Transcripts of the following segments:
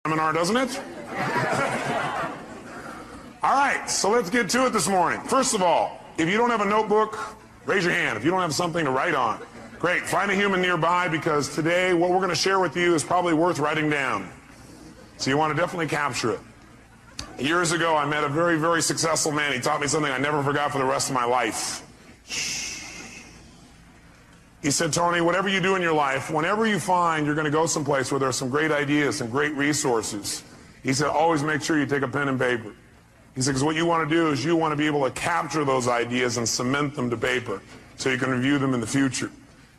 seminar, doesn't it? All right, so let's get to it this morning. First of all, if you don't have a notebook, raise your hand. If you don't have something to write on, great. Find a human nearby, because today what we're going to share with you is probably worth writing down. So you want to definitely capture it. Years ago, I met a very, very successful man. He taught me something I never forgot for the rest of my life. He said, Tony, whatever you do in your life, whenever you find you're going to go someplace where there's some great ideas, some great resources, he said, always make sure you take a pen and paper. He said, because what you want to do is you want to be able to capture those ideas and cement them to paper so you can review them in the future.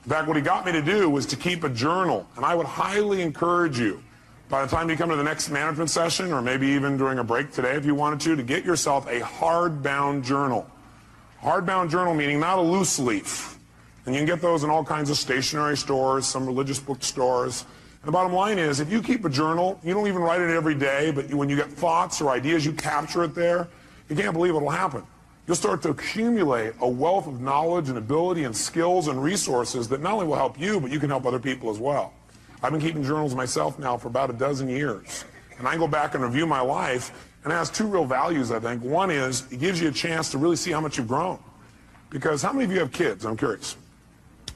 In fact, what he got me to do was to keep a journal, and I would highly encourage you, by the time you come to the next management session, or maybe even during a break today if you wanted to get yourself a hardbound journal. Hardbound journal meaning not a loose leaf. And you can get those in all kinds of stationery stores, some religious bookstores. And the bottom line is, if you keep a journal, you don't even write it every day, but when you get thoughts or ideas, you capture it there, you can't believe what'll happen. You'll start to accumulate a wealth of knowledge and ability and skills and resources that not only will help you, but you can help other people as well. I've been keeping journals myself now for about a dozen years. And I go back and review my life, and it has two real values, I think. One is, it gives you a chance to really see how much you've grown. Because how many of you have kids? I'm curious.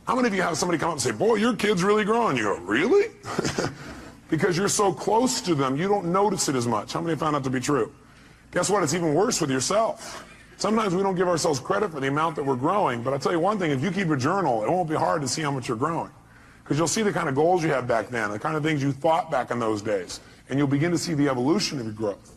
How many of you have somebody come up and say, boy, your kid's really growing? You go, really? Because you're so close to them, you don't notice it as much. How many found that to be true? Guess what? It's even worse with yourself. Sometimes we don't give ourselves credit for the amount that we're growing, but I'll tell you one thing, if you keep a journal, it won't be hard to see how much you're growing. Because you'll see the kind of goals you had back then, the kind of things you thought back in those days, and you'll begin to see the evolution of your growth.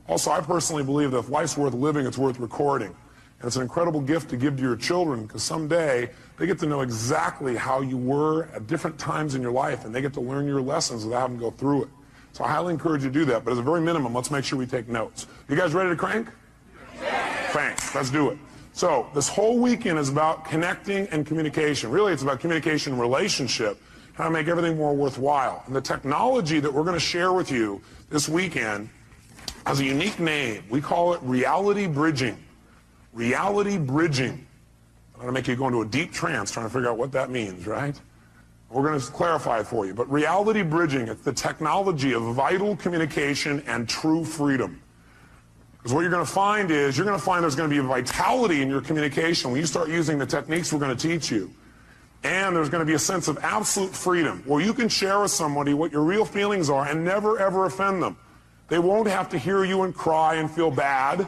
Also, I personally believe that if life's worth living, it's worth recording. And it's an incredible gift to give to your children, because someday they get to know exactly how you were at different times in your life, and they get to learn your lessons without having to go through it. So I highly encourage you to do that, but as a very minimum, let's make sure we take notes. You guys ready to crank? Yes. Thanks. Let's do it. So this whole weekend is about connecting and communication. Really, it's about communication and relationship, how to make everything more worthwhile. And the technology that we're going to share with you this weekend has a unique name. We call it reality bridging. Reality bridging. I'm going to make you go into a deep trance trying to figure out what that means, right? We're going to clarify it for you. But reality bridging, it's the technology of vital communication and true freedom. Because what you're going to find is, there's going to be a vitality in your communication when you start using the techniques we're going to teach you. And there's going to be a sense of absolute freedom where you can share with somebody what your real feelings are and never, ever offend them. They won't have to hear you and cry and feel bad,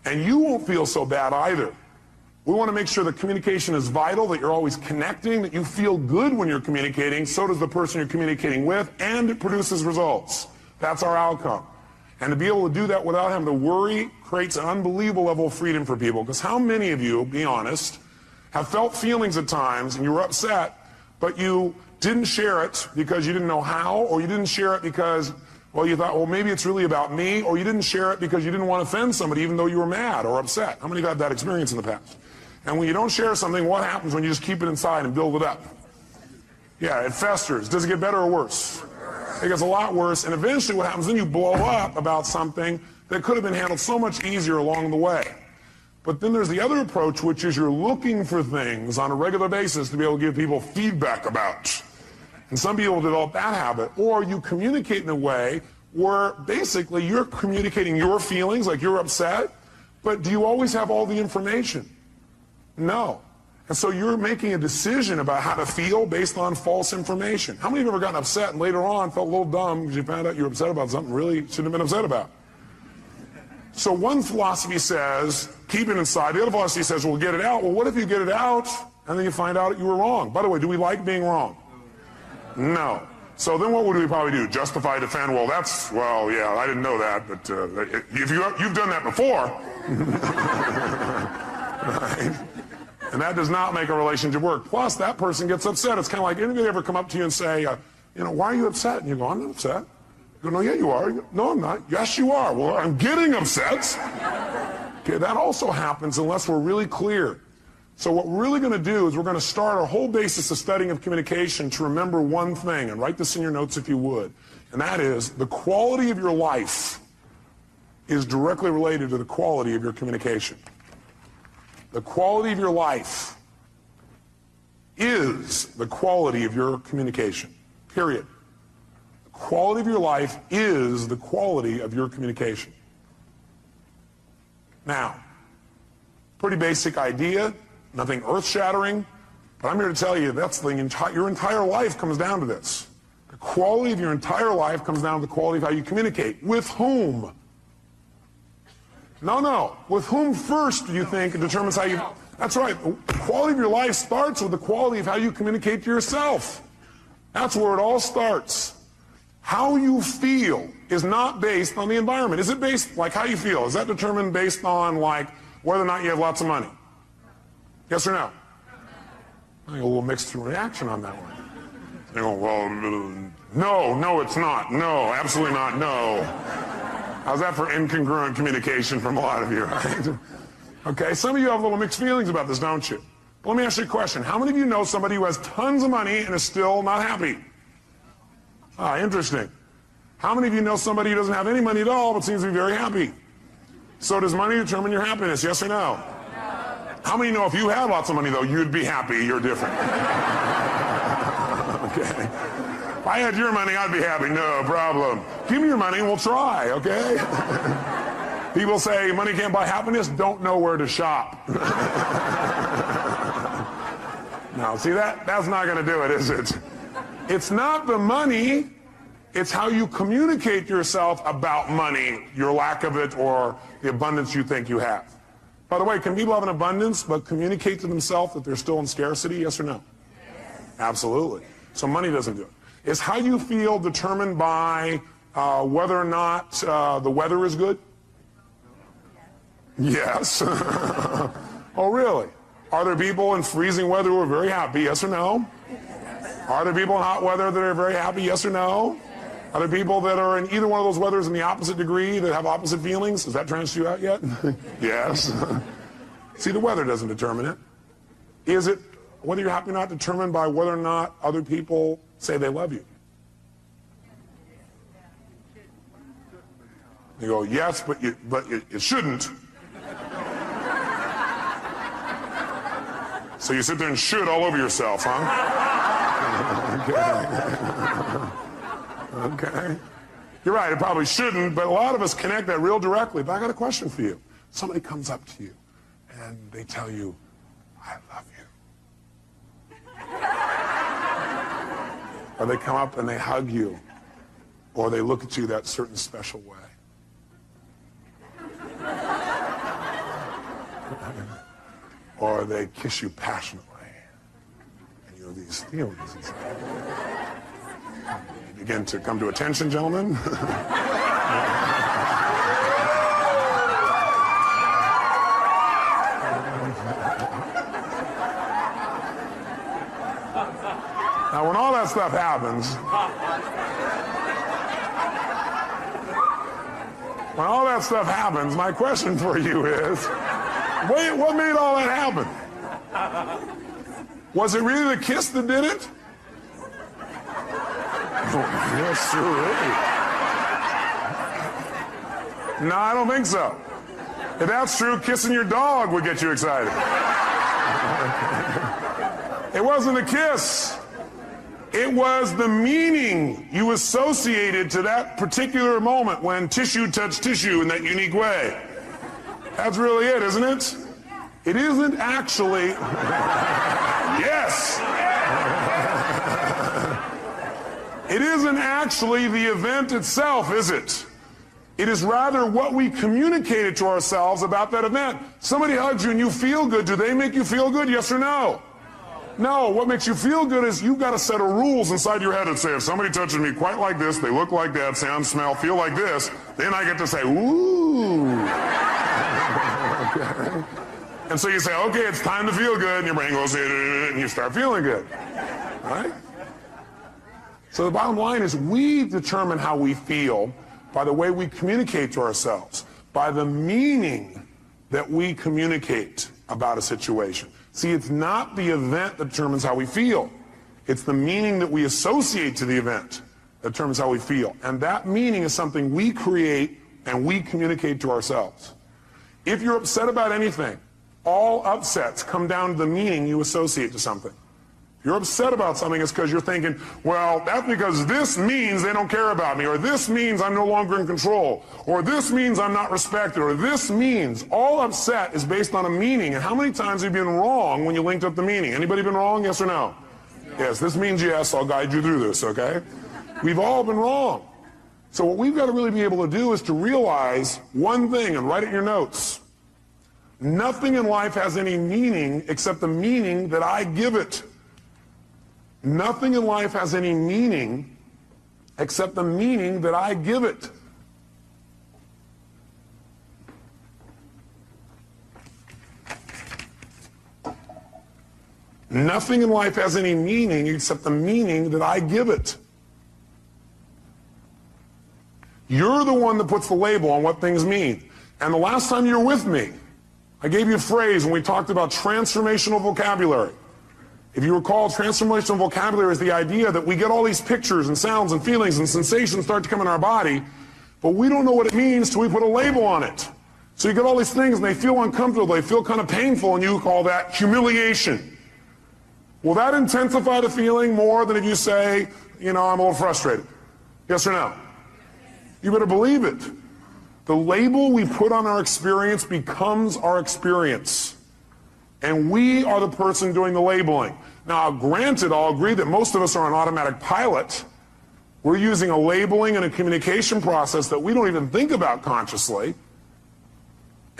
and you won't feel so bad either. We want to make sure that communication is vital, that you're always connecting, that you feel good when you're communicating, so does the person you're communicating with, and it produces results. That's our outcome. And to be able to do that without having to worry creates an unbelievable level of freedom for people. Because how many of you, be honest, have felt feelings at times and you were upset, but you didn't share it because you didn't know how, or you didn't share it because, well, you thought, well, maybe it's really about me, or you didn't share it because you didn't want to offend somebody even though you were mad or upset? How many of you have had that experience in the past? And when you don't share something, what happens when you just keep it inside and build it up? Yeah, it festers. Does it get better or worse? It gets a lot worse, and eventually what happens, then you blow up about something that could have been handled so much easier along the way. But then there's the other approach, which is you're looking for things on a regular basis to be able to give people feedback about. And some people develop that habit. Or you communicate in a way where basically you're communicating your feelings, like you're upset, but do you always have all the information? No. And so you're making a decision about how to feel based on false information. How many of you have ever gotten upset and later on felt a little dumb because you found out you were upset about something really shouldn't have been upset about? So one philosophy says, keep it inside. The other philosophy says, well, get it out. Well, what if you get it out and then you find out you were wrong? By the way, do we like being wrong? No. So then what would we probably do? Justify, defend? Well, yeah, I didn't know that, but if you've done that before. Right? And that does not make a relationship work. Plus, that person gets upset. It's kind of like, anybody ever come up to you and say, why are you upset? And you go, I'm not upset. You go, no, yeah, you are. You go, no, I'm not. Yes, you are. Well, I'm getting upset. Okay, that also happens unless we're really clear. So what we're really going to do is we're going to start our whole basis of studying of communication to remember one thing, and write this in your notes if you would, and that is the quality of your life is directly related to the quality of your communication. The quality of your life is the quality of your communication, period. The quality of your life is the quality of your communication. Now, pretty basic idea, nothing earth-shattering, but I'm here to tell you that's your entire life comes down to this. The quality of your entire life comes down to the quality of how you communicate. With whom? No. With whom first do you think determines how you... That's right. The quality of your life starts with the quality of how you communicate to yourself. That's where it all starts. How you feel is not based on the environment. Is it based, like how you feel, is that determined based on like whether or not you have lots of money? Yes or no? I got a little mixed reaction on that one. They go, well, no, it's not. No, absolutely not. No. How's that for incongruent communication from a lot of you, right? Okay, some of you have a little mixed feelings about this, don't you? But let me ask you a question. How many of you know somebody who has tons of money and is still not happy? Ah, interesting. How many of you know somebody who doesn't have any money at all but seems to be very happy? So does money determine your happiness, yes or no? How many know if you had lots of money, though, you'd be happy, you're different? Okay. If I had your money, I'd be happy, no problem. Give me your money and we'll try, okay? People say money can't buy happiness, don't know where to shop. Now, see, that's not going to do it, is it? It's not the money, it's how you communicate to yourself about money, your lack of it, or the abundance you think you have. By the way, can people have an abundance but communicate to themselves that they're still in scarcity, yes or no? Yes. Absolutely. So money doesn't do it. Is how you feel determined by whether or not the weather is good? Yes. Oh, really? Are there people in freezing weather who are very happy, yes or no? Are there people in hot weather that are very happy, yes or no? Are there people that are in either one of those weathers in the opposite degree that have opposite feelings? Has that transferred you out yet? Yes. See, the weather doesn't determine it. Is it, whether you're happy or not, determined by whether or not other people say they love you? You go, yes, but it shouldn't. So you sit there and should all over yourself, huh? Okay. Okay. You're right, it probably shouldn't, but a lot of us connect that real directly. But I got a question for you. Somebody comes up to you and they tell you, I love you. Or they come up and they hug you. Or they look at you that certain special way. Or they kiss you passionately. And you have these feelings inside. You begin to come to attention, gentlemen. Now, when all that stuff happens, my question for you is, what made all that happen? Was it really the kiss that did it? Oh, yes, sir. No, I don't think so. If that's true, kissing your dog would get you excited. It wasn't a kiss. It was the meaning you associated to that particular moment when tissue touched tissue in that unique way. That's really it, isn't it? It isn't actually... Yes! It isn't actually the event itself, is it? It is rather what we communicated to ourselves about that event. Somebody hugs you and you feel good. Do they make you feel good, yes or no? No, what makes you feel good is you've got a set of rules inside your head that say if somebody touches me quite like this, they look like that, sound, smell, feel like this, then I get to say, ooh. Okay. And so you say, okay, it's time to feel good, and your brain goes, and you start feeling good. All right? So the bottom line is we determine how we feel by the way we communicate to ourselves, by the meaning that we communicate about a situation. See, it's not the event that determines how we feel. It's the meaning that we associate to the event that determines how we feel. And that meaning is something we create and we communicate to ourselves. If you're upset about anything, all upsets come down to the meaning you associate to something. If you're upset about something, it's because you're thinking, well, that's because this means they don't care about me, or this means I'm no longer in control, or this means I'm not respected, or this means. All upset is based on a meaning. And how many times have you been wrong when you linked up the meaning? Anybody been wrong, yes or no? Yes, this means yes. I'll guide you through this, okay? We've all been wrong. So what we've got to really be able to do is to realize one thing, and write it in your notes. Nothing in life has any meaning except the meaning that I give it. Nothing in life has any meaning except the meaning that I give it. Nothing in life has any meaning except the meaning that I give it. You're the one that puts the label on what things mean. And the last time you were with me, I gave you a phrase when we talked about transformational vocabulary. If you recall, transformational vocabulary is the idea that we get all these pictures and sounds and feelings and sensations start to come in our body, but we don't know what it means till we put a label on it. So you get all these things and they feel uncomfortable, they feel kind of painful, and you call that humiliation. Will that intensify the feeling more than if you say, I'm a little frustrated? Yes or no? You better believe it. The label we put on our experience becomes our experience. And we are the person doing the labeling. Now, granted, I'll agree that most of us are on automatic pilot. We're using a labeling and a communication process that we don't even think about consciously.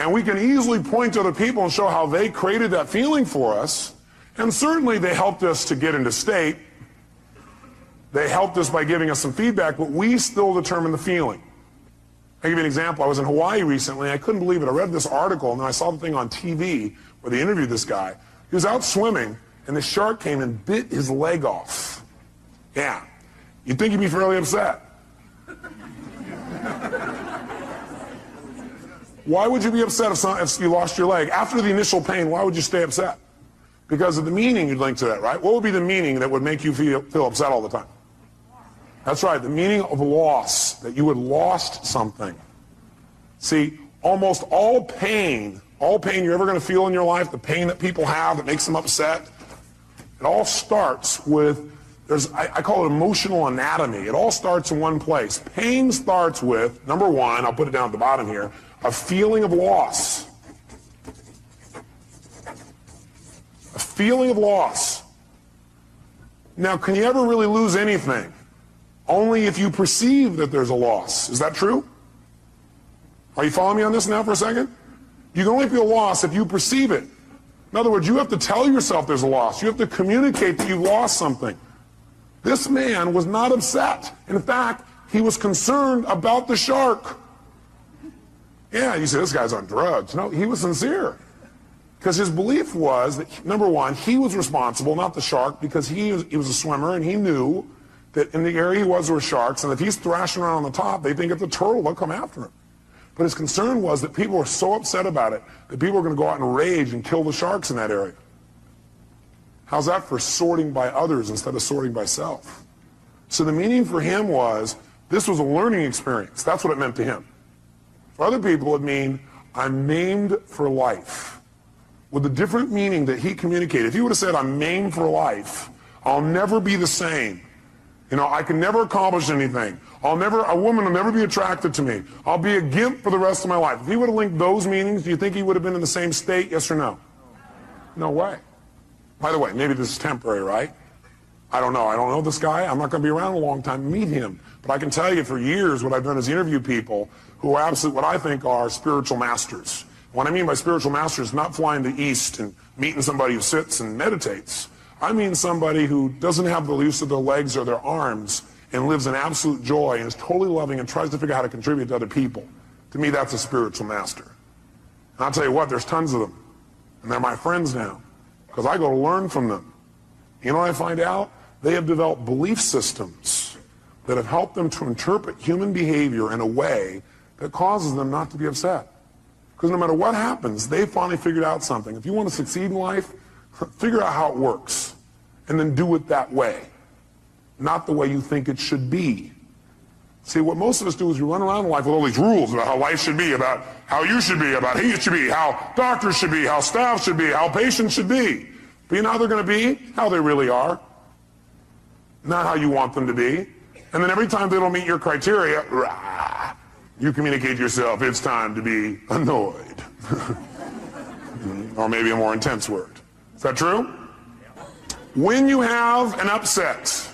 And we can easily point to other people and show how they created that feeling for us. And certainly they helped us to get into state. They helped us by giving us some feedback, but we still determine the feeling. I'll give you an example. I was in Hawaii recently. I couldn't believe it. I read this article, and then I saw the thing on TV where they interviewed this guy. He was out swimming, and the shark came and bit his leg off. Yeah. You'd think he'd be fairly upset. Why would you be upset if you lost your leg? After the initial pain, why would you stay upset? Because of the meaning you'd link to that, right? What would be the meaning that would make you feel upset all the time? That's right, the meaning of loss, that you had lost something. See, almost all pain you're ever going to feel in your life, the pain that people have that makes them upset, it all starts with, I call it emotional anatomy. It all starts in one place. Pain starts with, number one, I'll put it down at the bottom here, a feeling of loss. A feeling of loss. Now, can you ever really lose anything? Only if you perceive that there's a loss. Is that true? Are you following me on this now for a second? You can only feel loss if you perceive it. In other words, you have to tell yourself there's a loss. You have to communicate that you've lost something. This man was not upset. In fact, he was concerned about the shark. Yeah, you say, this guy's on drugs. No, he was sincere. Because his belief was that, number one, he was responsible, not the shark, because he was a swimmer and he knew that in the area he was, there were sharks, and if he's thrashing around on the top, they think it's a turtle, they'll come after him. But his concern was that people were so upset about it that people were going to go out and rage and kill the sharks in that area. How's that for sorting by others instead of sorting by self? So the meaning for him was, this was a learning experience. That's what it meant to him. For other people, it mean, I'm maimed for life. With a different meaning that he communicated. If he would have said, I'm maimed for life, I'll never be the same. I can never accomplish anything. A woman will never be attracted to me. I'll be a gimp for the rest of my life. If he would have linked those meanings, do you think he would have been in the same state, yes or no? No way. By the way, maybe this is temporary, right? I don't know. I don't know this guy. I'm not going to be around a long time to meet him. But I can tell you for years what I've done is interview people who are what I think are spiritual masters. What I mean by spiritual masters is not flying to the east and meeting somebody who sits and meditates. I mean somebody who doesn't have the use of their legs or their arms and lives in absolute joy and is totally loving and tries to figure out how to contribute to other people. To me, that's a spiritual master. And I'll tell you what, there's tons of them. And they're my friends now because I go to learn from them. You know what I find out? They have developed belief systems that have helped them to interpret human behavior in a way that causes them not to be upset. Because no matter what happens, they finally figured out something. If you want to succeed in life, figure out how it works, and then do it that way, not the way you think it should be. See, what most of us do is we run around in life with all these rules about how life should be, about how you should be, about he should be, how doctors should be, how staff should be, how patients should be. But you know how they're going to be? How they really are. Not how you want them to be. And then every time they don't meet your criteria, rah, you communicate to yourself, it's time to be annoyed. Or maybe a more intense word. Is that true? When you have an upset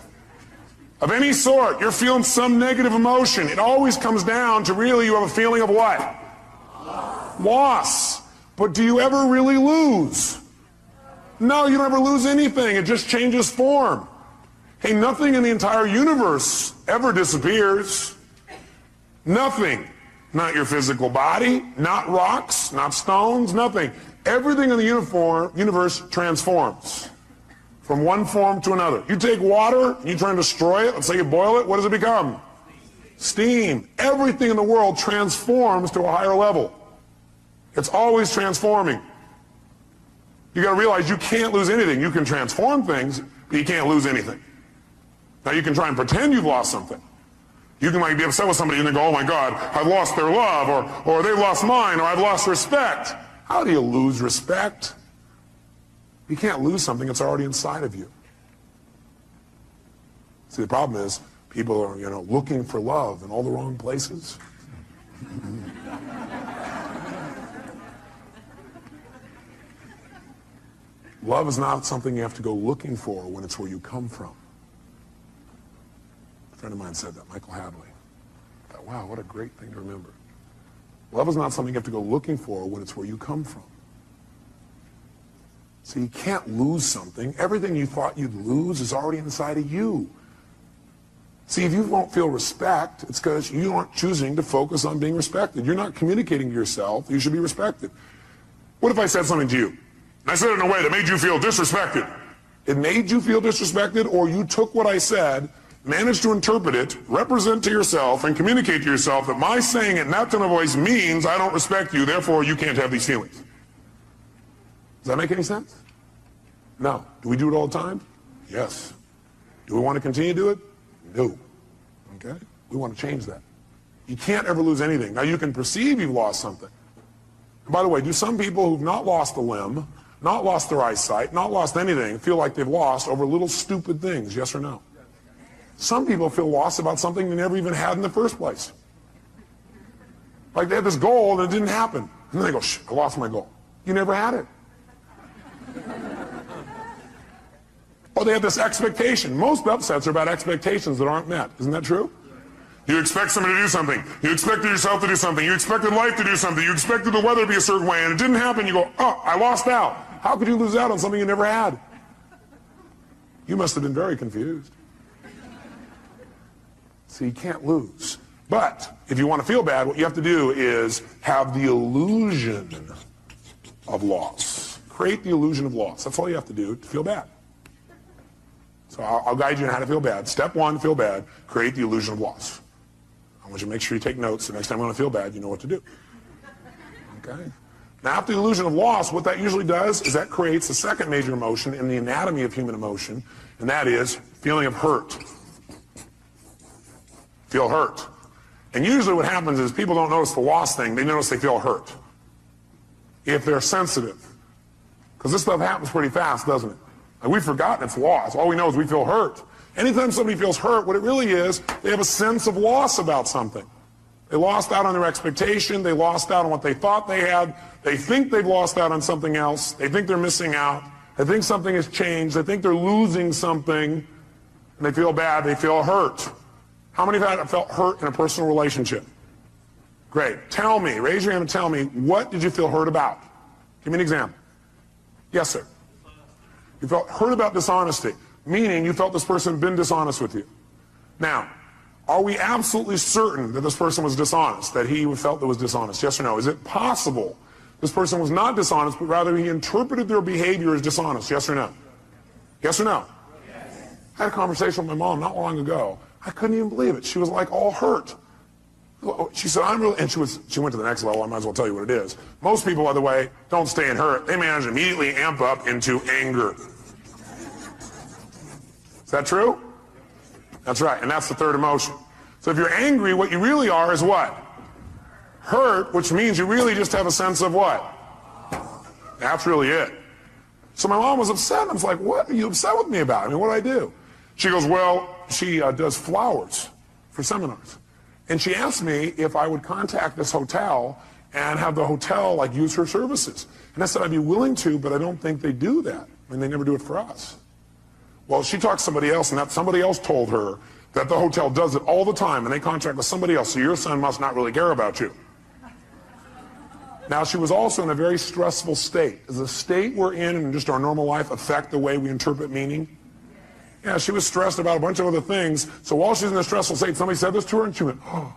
of any sort, you're feeling some negative emotion, it always comes down to really you have a feeling of what? Loss. But do you ever really lose? No, you don't ever lose anything. It just changes form. Hey, nothing in the entire universe ever disappears. Nothing. Not your physical body, not rocks, not stones, nothing. Everything in the universe transforms from one form to another. You take water and you try and destroy it, let's say you boil it, what does it become? Steam. Everything in the world transforms to a higher level. It's always transforming. You got to realize you can't lose anything. You can transform things, but you can't lose anything. Now you can try and pretend you've lost something. You can like be upset with somebody and they go, oh my God, I've lost their love, or they've lost mine, or I've lost respect. How do you lose respect? You can't lose something that's already inside of you. See, the problem is people are, looking for love in all the wrong places. Love is not something you have to go looking for when it's where you come from. A friend of mine said that, Michael Hadley. I thought, wow, what a great thing to remember. Love is not something you have to go looking for when it's where you come from. So you can't lose something. Everything you thought you'd lose is already inside of you. See, if you won't feel respect, it's because you aren't choosing to focus on being respected. You're not communicating to yourself you should be respected. What if I said something to you? And I said it in a way that made you feel disrespected. It made you feel disrespected, or you took what I said, managed to interpret it, represent to yourself, and communicate to yourself that my saying it in that tone of voice means I don't respect you, therefore you can't have these feelings. Does that make any sense? No. Do we do it all the time? Yes. Do we want to continue to do it? No. Okay? We want to change that. You can't ever lose anything. Now you can perceive you've lost something. And by the way, do some people who've not lost a limb, not lost their eyesight, not lost anything, feel like they've lost over little stupid things, yes or no? Some people feel lost about something they never even had in the first place. Like they had this goal and it didn't happen. And then they go, shh, I lost my goal. You never had it. Or they have this expectation. Most upsets are about expectations that aren't met. Isn't that true? You expect somebody to do something. You expected yourself to do something. You expected life to do something. You expected the weather to be a certain way, and it didn't happen. You go, oh, I lost out. How could you lose out on something you never had? You must have been very confused. So you can't lose. But if you want to feel bad, what you have to do is have the illusion of loss. Create the illusion of loss. That's all you have to do to feel bad. So I'll guide you on how to feel bad. Step one, feel bad. Create the illusion of loss. I want you to make sure you take notes. The next time you want to feel bad, you know what to do. Okay? Now, after the illusion of loss, what that usually does is that creates the second major emotion in the anatomy of human emotion, and that is feeling of hurt. Feel hurt. And usually what happens is people don't notice the loss thing. They notice they feel hurt. If they're sensitive. Because this stuff happens pretty fast, doesn't it? Like we've forgotten it's loss. All we know is we feel hurt. Anytime somebody feels hurt, what it really is, they have a sense of loss about something. They lost out on their expectation. They lost out on what they thought they had. They think they've lost out on something else. They think they're missing out. They think something has changed. They think they're losing something. And they feel bad. They feel hurt. How many have felt hurt in a personal relationship? Great. Tell me, raise your hand and tell me, what did you feel hurt about? Give me an example. Yes, sir. You felt hurt about dishonesty, meaning you felt this person had been dishonest with you. Now, are we absolutely certain that this person was dishonest, that he felt that was dishonest? Yes or no? Is it possible this person was not dishonest, but rather he interpreted their behavior as dishonest? Yes or no? Yes or no? Yes. I had a conversation with my mom not long ago. I couldn't even believe it. She was like all hurt. She said, I'm really, and she went to the next level. I might as well tell you what it is. Most people, by the way, don't stay in hurt. They manage to immediately amp up into anger. Is that true? That's right, and that's the third emotion. So if you're angry, what you really are is what? Hurt, which means you really just have a sense of what? That's really it. So my mom was upset. I was like, what are you upset with me about? I mean, what did I do? She goes, well, she does flowers for seminars. And she asked me if I would contact this hotel and have the hotel like use her services. And I said, I'd be willing to, but I don't think they do that. I mean, they never do it for us. Well, she talked to somebody else, and that somebody else told her that the hotel does it all the time, and they contract with somebody else, so your son must not really care about you. Now, she was also in a very stressful state. Does the state we're in and just our normal life affect the way we interpret meaning? Yeah, she was stressed about a bunch of other things, so while she's in a stressful state, somebody said this to her, and she went, oh,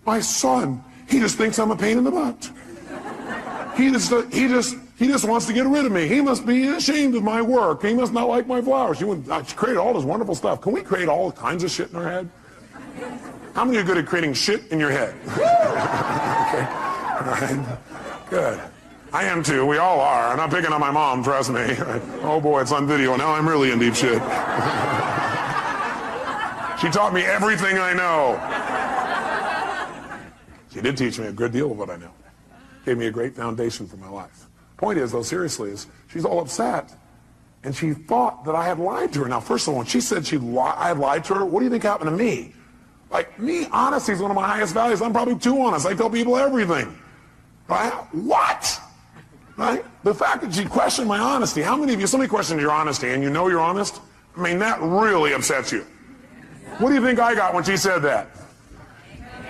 my son, he just thinks I'm a pain in the butt. He just wants to get rid of me. He must be ashamed of my work. He must not like my flowers. She created all this wonderful stuff. Can we create all kinds of shit in our head? How many are good at creating shit in your head? Okay. All right. Good. I am too. We all are. I'm not picking on my mom, trust me. Oh boy, it's on video. Now I'm really in deep shit. She taught me everything I know. She did teach me a good deal of what I know. Gave me a great foundation for my life. Point is, though, seriously, is she's all upset, and she thought that I had lied to her. Now, first of all, when she said I had lied to her, what do you think happened to me? Like, me, honesty is one of my highest values. I'm probably too honest. I tell people everything. Right? What? Right? The fact that she questioned my honesty. How many of you, somebody questioned your honesty, and you know you're honest? I mean, that really upsets you. What do you think I got when she said that?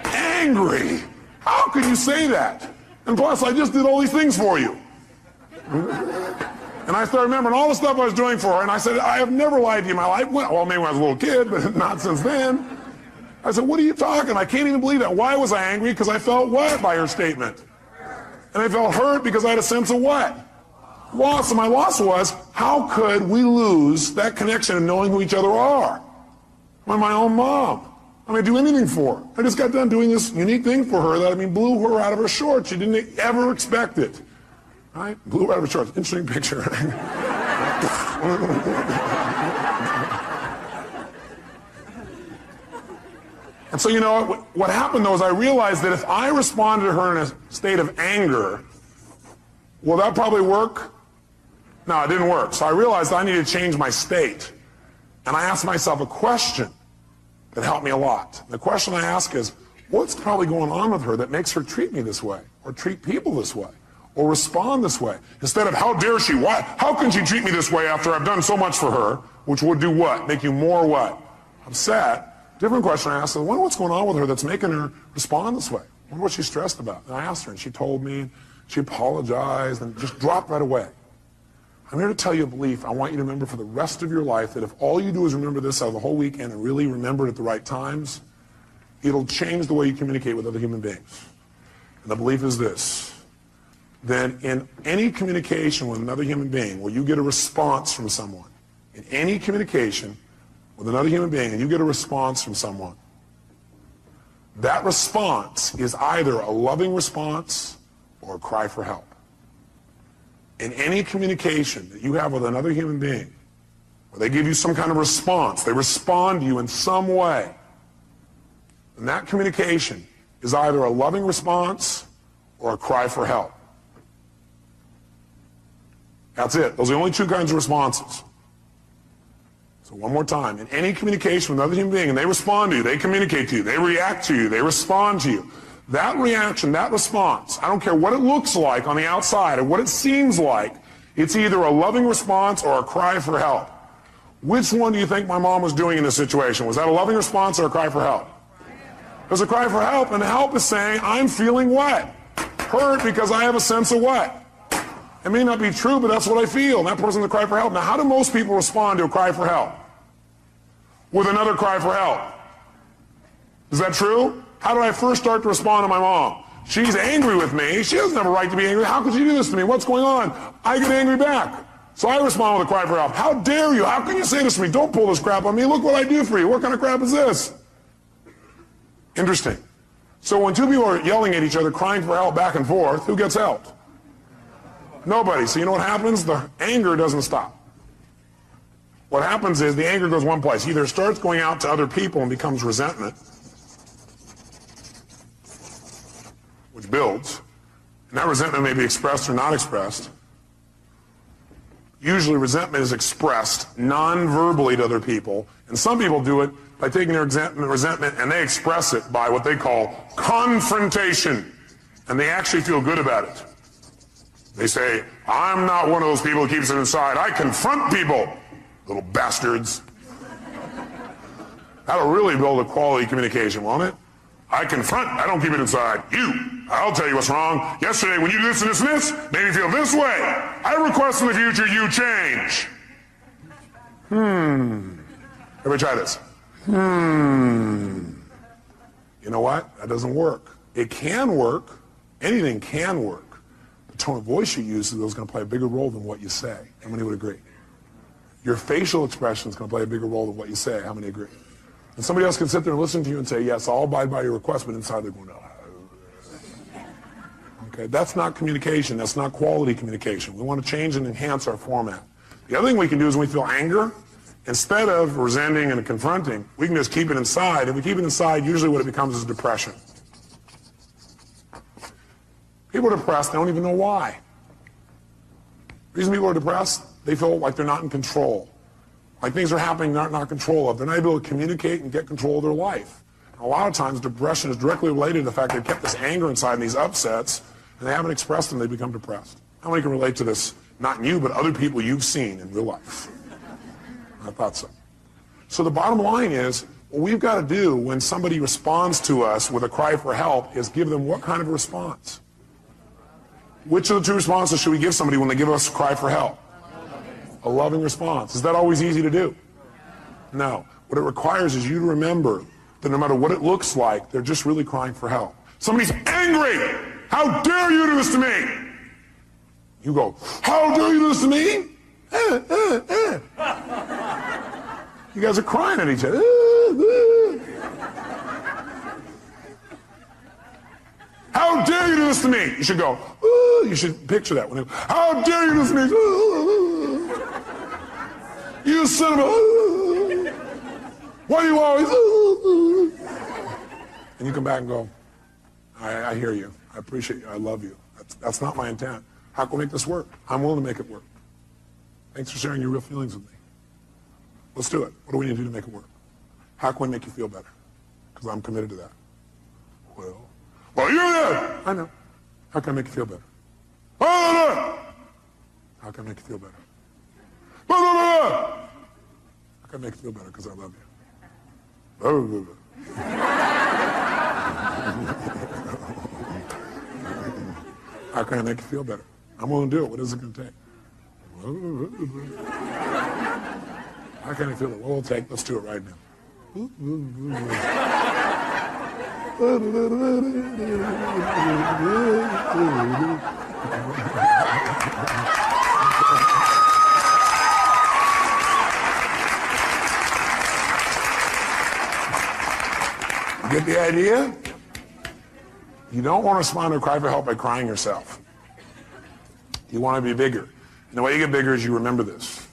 Angry. How could you say that? And plus, I just did all these things for you. And I started remembering all the stuff I was doing for her, and I said, I have never lied to you in my life. Well, maybe when I was a little kid, but not since then. I said, what are you talking? I can't even believe that. Why was I angry? Because I felt what by her statement? And I felt hurt because I had a sense of what? Loss. And my loss was, how could we lose that connection of knowing who each other are? I'm my own mom. I'm going to do anything for her. I just got done doing this unique thing for her that, I mean, blew her out of her shorts. She didn't ever expect it. Right? Blew her out of her shorts. Interesting picture. And so, you know, what happened, though, is I realized that if I responded to her in a state of anger, will that probably work? No, it didn't work. So I realized I needed to change my state. And I asked myself a question that helped me a lot. The question I ask is, what's probably going on with her that makes her treat me this way, or treat people this way, or respond this way? Instead of, how dare she? Why? How can she treat me this way after I've done so much for her? Which would do what? Make you more what? Upset. Different question I asked. I wonder what's going on with her that's making her respond this way. I wonder what she's stressed about. And I asked her, and she told me. She apologized and just dropped right away. I'm here to tell you a belief I want you to remember for the rest of your life, that if all you do is remember this out of the whole weekend and really remember it at the right times, it'll change the way you communicate with other human beings. And the belief is this: then in any communication with another human being where you get a response from someone, in any communication with another human being and you get a response from someone, that response is either a loving response or a cry for help. In any communication that you have with another human being, where they give you some kind of response, they respond to you in some way, and that communication is either a loving response or a cry for help. That's it. Those are the only two kinds of responses. So one more time. In any communication with another human being, and they respond to you, they communicate to you, they react to you, they respond to you, that reaction, that response, I don't care what it looks like on the outside or what it seems like, it's either a loving response or a cry for help. Which one do you think my mom was doing in this situation? Was that a loving response or a cry for help? It was a cry for help, and help is saying, I'm feeling what? Hurt because I have a sense of what? It may not be true, but that's what I feel, and that person's a cry for help. Now, how do most people respond to a cry for help? With another cry for help. Is that true? How did I first start to respond to my mom? She's angry with me. She doesn't have a right to be angry. How could she do this to me? What's going on? I get angry back. So I respond with a cry for help. How dare you? How can you say this to me? Don't pull this crap on me. Look what I do for you. What kind of crap is this? Interesting. So when two people are yelling at each other, crying for help back and forth, who gets helped? Nobody. So you know what happens? The anger doesn't stop. What happens is the anger goes one place. Either it starts going out to other people and becomes resentment, which builds, and that resentment may be expressed or not expressed. Usually resentment is expressed non-verbally to other people, and some people do it by taking their resentment and they express it by what they call confrontation, and they actually feel good about it. They say, I'm not one of those people who keeps it inside. I confront people, little bastards. That'll really build a quality communication, won't it? I confront, I don't keep it inside. I'll tell you what's wrong. Yesterday when you did this and this and this, made me feel this way. I request in the future you change. Everybody try this. You know what? That doesn't work. It can work. Anything can work. The tone of voice you use is going to play a bigger role than what you say. How many would agree? Your facial expression is going to play a bigger role than what you say. How many agree? And somebody else can sit there and listen to you and say, yes, I'll abide by your request, but inside they're going, oh. Okay, that's not communication. That's not quality communication. We want to change and enhance our format. The other thing we can do is when we feel anger, instead of resenting and confronting, we can just keep it inside. If we keep it inside, usually what it becomes is depression. People are depressed, they don't even know why. The reason people are depressed, they feel like they're not in control. Like things are happening they're not in control of. They're not able to communicate and get control of their life. And a lot of times depression is directly related to the fact they've kept this anger inside and these upsets, and they haven't expressed them, they become depressed. How many can relate to this? Not you, but other people you've seen in real life. I thought so. So the bottom line is, what we've got to do when somebody responds to us with a cry for help is give them what kind of a response? Which of the two responses should we give somebody when they give us a cry for help? A loving response. Is that always easy to do? No. What it requires is you to remember that no matter what it looks like, they're just really crying for help. Somebody's angry. How dare you do this to me? You go, how dare you do this to me? You guys are crying at each other. How dare you do this to me? You should go, you should picture that. How dare you do this to me? You son of a... Why do you always... And you come back and go, I hear you. I appreciate you. I love you. That's not my intent. How can we make this work? I'm willing to make it work. Thanks for sharing your real feelings with me. Let's do it. What do we need to do to make it work? How can we make you feel better? Because I'm committed to that. Well, you're there. I know. How can I make you feel better? How can I make you feel better? How can I make you feel better? Because I love you. How can I make you feel better? I'm willing to do it. What is it going to take? How can I feel it? What will it take? Let's do it right now. Get the idea? You don't want to respond to a cry for help by crying yourself. You want to be bigger. And the way you get bigger is you remember this.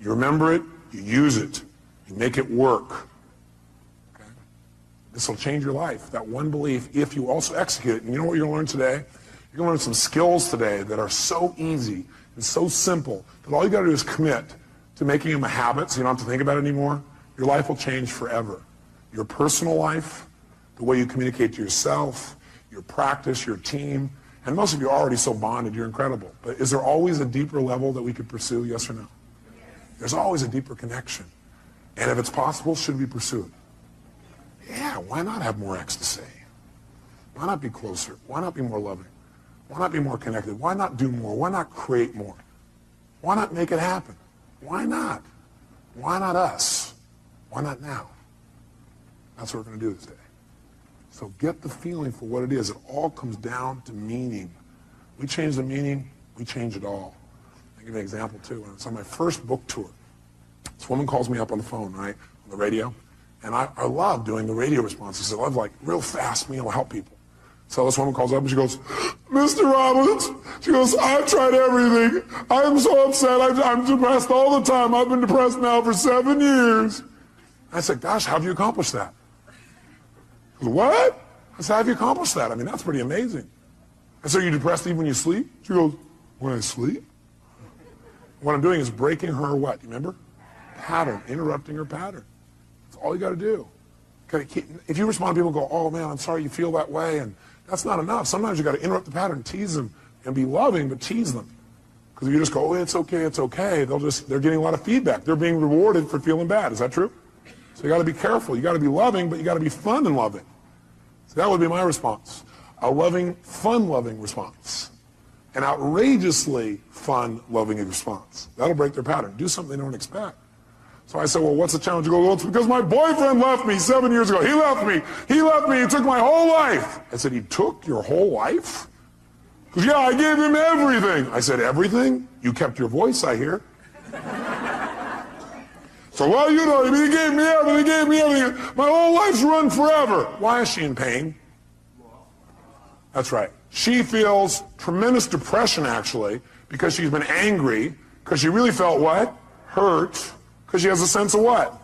You remember it, you use it, you make it work. Okay? This will change your life. That one belief, if you also execute it. And you know what you're going to learn today? You're going to learn some skills today that are so easy and so simple that all you got to do is commit to making them a habit so you don't have to think about it anymore. Your life will change forever. Your personal life, the way you communicate to yourself, your practice, your team, and most of you are already so bonded, you're incredible. But is there always a deeper level that we could pursue, yes or no? There's always a deeper connection. And if it's possible, should we pursue it? Yeah, why not have more ecstasy? Why not be closer? Why not be more loving? Why not be more connected? Why not do more? Why not create more? Why not make it happen? Why not? Why not us? Why not now? That's what we're going to do today. So get the feeling for what it is. It all comes down to meaning. We change the meaning, we change it all. I'll give you an example too. When I was on my first book tour, this woman calls me up on the phone, right, on the radio, and I love doing the radio responses. I love like real fast, me, I'll help people. So this woman calls up and she goes, Mr. Robbins, she goes, I've tried everything. I'm so upset. I'm depressed all the time. I've been depressed now for 7 years. I said, gosh, how have you accomplished that? What? I said, how have you accomplished that? I mean, that's pretty amazing. I said, are you depressed even when you sleep? She goes, when I sleep? What I'm doing is breaking her what? Remember? Pattern, interrupting her pattern. That's all you got to do. If you respond to people go, oh man, I'm sorry you feel that way, and that's not enough. Sometimes you got to interrupt the pattern, tease them, and be loving, but tease them. Because if you just go, oh, it's okay, they're getting a lot of feedback. They're being rewarded for feeling bad. Is that true? So you got to be careful. You got to be loving, but you got to be fun and loving. So that would be my response. A loving, fun-loving response. An outrageously fun-loving response. That'll break their pattern. Do something they don't expect. So I said, well, what's the challenge? You go, well, it's because my boyfriend left me 7 years ago. He left me. He took my whole life. I said, he took your whole life? Because, yeah, I gave him everything. I said, everything? You kept your voice, I hear. So, well, you know, he gave me everything. My whole life's run forever. Why is she in pain? That's right. She feels tremendous depression, actually, because she's been angry, because she really felt what? Hurt. Because she has a sense of what?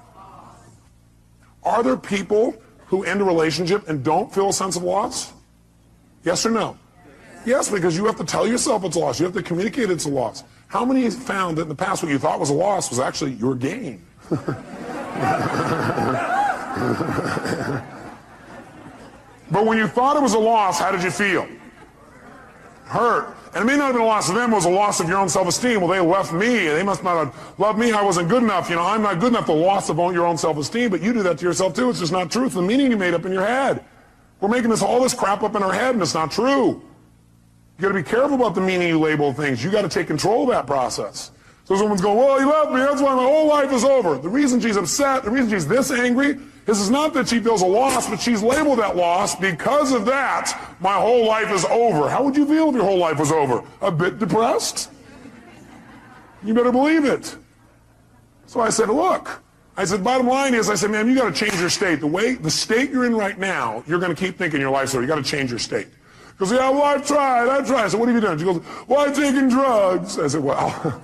Are there people who end a relationship and don't feel a sense of loss? Yes or no? Yes, because you have to tell yourself it's a loss. You have to communicate it's a loss. How many found that in the past what you thought was a loss was actually your gain? But when you thought it was a loss, how did you feel? Hurt. And it may not have been a loss of them, it was a loss of your own self-esteem. Well, they left me, and they must not have loved me, I wasn't good enough. You know, I'm not good enough. The loss of your own self-esteem, but you do that to yourself too. It's just not true. It's the meaning you made up in your head. We're making all this crap up in our head, and it's not true. You got to be careful about the meaning you label things. You got to take control of that process. So someone's going, well, he left me, that's why my whole life is over. The reason she's upset, the reason she's this angry, is not that she feels a loss, but she's labeled that loss. Because of that, my whole life is over. How would you feel if your whole life was over? A bit depressed? You better believe it. So I said, look, bottom line is, man, you got to change your state. The state you're in right now, you're going to keep thinking your life's over. You got to change your state. She goes, yeah, well, I tried. I said, what have you done? She goes, well, I've taken drugs. I said, well,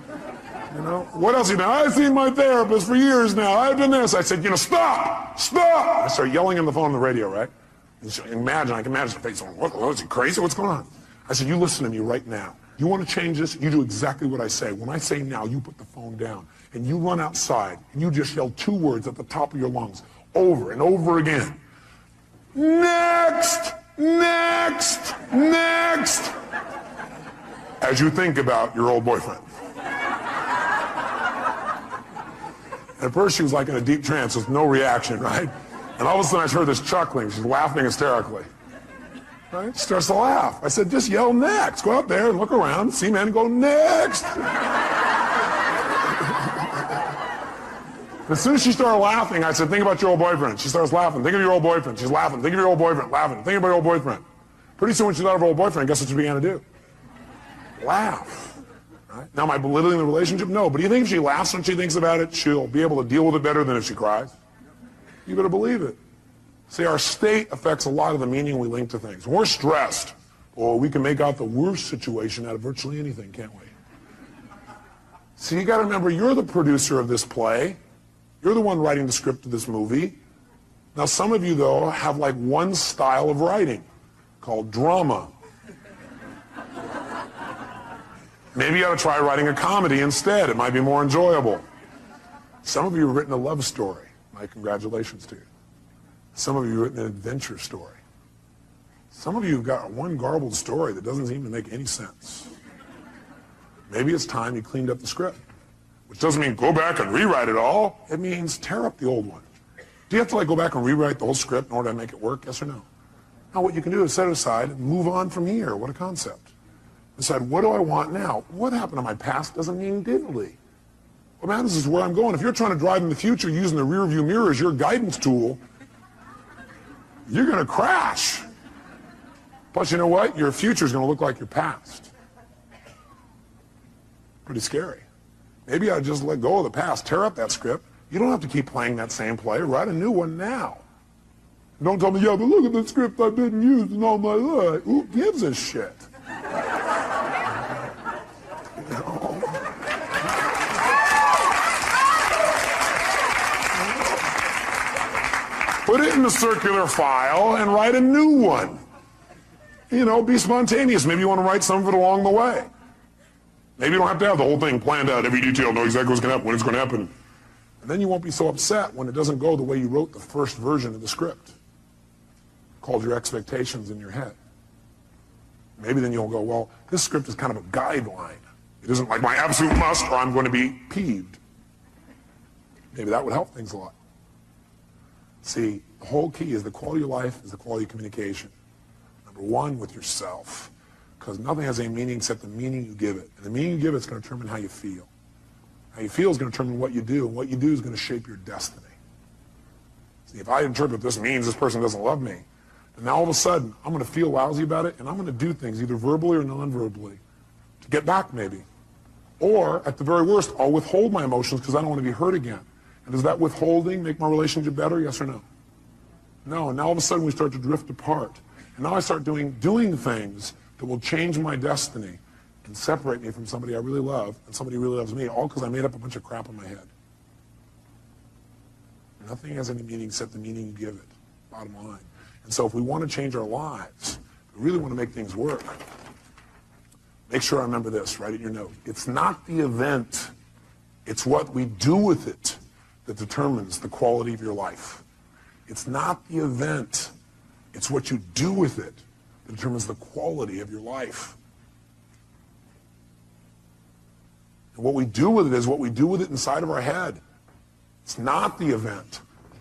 you know, what else have you done? I've seen my therapist for years now. I've done this. I said, you know, stop. I started yelling on the phone on the radio, right? And I can imagine her face going, what, is he crazy? What's going on? I said, you listen to me right now. You want to change this? You do exactly what I say. When I say now, you put the phone down, and you run outside, and you just yell 2 words at the top of your lungs, over and over again. Next! Next! Next! As you think about your old boyfriend. At first, she was like in a deep trance with no reaction, right? And all of a sudden, I heard this chuckling. She's laughing hysterically. Right? She starts to laugh. I said, just yell next. Go out there and look around, see men, and go next. As soon as she started laughing, I said, think about your old boyfriend. She starts laughing. Think of your old boyfriend. She's laughing. Think of your old boyfriend. Laughing. Think about your old boyfriend. Pretty soon, when she thought of her old boyfriend, guess what she began to do? Laugh. Right? Now, am I belittling the relationship? No. But do you think if she laughs when she thinks about it, she'll be able to deal with it better than if she cries? You better believe it. See, our state affects a lot of the meaning we link to things. When we're stressed, well, we can make out the worst situation out of virtually anything, can't we? See, you got to remember, you're the producer of this play. You're the one writing the script of this movie. Now, some of you, though, have like one style of writing called drama. Maybe you ought to try writing a comedy instead. It might be more enjoyable. Some of you have written a love story. My congratulations to you. Some of you have written an adventure story. Some of you have got one garbled story that doesn't seem to make any sense. Maybe it's time you cleaned up the script. Which doesn't mean go back and rewrite it all. It means tear up the old one. Do you have to go back and rewrite the whole script in order to make it work? Yes or no? Now what you can do is set it aside and move on from here. What a concept. Decide, what do I want now? What happened to my past doesn't mean diddly. What matters is where I'm going. If you're trying to drive in the future using the rear view mirror as your guidance tool, you're going to crash. Plus, you know what? Your future is going to look like your past. Pretty scary. Maybe I'd just let go of the past, tear up that script. You don't have to keep playing that same play. Write a new one now. Don't tell me, yeah, but look at the script I've been using all my life. Who gives a shit? Put it in the circular file and write a new one. You know, be spontaneous. Maybe you want to write some of it along the way. Maybe you don't have to have the whole thing planned out, every detail, know exactly what's going to happen, when it's going to happen. And then you won't be so upset when it doesn't go the way you wrote the first version of the script, called your expectations in your head. Maybe then you'll go, well, this script is kind of a guideline. It isn't like my absolute must or I'm going to be peeved. Maybe that would help things a lot. See, the whole key is the quality of life is the quality of communication. Number one, with yourself. Because nothing has any meaning except the meaning you give it. And the meaning you give it is going to determine how you feel. How you feel is going to determine what you do, and what you do is going to shape your destiny. See, if I interpret this means this person doesn't love me, then now all of a sudden I'm going to feel lousy about it, and I'm going to do things either verbally or non-verbally to get back maybe. Or, at the very worst, I'll withhold my emotions because I don't want to be hurt again. And does that withholding make my relationship better, yes or no? No, and now all of a sudden we start to drift apart. And now I start doing things that will change my destiny and separate me from somebody I really love and somebody who really loves me, all because I made up a bunch of crap in my head. Nothing has any meaning except the meaning you give it, bottom line. And so if we want to change our lives, we really want to make things work, make sure I remember this, write it in your note. It's not the event, it's what we do with it that determines the quality of your life. It's not the event, it's what you do with it that determines the quality of your life. And what we do with it is what we do with it inside of our head. It's not the event.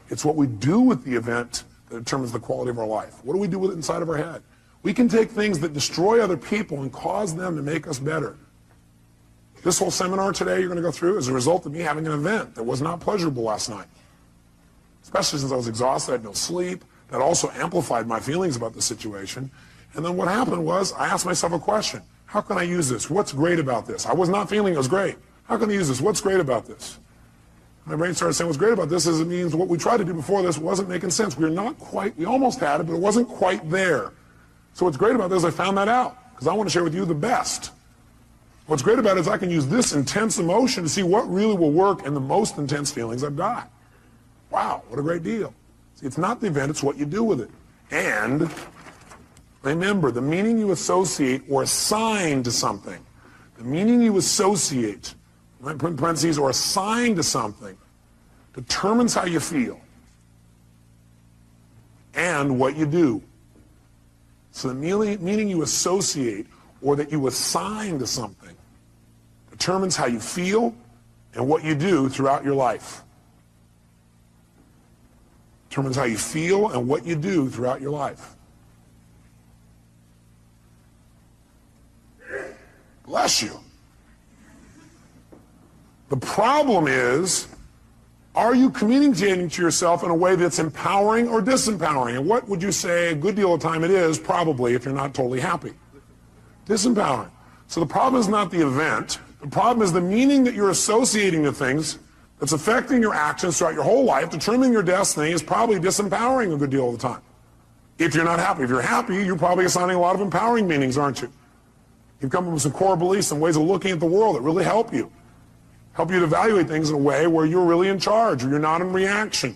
It's what we do with the event that determines the quality of our life. What do we do with it inside of our head? We can take things that destroy other people and cause them to make us better. This whole seminar today you're going to go through is a result of me having an event that was not pleasurable last night. Especially since I was exhausted, I had no sleep. That also amplified my feelings about the situation. And then what happened was I asked myself a question. How can I use this? What's great about this? I was not feeling it was great. How can I use this? What's great about this? My brain started saying what's great about this is it means what we tried to do before this wasn't making sense. We almost had it, but it wasn't quite there. So what's great about this is I found that out because I want to share with you the best. What's great about it is I can use this intense emotion to see what really will work in the most intense feelings I've got. Wow, what a great deal. See, it's not the event, it's what you do with it. And remember, the meaning you associate or assign to something, the meaning you associate, put in parentheses, or assign to something, determines how you feel and what you do. So the meaning you associate or that you assign to something determines how you feel and what you do throughout your life. Determines how you feel and what you do throughout your life. Bless you. The problem is, are you communicating to yourself in a way that's empowering or disempowering? And what would you say a good deal of the time it is, probably, if you're not totally happy? Disempowering. So the problem is not the event. The problem is the meaning that you're associating to things that's affecting your actions throughout your whole life, determining your destiny, is probably disempowering a good deal of the time. If you're not happy. If you're happy, you're probably assigning a lot of empowering meanings, aren't you? You've come up with some core beliefs and ways of looking at the world that really help you. Help you to evaluate things in a way where you're really in charge or you're not in reaction.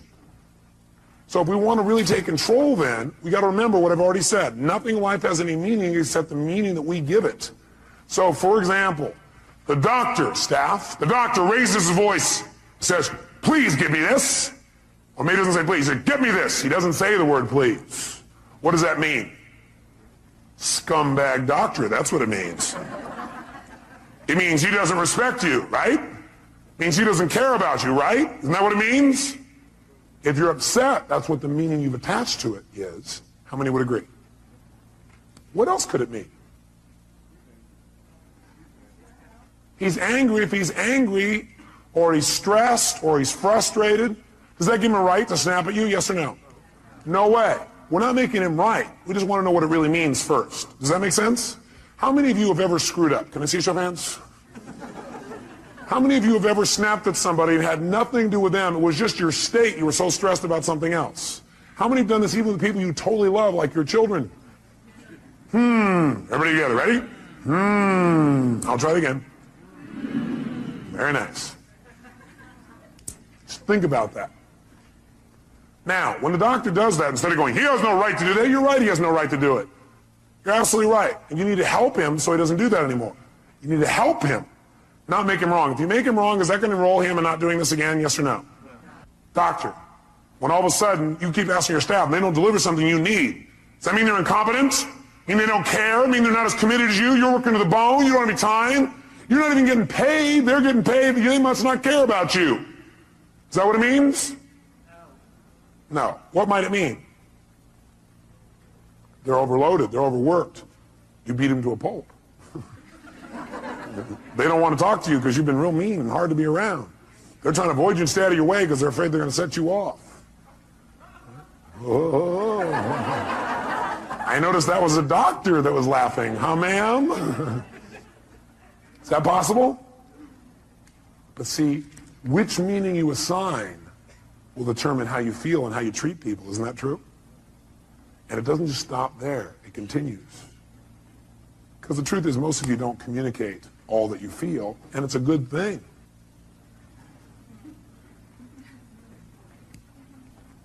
So if we want to really take control then, we got to remember what I've already said. Nothing in life has any meaning except the meaning that we give it. So for example, the doctor raises his voice, says, please give me this. Or maybe he doesn't say please, he says, give me this. He doesn't say the word please. What does that mean? Scumbag doctor, that's what it means. It means he doesn't respect you, right? It means he doesn't care about you, right? Isn't that what it means? If you're upset, that's what the meaning you've attached to it is. How many would agree? What else could it mean? He's angry. If he's angry, or he's stressed, or he's frustrated, does that give him a right to snap at you, yes or no? No way. We're not making him right. We just want to know what it really means first. Does that make sense? How many of you have ever screwed up? Can I see a show of hands? How many of you have ever snapped at somebody and had nothing to do with them? It was just your state. You were so stressed about something else. How many have done this even with people you totally love, like your children? Everybody together, ready? I'll try it again. Very nice. Just think about that. Now, when the doctor does that, instead of going, he has no right to do that, you're right, he has no right to do it. You're absolutely right. And you need to help him so he doesn't do that anymore. You need to help him, not make him wrong. If you make him wrong, is that going to enroll him in not doing this again, yes or no? Doctor, when all of a sudden you keep asking your staff and they don't deliver something you need, does that mean they're incompetent? Mean they don't care? Mean they're not as committed as you? You're working to the bone, you don't have any time? You're not even getting paid, they're getting paid, but they must not care about you. Is that what it means? No. What might it mean? They're overloaded, they're overworked. You beat them to a pulp. They don't want to talk to you because you've been real mean and hard to be around. They're trying to avoid you and stay out of your way because they're afraid they're going to set you off. Oh. I noticed that was a doctor that was laughing. Huh, ma'am? Is that possible? But see, which meaning you assign will determine how you feel and how you treat people. Isn't that true? And it doesn't just stop there. It continues. Because the truth is, most of you don't communicate all that you feel, and it's a good thing.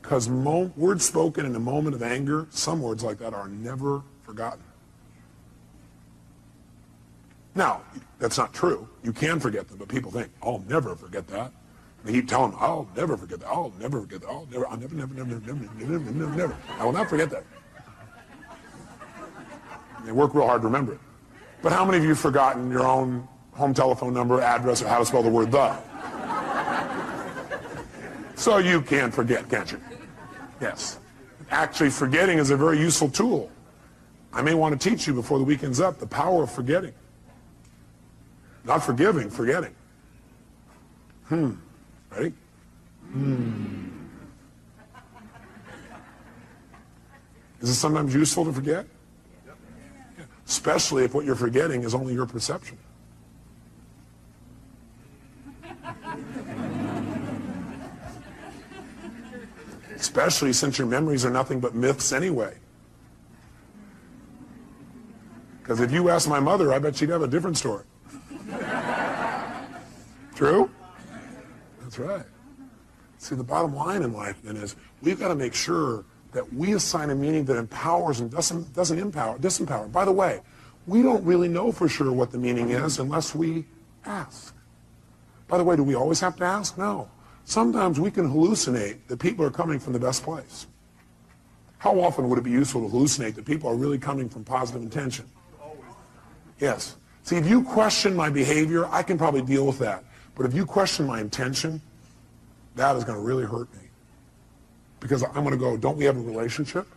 Because words spoken in a moment of anger, some words like that are never forgotten. Now, that's not true. You can forget them, but people think, I'll never forget that. They keep telling them, I'll never forget that. I'll never forget that. I'll never, never. I will not forget that. They work real hard to remember it. But how many of you have forgotten your own home telephone number, address, or how to spell the word the? So you can forget, can't you? Yes. Actually, forgetting is a very useful tool. I may want to teach you before the weekend's up the power of forgetting. Not forgiving, forgetting. Ready? Is it sometimes useful to forget? Yeah. Especially if what you're forgetting is only your perception. Especially since your memories are nothing but myths anyway. Because if you asked my mother, I bet she'd have a different story. True? That's right. See, the bottom line in life then is we've got to make sure that we assign a meaning that empowers and doesn't disempower. By the way, we don't really know for sure what the meaning is unless we ask. By the way, do we always have to ask? No. Sometimes we can hallucinate that people are coming from the best place. How often would it be useful to hallucinate that people are really coming from positive intention? Yes. See, if you question my behavior, I can probably deal with that. But if you question my intention, that is going to really hurt me. Because I'm going to go, don't we have a relationship?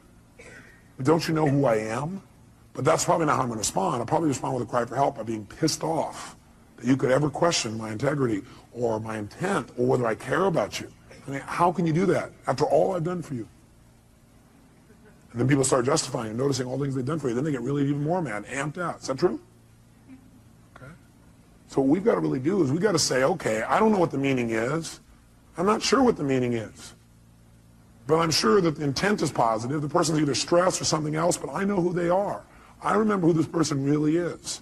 Don't you know who I am? But that's probably not how I'm going to respond. I'll probably respond with a cry for help by being pissed off that you could ever question my integrity or my intent or whether I care about you. I mean, how can you do that after all I've done for you? And then people start justifying and noticing all the things they've done for you. Then they get really even more mad, amped out. Is that true? Okay. So what we've got to really do is we've got to say, okay, I don't know what the meaning is. I'm not sure what the meaning is. But I'm sure that the intent is positive. The person's either stressed or something else, but I know who they are. I remember who this person really is.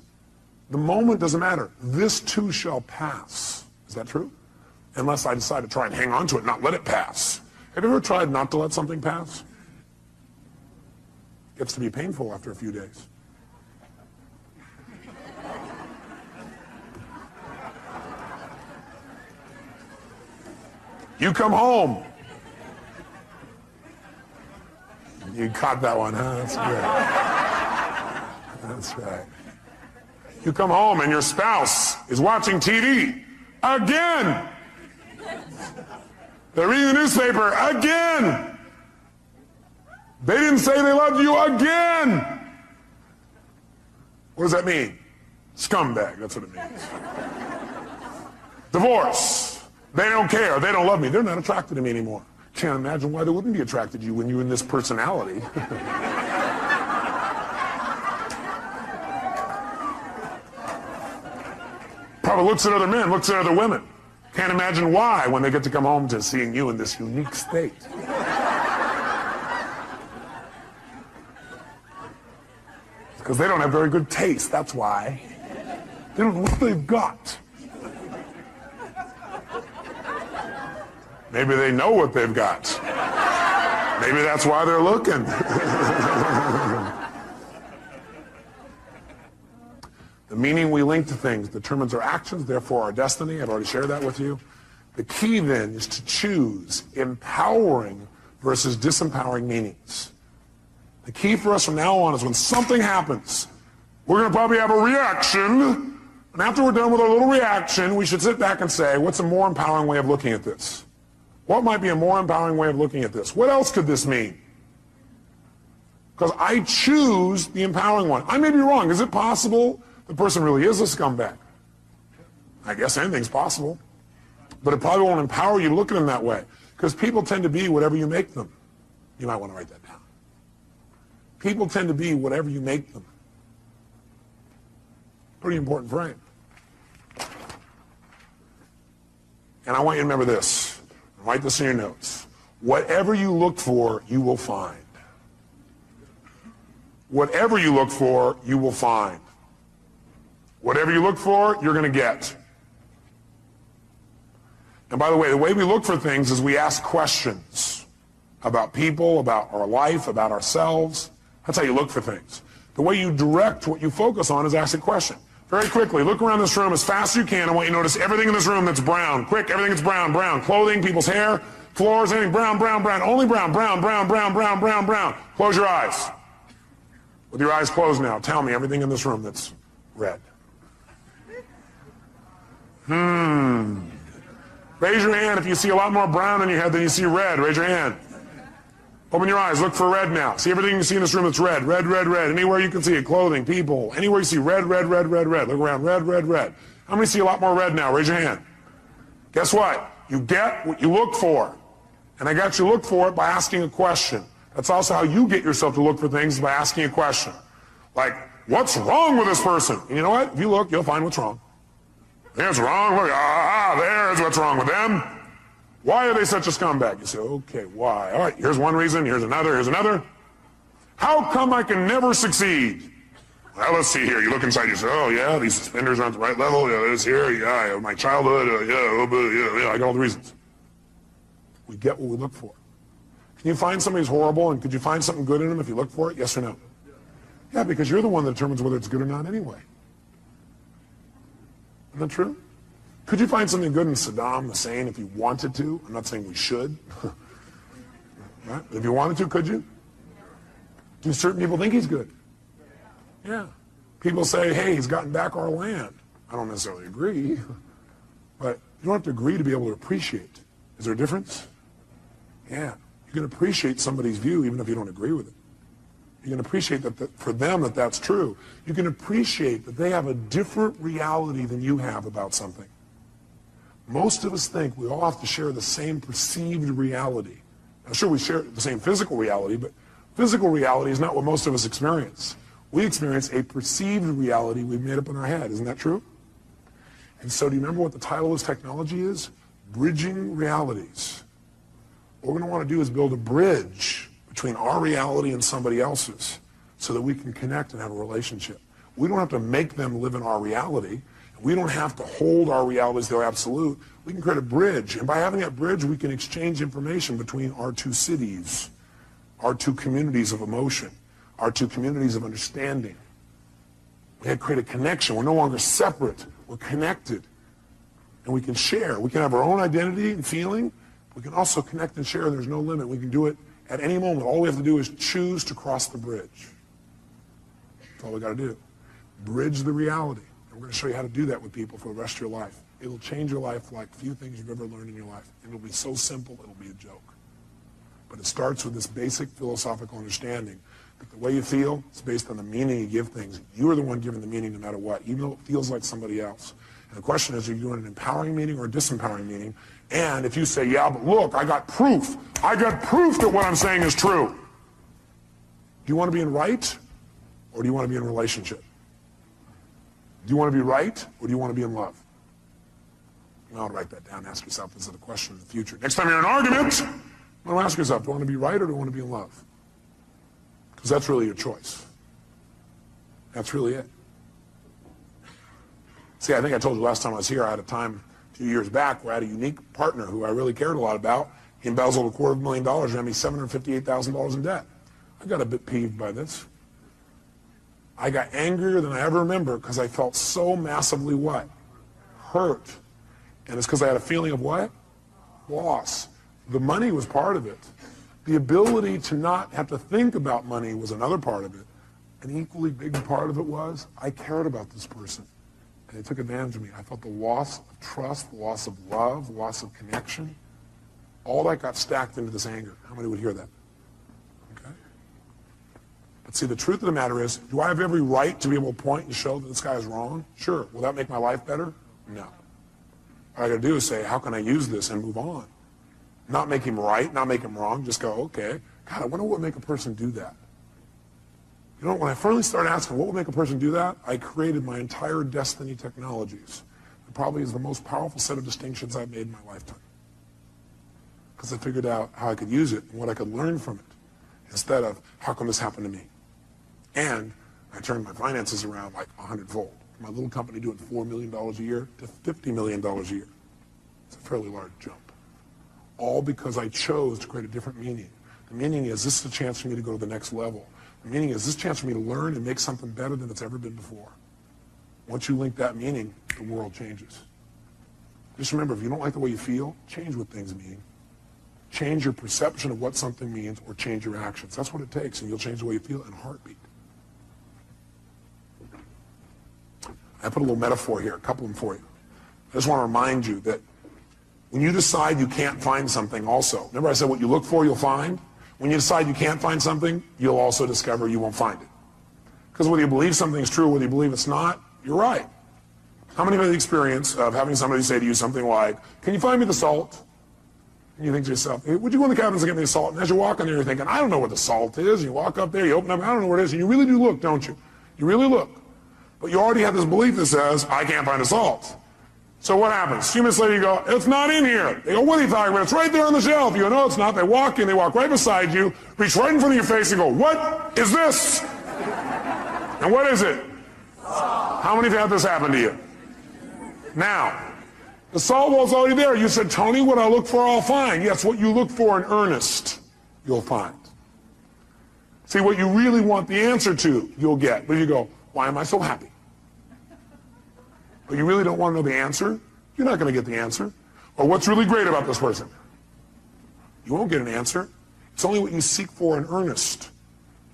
The moment doesn't matter. This too shall pass. Is that true? Unless I decide to try and hang on to it, not let it pass. Have you ever tried not to let something pass? It gets to be painful after a few days. You come home. You caught that one, huh? That's good. That's right. You come home and your spouse is watching TV again. They're reading the newspaper again. They didn't say they loved you again. What does that mean? Scumbag, that's what it means. Divorce. They don't care. They don't love me. They're not attracted to me anymore. Can't imagine why they wouldn't be attracted to you when you're in this personality. Probably looks at other men, looks at other women. Can't imagine why when they get to come home to seeing you in this unique state. Because they don't have very good taste, that's why. They don't know what they've got. Maybe they know what they've got. Maybe that's why they're looking. The meaning we link to things determines our actions, therefore our destiny. I've already shared that with you. The key then is to choose empowering versus disempowering meanings. The key for us from now on is when something happens, we're going to probably have a reaction, and after we're done with our little reaction, we should sit back and say, what's a more empowering way of looking at this? What might be a more empowering way of looking at this? What else could this mean? Because I choose the empowering one. I may be wrong. Is it possible the person really is a scumbag? I guess anything's possible. But it probably won't empower you to look at them that way. Because people tend to be whatever you make them. You might want to write that down. People tend to be whatever you make them. Pretty important frame. And I want you to remember this. Write this in your notes. Whatever you look for, you will find. Whatever you look for, you will find. Whatever you look for, you're going to get. And by the way we look for things is we ask questions about people, about our life, about ourselves. That's how you look for things. The way you direct what you focus on is ask a question. Very quickly, look around this room as fast as you can. I want you to notice everything in this room that's brown. Quick, everything that's brown, brown. Clothing, people's hair, floors, anything brown, brown, brown. Only brown, brown, brown, brown, brown, brown, brown. Close your eyes. With your eyes closed now, tell me everything in this room that's red. Raise your hand if you see a lot more brown in your head than you see red. Raise your hand. Open your eyes. Look for red now. See everything you see in this room that's red. Red, red, red. Anywhere you can see it. Clothing, people. Anywhere you see red, red, red, red, red. Look around. Red, red, red. How many see a lot more red now? Raise your hand. Guess what? You get what you look for. And I got you to look for it by asking a question. That's also how you get yourself to look for things, by asking a question. Like, what's wrong with this person? And you know what? If you look, you'll find what's wrong. There's wrong. Look, there's what's wrong with them. Why are they such a scumbag? You say, okay, why? All right, here's one reason, here's another, here's another. How come I can never succeed? Well, let's see here. You look inside, you say, oh, yeah, these suspenders aren't the right level. Yeah, this here, yeah, my childhood, yeah, I got all the reasons. We get what we look for. Can you find somebody who's horrible, and could you find something good in them if you look for it? Yes or no? Yeah, because you're the one that determines whether it's good or not anyway. Isn't that true? Could you find something good in Saddam Hussein if you wanted to? I'm not saying we should. Right? If you wanted to, could you? Do certain people think he's good? Yeah. People say, hey, he's gotten back our land. I don't necessarily agree. But you don't have to agree to be able to appreciate. Is there a difference? Yeah. You can appreciate somebody's view even if you don't agree with it. You can appreciate that for them that's true. You can appreciate that they have a different reality than you have about something. Most of us think we all have to share the same perceived reality. Now, sure, we share the same physical reality, but physical reality is not what most of us experience. We experience a perceived reality we've made up in our head. Isn't that true? And so do you remember what the title of this technology is? Bridging realities. What we're going to want to do is build a bridge between our reality and somebody else's so that we can connect and have a relationship. We don't have to make them live in our reality. We don't have to hold our realities to absolute. We can create a bridge. And by having that bridge, we can exchange information between our two cities, our two communities of emotion, our two communities of understanding. We can create a connection. We're no longer separate. We're connected. And we can share. We can have our own identity and feeling. We can also connect and share. There's no limit. We can do it at any moment. All we have to do is choose to cross the bridge. That's all we got to do. Bridge the reality. And we're going to show you how to do that with people for the rest of your life. It'll change your life like few things you've ever learned in your life. And it'll be so simple, it'll be a joke. But it starts with this basic philosophical understanding that the way you feel is based on the meaning you give things. You are the one giving the meaning no matter what, even though it feels like somebody else. And the question is, are you doing an empowering meaning or a disempowering meaning? And if you say, yeah, but look, I got proof. I got proof that what I'm saying is true. Do you want to be in right, or do you want to be in relationship? Do you want to be right, or do you want to be in love? You want to write that down. Ask yourself this is a question in the future. Next time you're in an argument, you want to ask yourself, do I want to be right, or do I want to be in love? Because that's really your choice. That's really it. See, I think I told you last time I was here, I had a time a few years back where I had a unique partner who I really cared a lot about. He embezzled $250,000 and had me $758,000 in debt. I got a bit peeved by this. I got angrier than I ever remember because I felt so massively what? Hurt. And it's because I had a feeling of what? Loss. The money was part of it. The ability to not have to think about money was another part of it. An equally big part of it was I cared about this person. And they took advantage of me. I felt the loss of trust, the loss of love, the loss of connection. All that got stacked into this anger. How many would hear that? Okay. But see, the truth of the matter is, do I have every right to be able to point and show that this guy is wrong? Sure. Will that make my life better? No. All I got to do is say, how can I use this and move on? Not make him right, not make him wrong, just go, okay. God, I wonder what would make a person do that. You know, when I finally started asking what would make a person do that, I created my entire Destiny Technologies. It probably is the most powerful set of distinctions I've made in my lifetime. Because I figured out how I could use it and what I could learn from it, instead of, how come this happened to me? And I turned my finances around like 100-fold. My little company doing $4 million a year to $50 million a year. It's a fairly large jump. All because I chose to create a different meaning. The meaning is, this is a chance for me to go to the next level. The meaning is, this is a chance for me to learn and make something better than it's ever been before. Once you link that meaning, the world changes. Just remember, if you don't like the way you feel, change what things mean. Change your perception of what something means, or change your actions. That's what it takes, and you'll change the way you feel in a heartbeat. I put a little metaphor here, a couple of them for you. I just want to remind you that when you decide you can't find something also, remember I said what you look for, you'll find? When you decide you can't find something, you'll also discover you won't find it. Because whether you believe something is true, whether you believe it's not, you're right. How many have had the experience of having somebody say to you something like, can you find me the salt? And you think to yourself, hey, would you go in the cabins and get me the salt? And as you're walking there, you're thinking, I don't know what the salt is. And you walk up there, you open up, I don't know what it is. And you really do look, don't you? You really look. But you already have this belief that says, I can't find the salt. So what happens? A few minutes later you go, it's not in here. They go, what are you talking about? It's right there on the shelf. You go, no, it's not. They walk in, they walk right beside you, reach right in front of your face and go, what is this? And what is it? How many have had this happen to you? Now, the salt wall's already there. You said, Tony, what I look for, I'll find. Yes, what you look for in earnest, you'll find. See, what you really want the answer to, you'll get. But you go, why am I so happy? But you really don't want to know the answer, you're not going to get the answer. Or what's really great about this person? You won't get an answer. It's only what you seek for in earnest.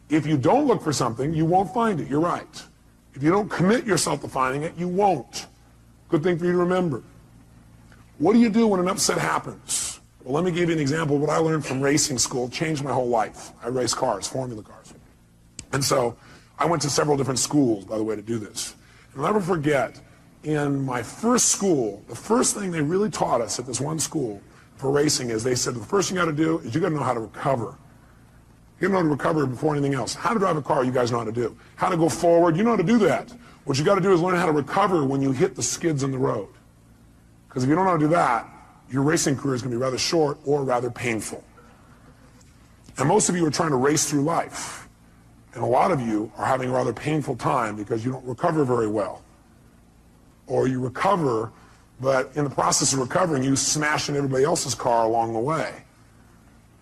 If you don't look for something, you won't find it. You're right. If you don't commit yourself to finding it, you won't. Good thing for you to remember. What do you do when an upset happens? Well, let me give you an example of what I learned from racing school. It changed my whole life. I race cars, formula cars. And so I went to several different schools, by the way, to do this. And I'll never forget, in my first school, the first thing they really taught us at this one school for racing is they said the first thing you got to do is you got to know how to recover. You got to know how to recover before anything else. How to drive a car, you guys know how to do. How to go forward, you know how to do that. What you got to do is learn how to recover when you hit the skids in the road. Because if you don't know how to do that, your racing career is going to be rather short or rather painful. And most of you are trying to race through life. And a lot of you are having a rather painful time because you don't recover very well. Or you recover, but in the process of recovering, you smash in everybody else's car along the way.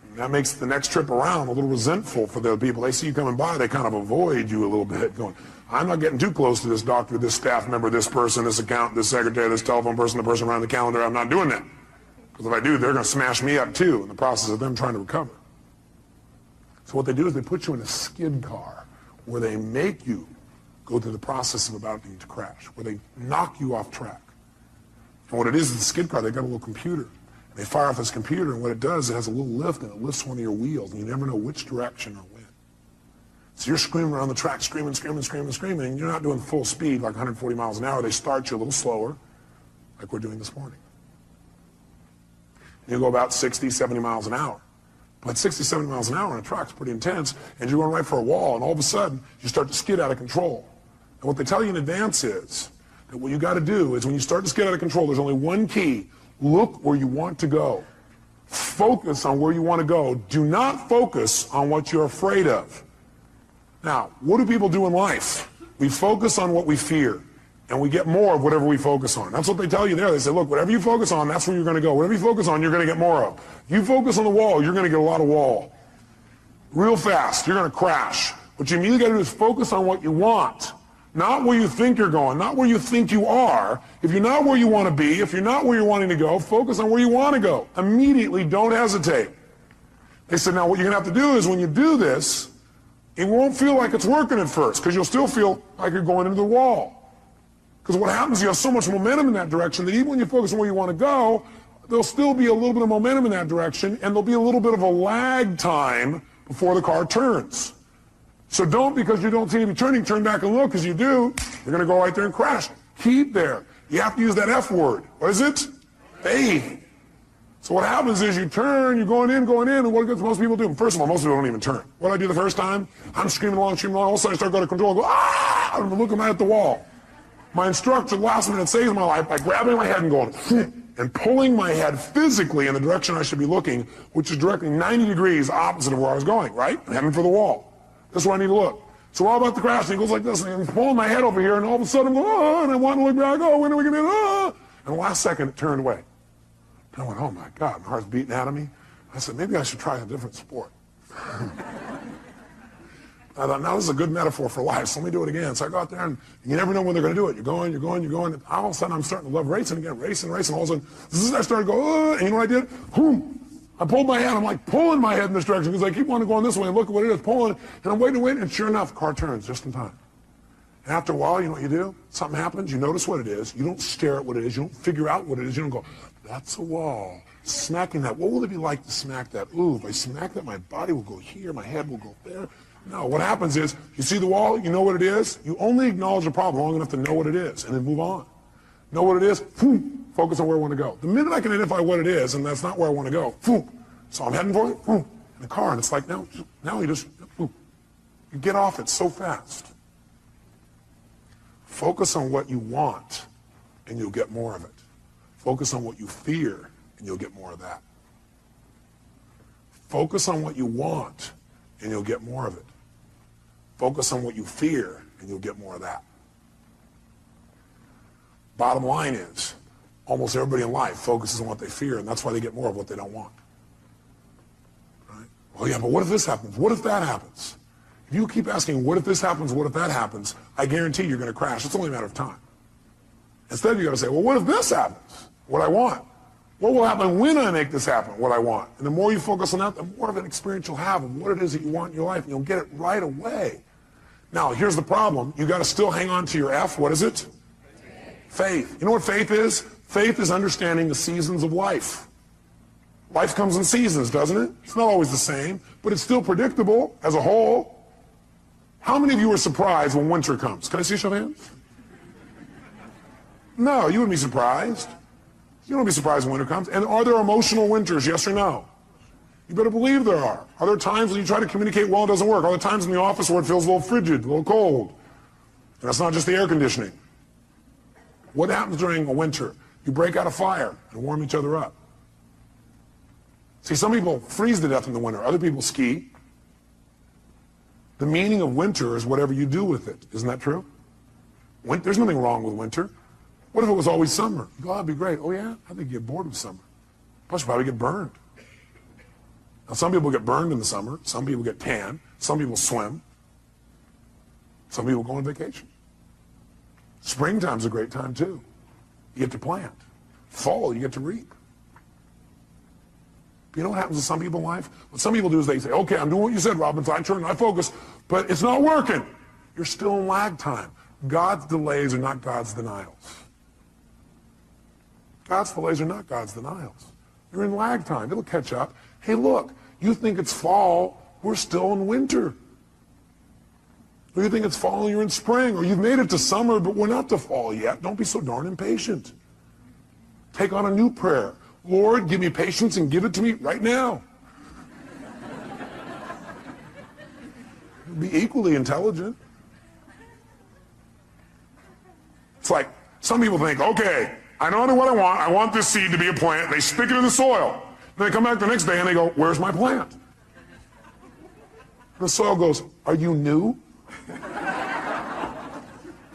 And that makes the next trip around a little resentful for the people. They see you coming by, they kind of avoid you a little bit, going, I'm not getting too close to this doctor, this staff member, this person, this accountant, this secretary, this telephone person, the person around the calendar. I'm not doing that. Because if I do, they're going to smash me up too in the process of them trying to recover. So what they do is they put you in a skid car where they make you go through the process of about to crash, where they knock you off track. And what it is the skid car, they've got a little computer. They fire off this computer, and what it does, it has a little lift, and it lifts one of your wheels, and you never know which direction or when. So you're screaming around the track, screaming, screaming, screaming, screaming, and you're not doing full speed, like 140 miles an hour. They start you a little slower, like we're doing this morning. And you go about 60, 70 miles an hour. But 60, 70 miles an hour on a track is pretty intense, and you're going right for a wall, and all of a sudden, you start to skid out of control. And what they tell you in advance is that what you got to do is when you start to skid out of control, there's only one key. Look where you want to go. Focus on where you want to go. Do not focus on what you're afraid of. Now, what do people do in life? We focus on what we fear, and we get more of whatever we focus on. That's what they tell you there. They say, look, whatever you focus on, that's where you're going to go. Whatever you focus on, you're going to get more of. If you focus on the wall, you're going to get a lot of wall. Real fast, you're going to crash. What you immediately got to do is focus on what you want, not where you think you're going, not where you think you are. If you're not where you want to be, if you're not where you're wanting to go, focus on where you want to go. Immediately, don't hesitate. They said, now what you're going to have to do is when you do this, it won't feel like it's working at first because you'll still feel like you're going into the wall. Because what happens, you have so much momentum in that direction that even when you focus on where you want to go, there'll still be a little bit of momentum in that direction, and there'll be a little bit of a lag time before the car turns. So don't, because you don't see it turning, turn back and look, because you do, you're going to go right there and crash. Keep there. You have to use that F word. What is it? Faith. So what happens is you turn, you're going in, and what does most people do? First of all, most people don't even turn. What do I do the first time? I'm screaming along, all of a sudden I start going to control and go, ah! I'm looking right at the wall. My instructor last minute saves my life by grabbing my head and going, and pulling my head physically in the direction I should be looking, which is directly 90 degrees opposite of where I was going, right? I'm heading for the wall. That's where I need to look. So all about the crash, and he goes like this, and he's pulling my head over here, and all of a sudden I'm going, oh, and I want to look back, oh, when are we going to, oh, and the last second it turned away. And I went, oh my God, my heart's beating out of me. I said, maybe I should try a different sport. I thought, now this is a good metaphor for life, so let me do it again. So I go out there, and you never know when they're going to do it. You're going. And all of a sudden, I'm starting to love racing again, racing. All of a sudden, I started to go, and you know what I did? Boom. I pulled my head. I'm like pulling my head in this direction because I keep wanting to go this way and look at what it is, pulling. And I'm waiting, and sure enough, the car turns just in time. And after a while, you know what you do? Something happens. You notice what it is. You don't stare at what it is. You don't figure out what it is. You don't go, that's a wall. Smacking that. What will it be like to smack that? Ooh, if I smack that, my body will go here. My head will go there. No, what happens is, you see the wall, you know what it is. You only acknowledge the problem long enough to know what it is and then move on. Know what it is, boom, focus on where I want to go. The minute I can identify what it is and that's not where I want to go, boom, so I'm heading for it, boom, in the car, and it's like, now you just, boom, you get off it so fast. Focus on what you want and you'll get more of it. Focus on what you fear and you'll get more of that. Focus on what you want and you'll get more of it. Focus on what you fear, and you'll get more of that. Bottom line is, almost everybody in life focuses on what they fear, and that's why they get more of what they don't want. Right? Well, yeah, but what if this happens? What if that happens? If you keep asking, what if this happens, what if that happens, I guarantee you're going to crash. It's only a matter of time. Instead, you got to say, well, what if this happens? What I want. What will happen when I make this happen, what I want? And the more you focus on that, the more of an experience you'll have of what it is that you want in your life, and you'll get it right away. Now, here's the problem. You got to still hang on to your F. What is it? Faith. You know what faith is? Faith is understanding the seasons of life. Life comes in seasons, doesn't it? It's not always the same, but it's still predictable as a whole. How many of you are surprised when winter comes? Can I see a show of hands? No, you wouldn't be surprised. You don't be surprised when winter comes. And are there emotional winters, yes or no? You better believe there are. Are there times when you try to communicate well, it doesn't work? Are there times in the office where it feels a little frigid, a little cold? And that's not just the air conditioning. What happens during a winter? You break out a fire and warm each other up. See, some people freeze to death in the winter. Other people ski. The meaning of winter is whatever you do with it. Isn't that true? There's nothing wrong with winter. What if it was always summer? You go, oh, that'd be great. Oh, yeah? I think you get bored with summer. Plus, you probably get burned. Now, some people get burned in the summer. Some people get tan. Some people swim. Some people go on vacation. Springtime's a great time, too. You get to plant. Fall, you get to reap. You know what happens to some people in life? What some people do is they say, okay, I'm doing what you said, Robbins. I turn, I focus, but it's not working. You're still in lag time. God's delays are not God's denials. God's delays are not God's denials. You're in lag time. It'll catch up. Hey, look, you think it's fall, we're still in winter. Or you think it's fall and you're in spring, or you've made it to summer, but we're not to fall yet. Don't be so darn impatient. Take on a new prayer. Lord, give me patience and give it to me right now. Be equally intelligent. It's like some people think, okay, I know what I want. I want this seed to be a plant. They stick it in the soil. Then they come back the next day and they go, where's my plant? The soil goes, are you new?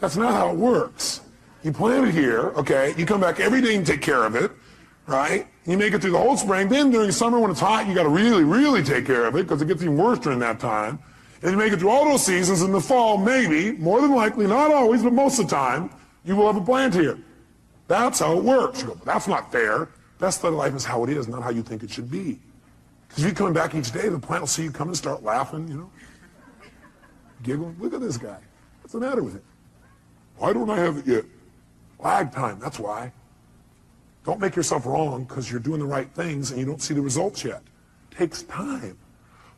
That's not how it works. You plant it here, okay? You come back every day and take care of it, right? You make it through the whole spring. Then during summer when it's hot, you got to really, really take care of it because it gets even worse during that time. And you make it through all those seasons. In the fall, maybe, more than likely, not always, but most of the time, you will have a plant here. That's how it works. You go, but that's not fair. Best of life is how it is, not how you think it should be. Because if you're coming back each day, the plant will see you come and start laughing, you know, giggling. Look at this guy. What's the matter with him? Why don't I have it yet? Lag time, that's why. Don't make yourself wrong because you're doing the right things and you don't see the results yet. It takes time.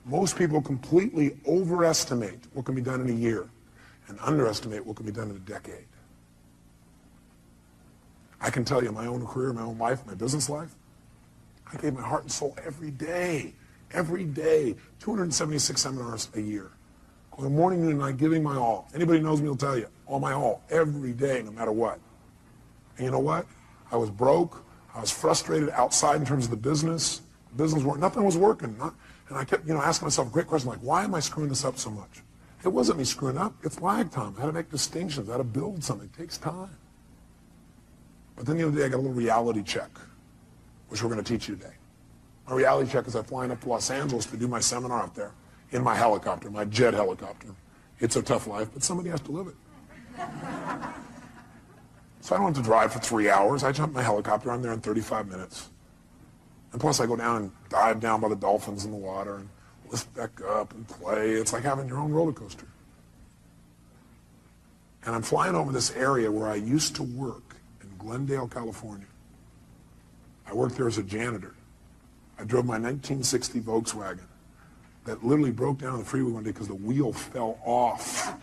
Most people completely overestimate what can be done in a year and underestimate what can be done in a decade. I can tell you my own career, my own life, my business life, I gave my heart and soul every day, 276 seminars a year. Going morning, noon, and night, giving my all. Anybody knows me will tell you, all my all, every day, no matter what. And you know what? I was broke. I was frustrated outside in terms of the business. Nothing was working. And I kept, asking myself a great question, like, why am I screwing this up so much? It wasn't me screwing up. It's lag time. I had to make distinctions. I had to build something. It takes time. But then the other day, I got a little reality check, which we're going to teach you today. My reality check is I'm flying up to Los Angeles to do my seminar up there in my helicopter, my jet helicopter. It's a tough life, but somebody has to live it. So I don't have to drive for 3 hours. I jump in my helicopter. I'm there in 35 minutes. And plus, I go down and dive down by the dolphins in the water and lift back up and play. It's like having your own roller coaster. And I'm flying over this area where I used to work in Glendale, California. I worked there as a janitor. I drove my 1960 Volkswagen that literally broke down the freeway one day because the wheel fell off.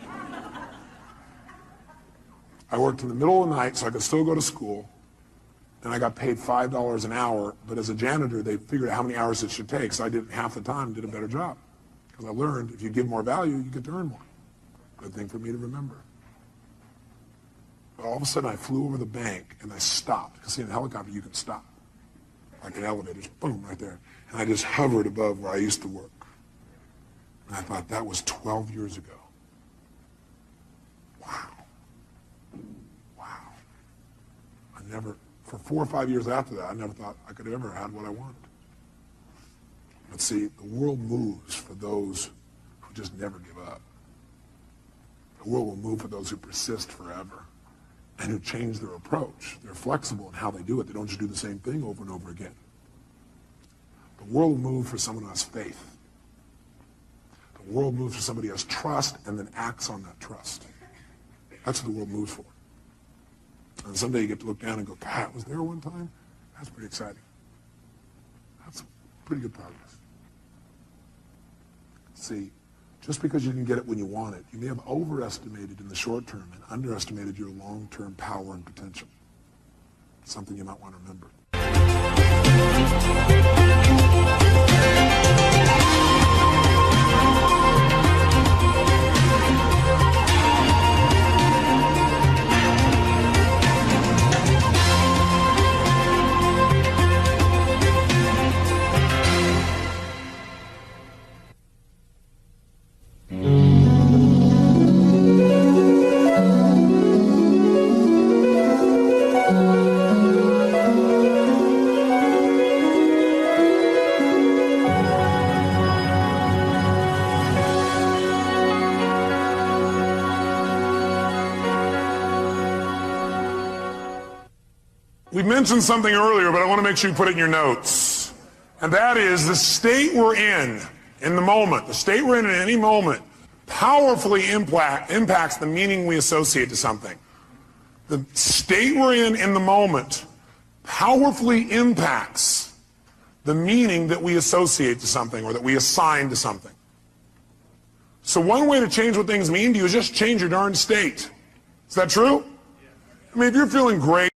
I worked in the middle of the night so I could still go to school, and I got paid $5 an hour, but as a janitor, they figured out how many hours it should take, so I did half the time and did a better job. Because I learned if you give more value, you get to earn more. Good thing for me to remember. But all of a sudden, I flew over the bank, and I stopped. Because see, in a helicopter, you can stop. Like an elevator, just boom, right there. And I just hovered above where I used to work. And I thought, that was 12 years ago. Wow. Wow. For 4 or 5 years after that, I never thought I could ever have had what I wanted. But see, the world moves for those who just never give up. The world will move for those who persist forever and who change their approach. They're flexible in how they do it. They don't just do the same thing over and over again. The world will move for someone who has faith. The world moves for somebody who has trust and then acts on that trust. That's what the world moves for. And someday you get to look down and go, God, was there one time? That's pretty exciting. That's pretty good progress. See, just because you didn't get it when you want it, you may have overestimated in the short term and underestimated your long-term power and potential. Something you might want to remember. We mentioned something earlier, but I want to make sure you put it in your notes. And that is the state we're in the moment, the state we're in at any moment, powerfully impacts the meaning we associate to something. The state we're in the moment powerfully impacts the meaning that we associate to something or that we assign to something. So one way to change what things mean to you is just change your darn state. Is that true? I mean, if you're feeling great,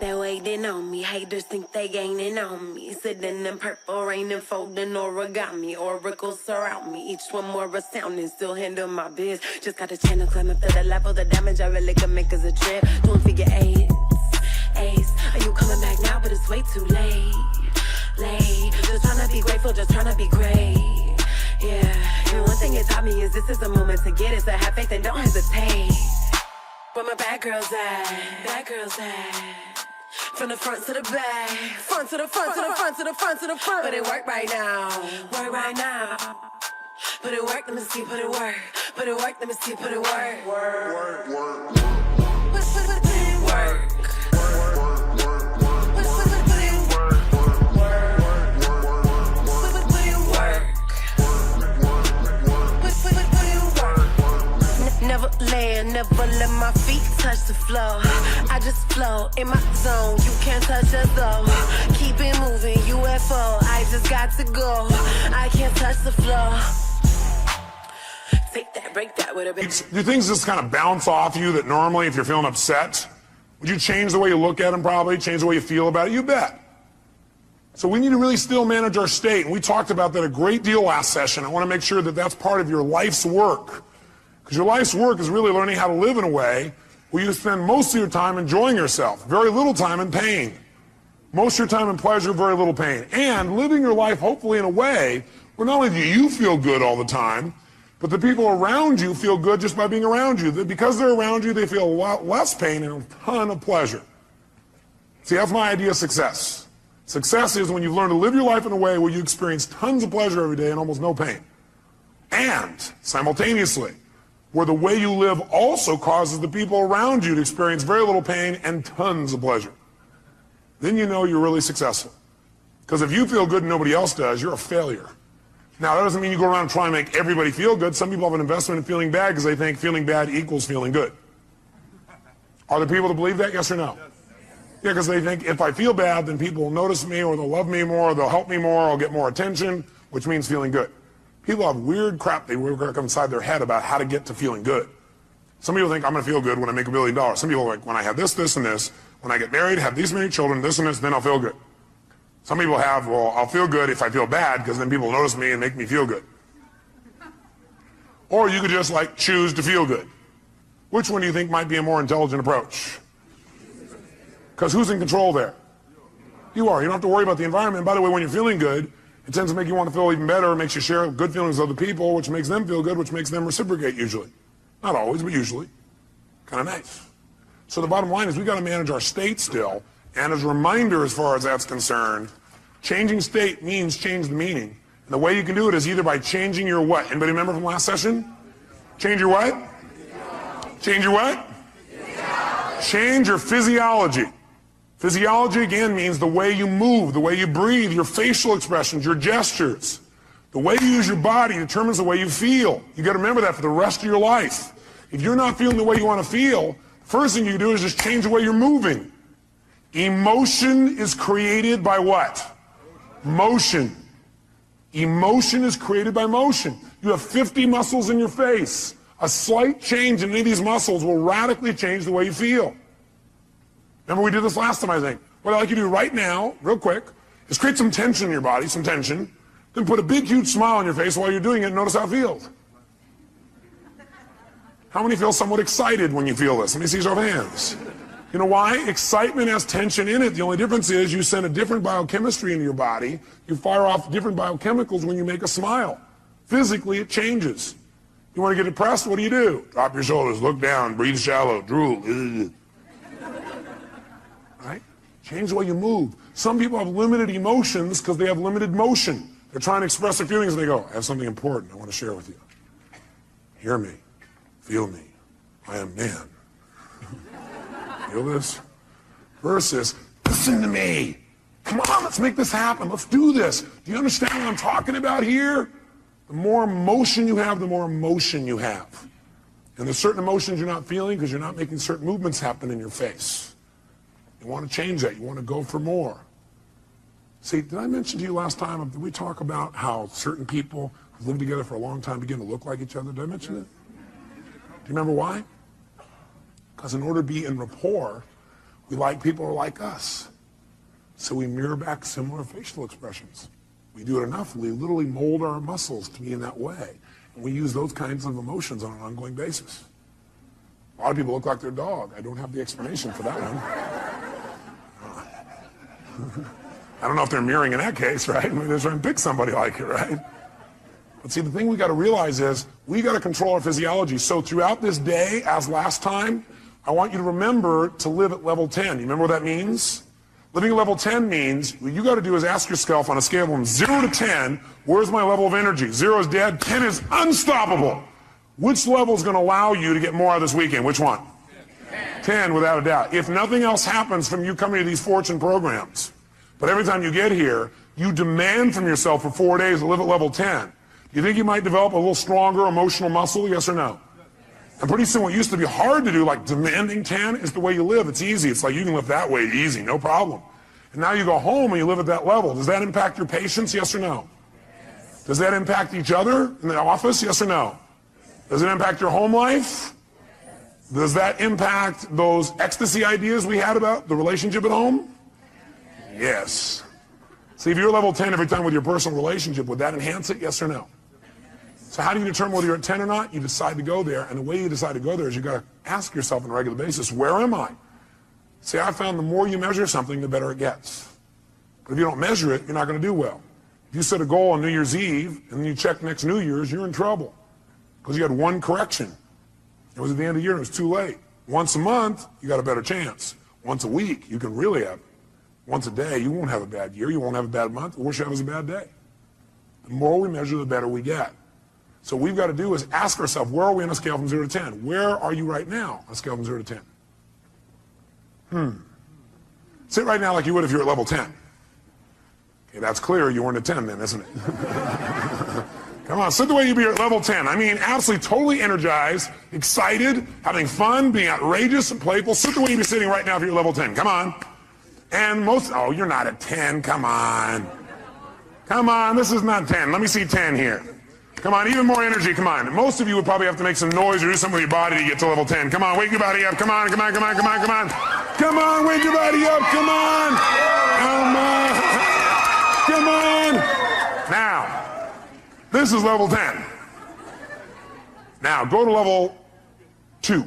They're waiting on me. Haters think they gaining on me. Sitting in purple rain and folding origami. Oracles surround me. Each one more astounding. Still handle my biz. Just got a channel climb up to the level. The damage I really can make is a trip. Doing figure eights. Ace. Are you coming back now? But it's way too late. Late. Just trying to be grateful. Just trying to be great. Yeah. And one thing it taught me is this is the moment to get it. So have faith and don't hesitate. Where my bad girls at? Bad girls at? From the front to the back, front to the front to the front to the front to the front. But it work right now, work right now. Put it work, let me see, put it work. Put it work, let me see, put it work. Work, work, work. Put it work. Never land, never let my feet touch the floor. I just flow in my zone, you can't touch us though. Keep it moving, UFO, I just got to go. I can't touch the floor. Take that, break that with a bit. Do things just kind of bounce off you that normally if you're feeling upset, would you change the way you look at them probably, change the way you feel about it? You bet. So we need to really still manage our state, and we talked about that a great deal last session. I want to make sure that that's part of your life's work. Because your life's work is really learning how to live in a way where you spend most of your time enjoying yourself, very little time in pain. Most of your time in pleasure, very little pain. And living your life hopefully in a way where not only do you feel good all the time, but the people around you feel good just by being around you. That because they're around you, they feel a lot less pain and a ton of pleasure. See, that's my idea of success. Success is when you've learned to live your life in a way where you experience tons of pleasure every day and almost no pain. And simultaneously, where the way you live also causes the people around you to experience very little pain and tons of pleasure. Then you know you're really successful. Because if you feel good and nobody else does, you're a failure. Now, that doesn't mean you go around and try and make everybody feel good. Some people have an investment in feeling bad because they think feeling bad equals feeling good. Are there people that believe that, yes or no? Yeah, because they think if I feel bad, then people will notice me, or they'll love me more, or they'll help me more, or I'll get more attention, which means feeling good. People have weird crap they work inside their head about how to get to feeling good. Some people think I'm going to feel good when I make $1 billion. Some people are like, when I have this, this, and this, when I get married, have these many children, this and this, then I'll feel good. Some people have, well, I'll feel good if I feel bad because then people notice me and make me feel good. Or you could just like choose to feel good. Which one do you think might be a more intelligent approach? Because who's in control there? You are. You don't have to worry about the environment. By the way, when you're feeling good, it tends to make you want to feel even better. It makes you share good feelings with other people, which makes them feel good, which makes them reciprocate usually. Not always, but usually. Kind of nice. So the bottom line is we got to manage our state still. And as a reminder, as far as that's concerned, changing state means change the meaning. And the way you can do it is either by changing your what? Anybody remember from last session? Change your what? Change your what? Change your physiology. Physiology, again, means the way you move, the way you breathe, your facial expressions, your gestures. The way you use your body determines the way you feel. You got to remember that for the rest of your life. If you're not feeling the way you want to feel, the first thing you do is just change the way you're moving. Emotion is created by what? Motion. Emotion is created by motion. You have 50 muscles in your face. A slight change in any of these muscles will radically change the way you feel. Remember we did this last time, I think. What I'd like you to do right now, real quick, is create some tension in your body, some tension, then put a big, huge smile on your face while you're doing it and notice how it feels. How many feel somewhat excited when you feel this? Let me see your hands. You know why? Excitement has tension in it. The only difference is you send a different biochemistry into your body. You fire off different biochemicals when you make a smile. Physically, it changes. You want to get depressed? What do? Drop your shoulders, look down, breathe shallow, drool. Right? Change the way you move. Some people have limited emotions because they have limited motion. They're trying to express their feelings and they go, I have something important I want to share with you. Hear me. Feel me. I am man. Feel this? Versus, listen to me. Come on, let's make this happen. Let's do this. Do you understand what I'm talking about here? The more emotion you have, the more emotion you have. And there's certain emotions you're not feeling because you're not making certain movements happen in your face. You want to change that. You want to go for more. See, did I mention to you last time, did we talk about how certain people who live together for a long time begin to look like each other? Did I mention it? Do you remember why? Because in order to be in rapport, We like people who are like us. So we mirror back similar facial expressions. We do it enough, we literally mold our muscles to be in that way. And we use those kinds of emotions on an ongoing basis. A lot of people look like their dog. I don't have the explanation for that one. I don't know if they're mirroring in that case, right? Maybe they're trying to pick somebody like it, right? But see, the thing we got to realize is we got to control our physiology. So throughout this day, as last time, I want you to remember to live at level 10. You remember what that means? Living at level 10 means what you got to do is ask yourself on a scale from 0 to 10, where's my level of energy? 0 is dead, 10 is unstoppable. Which level is going to allow you to get more out of this weekend? Which one? 10, without a doubt. If nothing else happens from you coming to these fortune programs, but every time you get here, you demand from yourself for 4 days to live at level 10. Do you think you might develop a little stronger emotional muscle, yes or no? And pretty soon what used to be hard to do, like demanding 10, is the way you live. It's easy. It's like you can live that way easy, no problem. And now you go home and you live at that level. Does that impact your patients, yes or no? Does that impact each other in the office, yes or no? Does it impact your home life? Does that impact those ecstasy ideas we had about the relationship at home? Yes. See, if you're level 10 every time with your personal relationship, would that enhance it, yes or no? So how do you determine whether you're at 10 or not? You decide to go there, and the way you decide to go there is you got to ask yourself on a regular basis, where am I? See, I found the more you measure something, the better it gets. But if you don't measure it, you're not going to do well. If you set a goal on New Year's Eve, and then you check next New Year's, you're in trouble. Because you had one correction. It was at the end of the year, and it was too late. Once a month, you got a better chance. Once a week, you can really have it. Once a day, you won't have a bad year, you won't have a bad month, the worst you have is a bad day. The more we measure, the better we get. So what we've got to do is ask ourselves, where are we on a scale from 0 to 10? Where are you right now on a scale from 0 to 10? Sit right now like you would if you were at level 10. Okay, that's clear, you weren't at 10 then, isn't it? Come on, sit the way you'd be at level 10. I mean, absolutely, totally energized, excited, having fun, being outrageous and playful. Sit the way you'd be sitting right now if you're at level 10. Come on. And oh, you're not at 10. Come on. Come on, this is not 10. Let me see 10 here. Come on, even more energy, come on. Most of you would probably have to make some noise or do something with your body to get to level 10. Come on, wake your body up. Come on, come on, come on, come on, come on. Come on, wake your body up. Come on. Come on. Come on. Now, this is level 10. Now, go to level 2.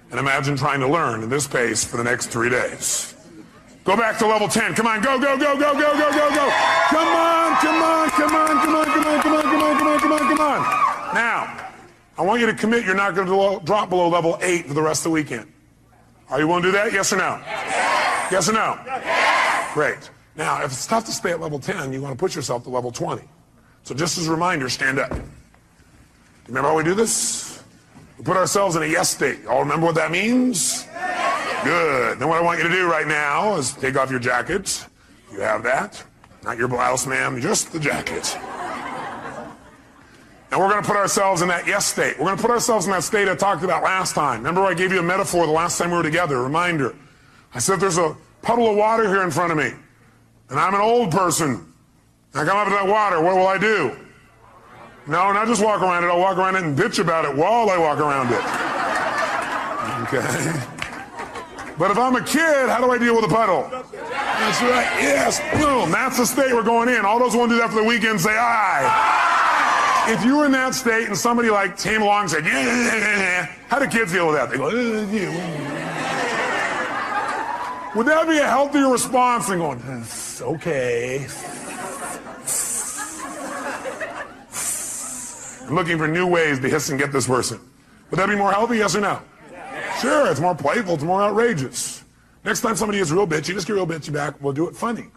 And imagine trying to learn at this pace for the next 3 days. Go back to level 10. Come on, go, go, go, go, go, go, go, go. Come on, come on, come on, come on, come on, come on, come on, come on, come on, come on. Now, I want you to commit you're not going to drop below level 8 for the rest of the weekend. Are you willing to do that? Yes or no? Yes, yes or no? Yes. Great. Now, if it's tough to stay at level 10, you want to push yourself to level 20. So just as a reminder, stand up. Remember how we do this? We put ourselves in a yes state. All remember what that means? Good. Then what I want you to do right now is take off your jacket. You have that. Not your blouse, ma'am, just the jacket. And we're going to put ourselves in that yes state. We're going to put ourselves in that state I talked about last time. Remember I gave you a metaphor the last time we were together, a reminder. I said there's a puddle of water here in front of me, and I'm an old person. I come up to that water, what will I do? No, not just walk around it. I'll walk around it and bitch about it while I walk around it. Okay? But if I'm a kid, how do I deal with a puddle? That's right. Yes. Boom. That's the state we're going in. All those who want to do that for the weekend say aye. If you were in that state and somebody like came along and said, yeah, how do kids deal with that? They go, yeah. Would that be a healthier response than going, okay. I'm looking for new ways to hiss and get this person. Would that be more healthy, yes or no? Sure, it's more playful, it's more outrageous. Next time somebody is real bitchy, just get real bitchy back. We'll do it funny.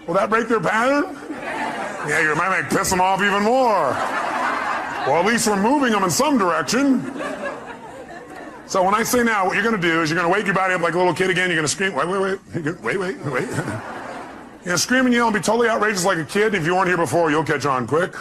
Will that break their pattern? Yeah, you might like piss them off even more. Well, at least we're moving them in some direction. So when I say now, what you're going to do is you're going to wake your body up like a little kid again. You're going to scream, wait. You're going to scream and yell and be totally outrageous like a kid. If you weren't here before, you'll catch on quick.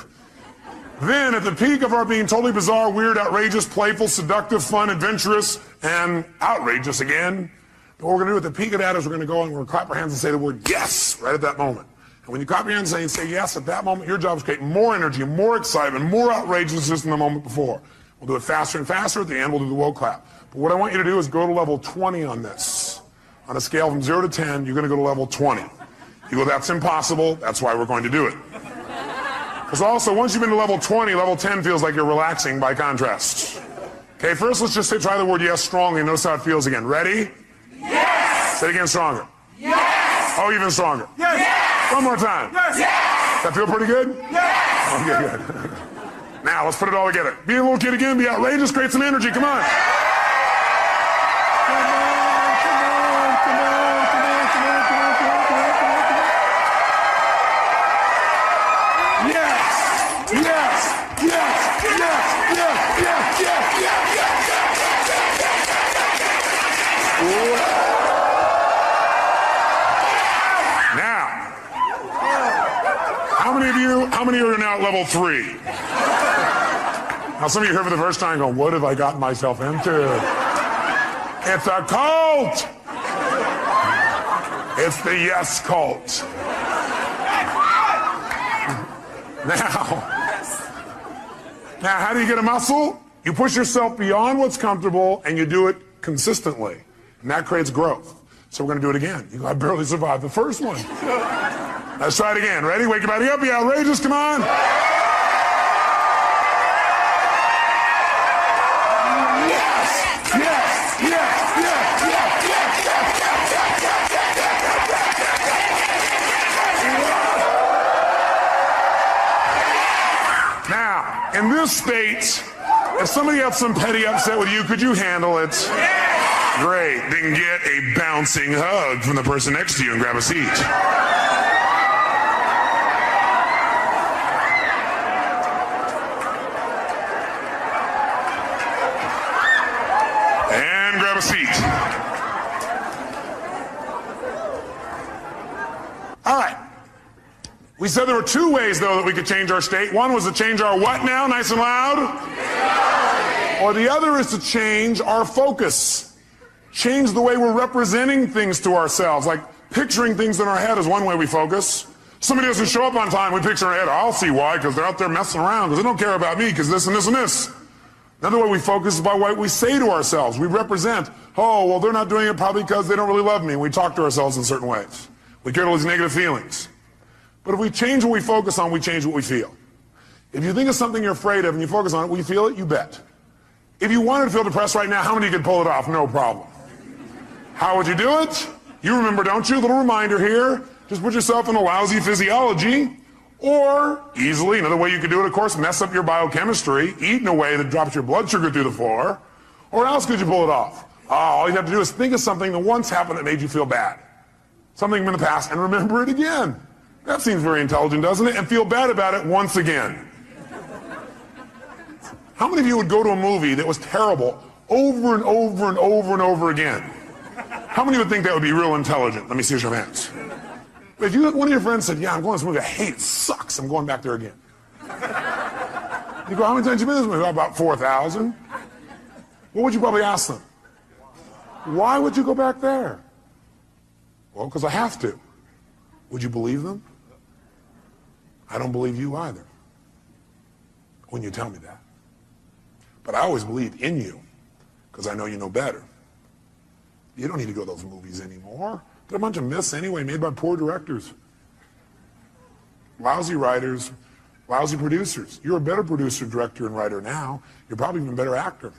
Then, at the peak of our being totally bizarre, weird, outrageous, playful, seductive, fun, adventurous, and outrageous again, what we're going to do at the peak of that is we're going to go and we're going to clap our hands and say the word yes right at that moment. And when you clap your hands and say yes, at that moment, your job is to create more energy, more excitement, more outrageousness than the moment before. We'll do it faster and faster. At the end, we'll do the woe clap. But what I want you to do is go to level 20 on this. On a scale from 0 to 10, you're going to go to level 20. You go, that's impossible. That's why we're going to do it. Because also, once you've been to level 20, level 10 feels like you're relaxing by contrast. Okay, first let's just try the word yes strongly and notice how it feels again. Ready? Yes! Say it again stronger. Yes! Oh, even stronger. Yes! Yes! One more time. Yes! Does that feel pretty good? Yes! Okay, good. Now, let's put it all together. Be a little kid again, be outrageous, create some energy, come on. How many are now at level 3? Now some of you here for the first time going, what have I gotten myself into? It's a cult! It's the yes cult. Now, how do you get a muscle? You push yourself beyond what's comfortable and you do it consistently. And that creates growth. So we're going to do it again. You go, I barely survived the first one. Let's try it again. Ready? Wake your body up. Be outrageous. Come on. Yes! Yes! Yes! Yes! Yes! Yes! Yes! Now, in this state, if somebody had some petty upset with you, could you handle it? Great. Then get a bouncing hug from the person next to you and grab a seat. Seat. All right. We said there were 2 ways, though, that we could change our state. One was to change our what now, nice and loud? Or the other is to change our focus. Change the way we're representing things to ourselves. Like picturing things in our head is one way we focus. Somebody doesn't show up on time, we picture in our head, I'll see why, because they're out there messing around, because they don't care about me, because this and this and this. Another way we focus is by what we say to ourselves. We represent, oh, well, they're not doing it probably because they don't really love me. We talk to ourselves in certain ways. We get all these negative feelings. But if we change what we focus on, we change what we feel. If you think of something you're afraid of and you focus on it, will you feel it? You bet. If you wanted to feel depressed right now, how many of you could pull it off? No problem. How would you do it? You remember, don't you? A little reminder here. Just put yourself in a lousy physiology. Or, easily, another way you could do it, of course, mess up your biochemistry, eat in a way that drops your blood sugar through the floor. Or else could you pull it off? All you have to do is think of something that once happened that made you feel bad. Something in the past, and remember it again. That seems very intelligent, doesn't it? And feel bad about it once again. How many of you would go to a movie that was terrible over and over and over and over again? How many would think that would be real intelligent? Let me see your hands. If one of your friends said, yeah, I'm going to this movie, I hate it, sucks, I'm going back there again. You go, how many times have you been to this movie? About 4,000. What would you probably ask them? Why would you go back there? Well, because I have to. Would you believe them? I don't believe you either when you tell me that. But I always believed in you because I know you know better. You don't need to go to those movies anymore. They're a bunch of myths anyway, made by poor directors. Lousy writers, lousy producers. You're a better producer, director, and writer now. You're probably even a better actor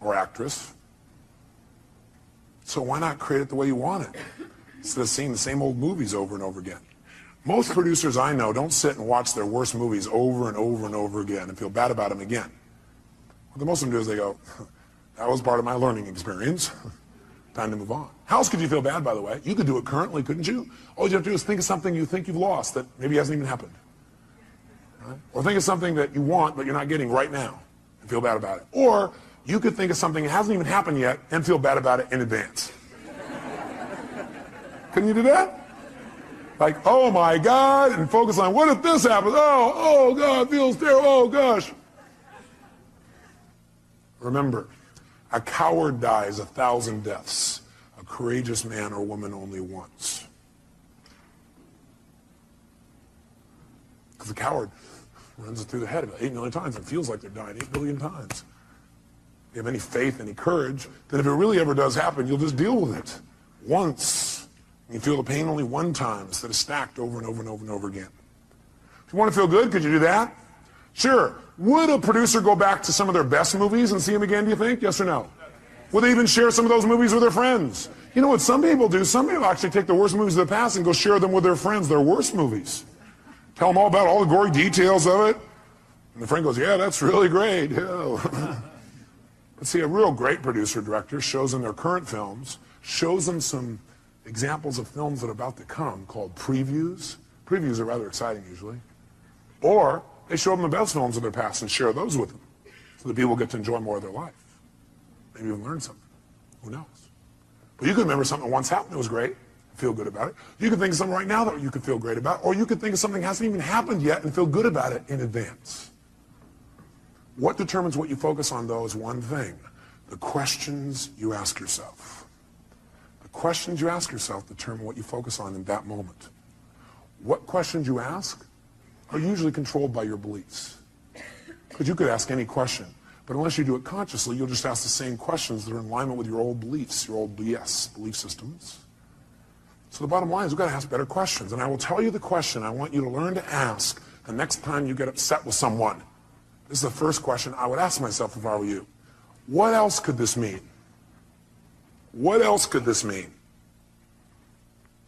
or actress. So why not create it the way you want it instead of seeing the same old movies over and over again? Most producers I know don't sit and watch their worst movies over and over and over again and feel bad about them again. What the most of them do is they go, that was part of my learning experience. Time to move on. How else could you feel bad, by the way? You could do it currently, couldn't you? All you have to do is think of something you think you've lost that maybe hasn't even happened. Right? Or think of something that you want but you're not getting right now and feel bad about it. Or you could think of something that hasn't even happened yet and feel bad about it in advance. Couldn't you do that? Like, oh my God, and focus on what if this happens? Oh God, feels terrible, oh gosh. Remember, a coward dies 1,000 deaths. A courageous man or woman only once. Because the coward runs it through the head about 8 million times and feels like they're dying 8 billion times. If you have any faith, any courage, then if it really ever does happen, you'll just deal with it once. You feel the pain only one time instead of stacked over and over and over and over again. If you want to feel good, could you do that? Sure. Would a producer go back to some of their best movies and see them again, do you think? Yes or no? Would they even share some of those movies with their friends? You know what some people do? Some people actually take the worst movies of the past and go share them with their friends, their worst movies. Tell them all about all the gory details of it. And the friend goes, yeah, that's really great. Yeah. But see, a real great producer director shows them their current films, shows them some examples of films that are about to come called previews. Previews are rather exciting usually. Or they show them the best films of their past and share those with them so that people get to enjoy more of their life. Maybe even learn something. Who knows? But you could remember something that once happened that was great, feel good about it. You could think of something right now that you could feel great about, or you could think of something that hasn't even happened yet and feel good about it in advance. What determines what you focus on, though, is one thing: the questions you ask yourself. The questions you ask yourself determine what you focus on in that moment. What questions you ask are usually controlled by your beliefs. Because you could ask any question, but unless you do it consciously, you'll just ask the same questions that are in alignment with your old beliefs, your old BS, belief systems. So the bottom line is we've got to ask better questions. And I will tell you the question I want you to learn to ask the next time you get upset with someone. This is the first question I would ask myself if I were you. What else could this mean? What else could this mean?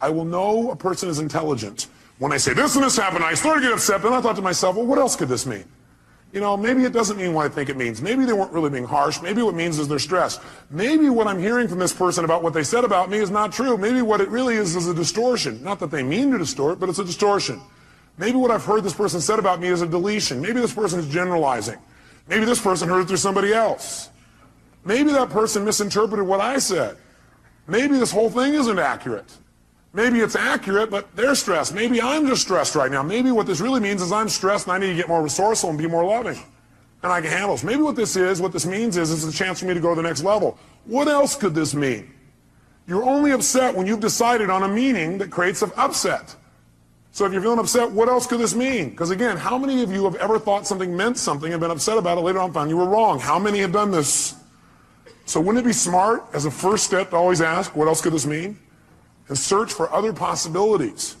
I will know a person is intelligent when I say this and this happened. I started to get upset, then I thought to myself, well, what else could this mean? You know, maybe it doesn't mean what I think it means. Maybe they weren't really being harsh. Maybe what it means is they're stressed. Maybe what I'm hearing from this person about what they said about me is not true. Maybe what it really is a distortion. Not that they mean to distort, but it's a distortion. Maybe what I've heard this person said about me is a deletion. Maybe this person is generalizing. Maybe this person heard it through somebody else. Maybe that person misinterpreted what I said. Maybe this whole thing isn't accurate. Maybe it's accurate, but they're stressed. Maybe I'm just stressed right now. Maybe what this really means is I'm stressed and I need to get more resourceful and be more loving. And I can handle this. Maybe what this means is it's a chance for me to go to the next level. What else could this mean? You're only upset when you've decided on a meaning that creates an upset. So if you're feeling upset, what else could this mean? Because again, how many of you have ever thought something meant something and been upset about it later on found you were wrong? How many have done this? So wouldn't it be smart as a first step to always ask, what else could this mean? And search for other possibilities.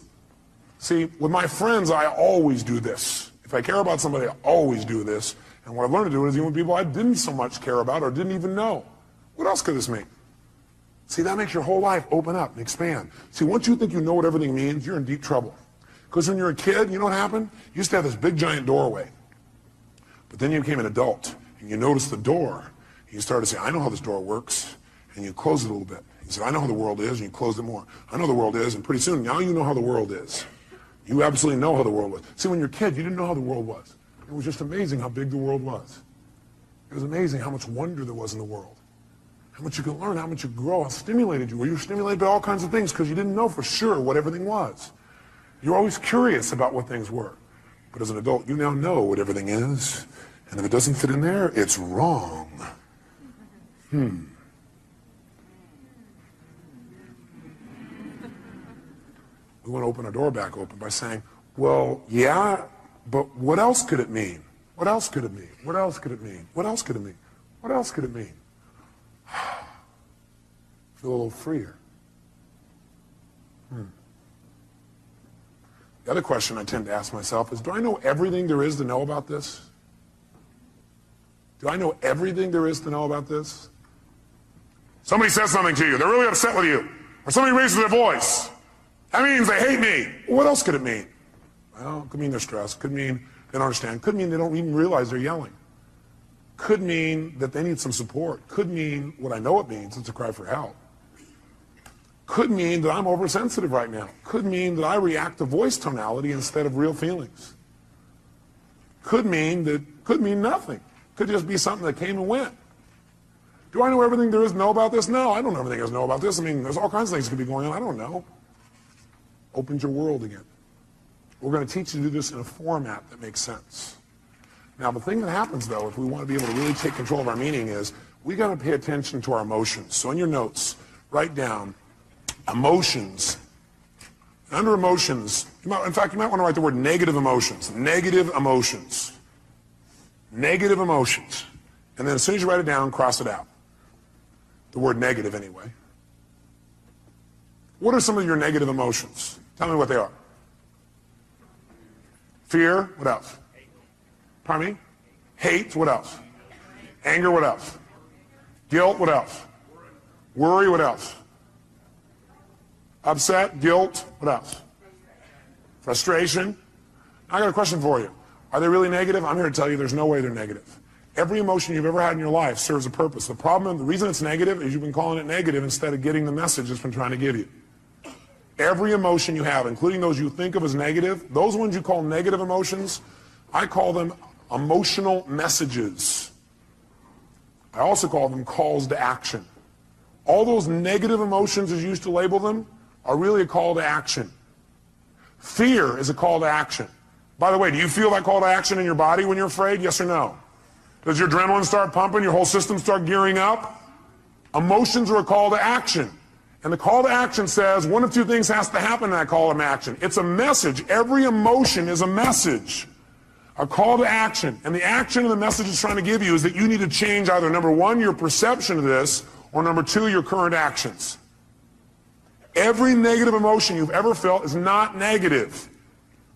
See, with my friends, I always do this. If I care about somebody, I always do this. And what I've learned to do is even with people I didn't so much care about or didn't even know. What else could this mean? See, that makes your whole life open up and expand. See, once you think you know what everything means, you're in deep trouble. Because when you're a kid, you know what happened? You used to have this big giant doorway. But then you became an adult, and you noticed the door. And you started to say, I know how this door works. And you close it a little bit. You said, I know how the world is, and you closed it more. I know the world is, and pretty soon, now you know how the world is. You absolutely know how the world was. See, when you're a kid, you didn't know how the world was. It was just amazing how big the world was. It was amazing how much wonder there was in the world. How much you could learn, how much you could grow, how stimulated you were. You were stimulated by all kinds of things because you didn't know for sure what everything was. You're always curious about what things were. But as an adult, you now know what everything is. And if it doesn't fit in there, it's wrong. We want to open our door back open by saying, well, yeah, but what else could it mean? What else could it mean? What else could it mean? What else could it mean? What else could it mean? Feel a little freer. The other question I tend to ask myself is, do I know everything there is to know about this? Do I know everything there is to know about this? Somebody says something to you, they're really upset with you, or somebody raises their voice. That means they hate me. What else could it mean? Well, it could mean they're stressed. Could mean they don't understand. Could mean they don't even realize they're yelling. Could mean that they need some support. Could mean what I know it means, it's a cry for help. Could mean that I'm oversensitive right now. Could mean that I react to voice tonality instead of real feelings. Could mean nothing. Could just be something that came and went. Do I know everything there is to know about this? No, I don't know everything there is to know about this. I mean, there's all kinds of things that could be going on. I don't know. Opens your world again. We're going to teach you to do this in a format that makes sense. Now, the thing that happens, though, if we want to be able to really take control of our meaning is we got to pay attention to our emotions. So in your notes, write down emotions Under emotions, in fact, you might want to write the word negative emotions. Negative emotions. Negative emotions. And then as soon as you write it down, cross it out. The word negative, anyway. What are some of your negative emotions? Tell me what they are. Fear, what else? Pardon me? Hate, what else? Anger, what else? Guilt, what else? Worry, what else? Upset, guilt, what else? Frustration. I got a question for you. Are they really negative? I'm here to tell you there's no way they're negative. Every emotion you've ever had in your life serves a purpose. The reason it's negative is you've been calling it negative instead of getting the message it's been trying to give you. Every emotion you have, including those you think of as negative, those ones you call negative emotions, I call them emotional messages. I also call them calls to action. All those negative emotions, as you used to label them, are really a call to action. Fear is a call to action. By the way, do you feel that call to action in your body when you're afraid? Yes or no? Does your adrenaline start pumping? Your whole system start gearing up? Emotions are a call to action. And the call to action says one of two things has to happen in that call to action. It's a message. Every emotion is a message. A call to action. And the action and the message it's trying to give you is that you need to change either, number one, your perception of this, or number two, your current actions. Every negative emotion you've ever felt is not negative.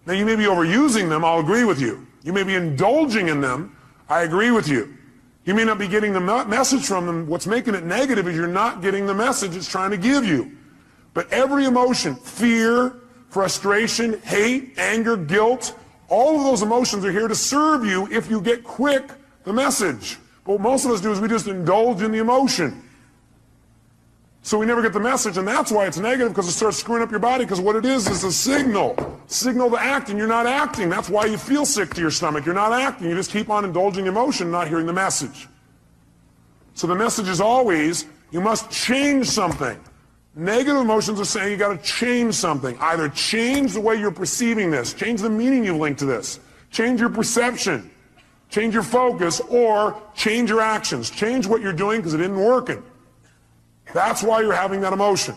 Now, you may be overusing them, I'll agree with you. You may be indulging in them, I agree with you. You may not be getting the message from them. What's making it negative is you're not getting the message it's trying to give you. But every emotion, fear, frustration, hate, anger, guilt, all of those emotions are here to serve you if you get quick the message. But what most of us do is we just indulge in the emotion. So we never get the message, and that's why it's negative, because it starts screwing up your body, because what it is a signal to act, and you're not acting. That's why you feel sick to your stomach. You're not acting. You just keep on indulging emotion, not hearing the message. So the message is always, you must change something. Negative emotions are saying you got to change something. Either change the way you're perceiving this, change the meaning you've linked to this, change your perception, change your focus, or change your actions. Change what you're doing because it isn't working. That's why you're having that emotion.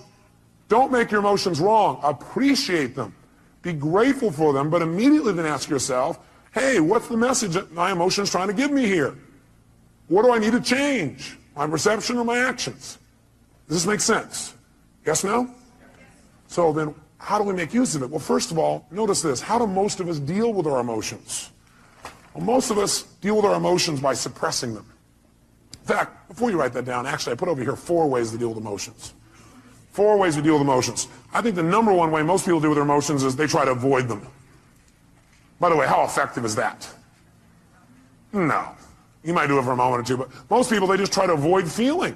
Don't make your emotions wrong. Appreciate them. Be grateful for them, but immediately then ask yourself, hey, what's the message that my emotion's trying to give me here? What do I need to change? My perception or my actions? Does this make sense? Yes, no? So then, how do we make use of it? Well, first of all, notice this. How do most of us deal with our emotions? Well, most of us deal with our emotions by suppressing them. In fact, before you write that down, actually, I put over here 4 ways to deal with emotions. 4 ways to deal with emotions. I think the number one way most people deal with their emotions is they try to avoid them. By the way, how effective is that? No. You might do it for a moment or two, but most people, they just try to avoid feeling.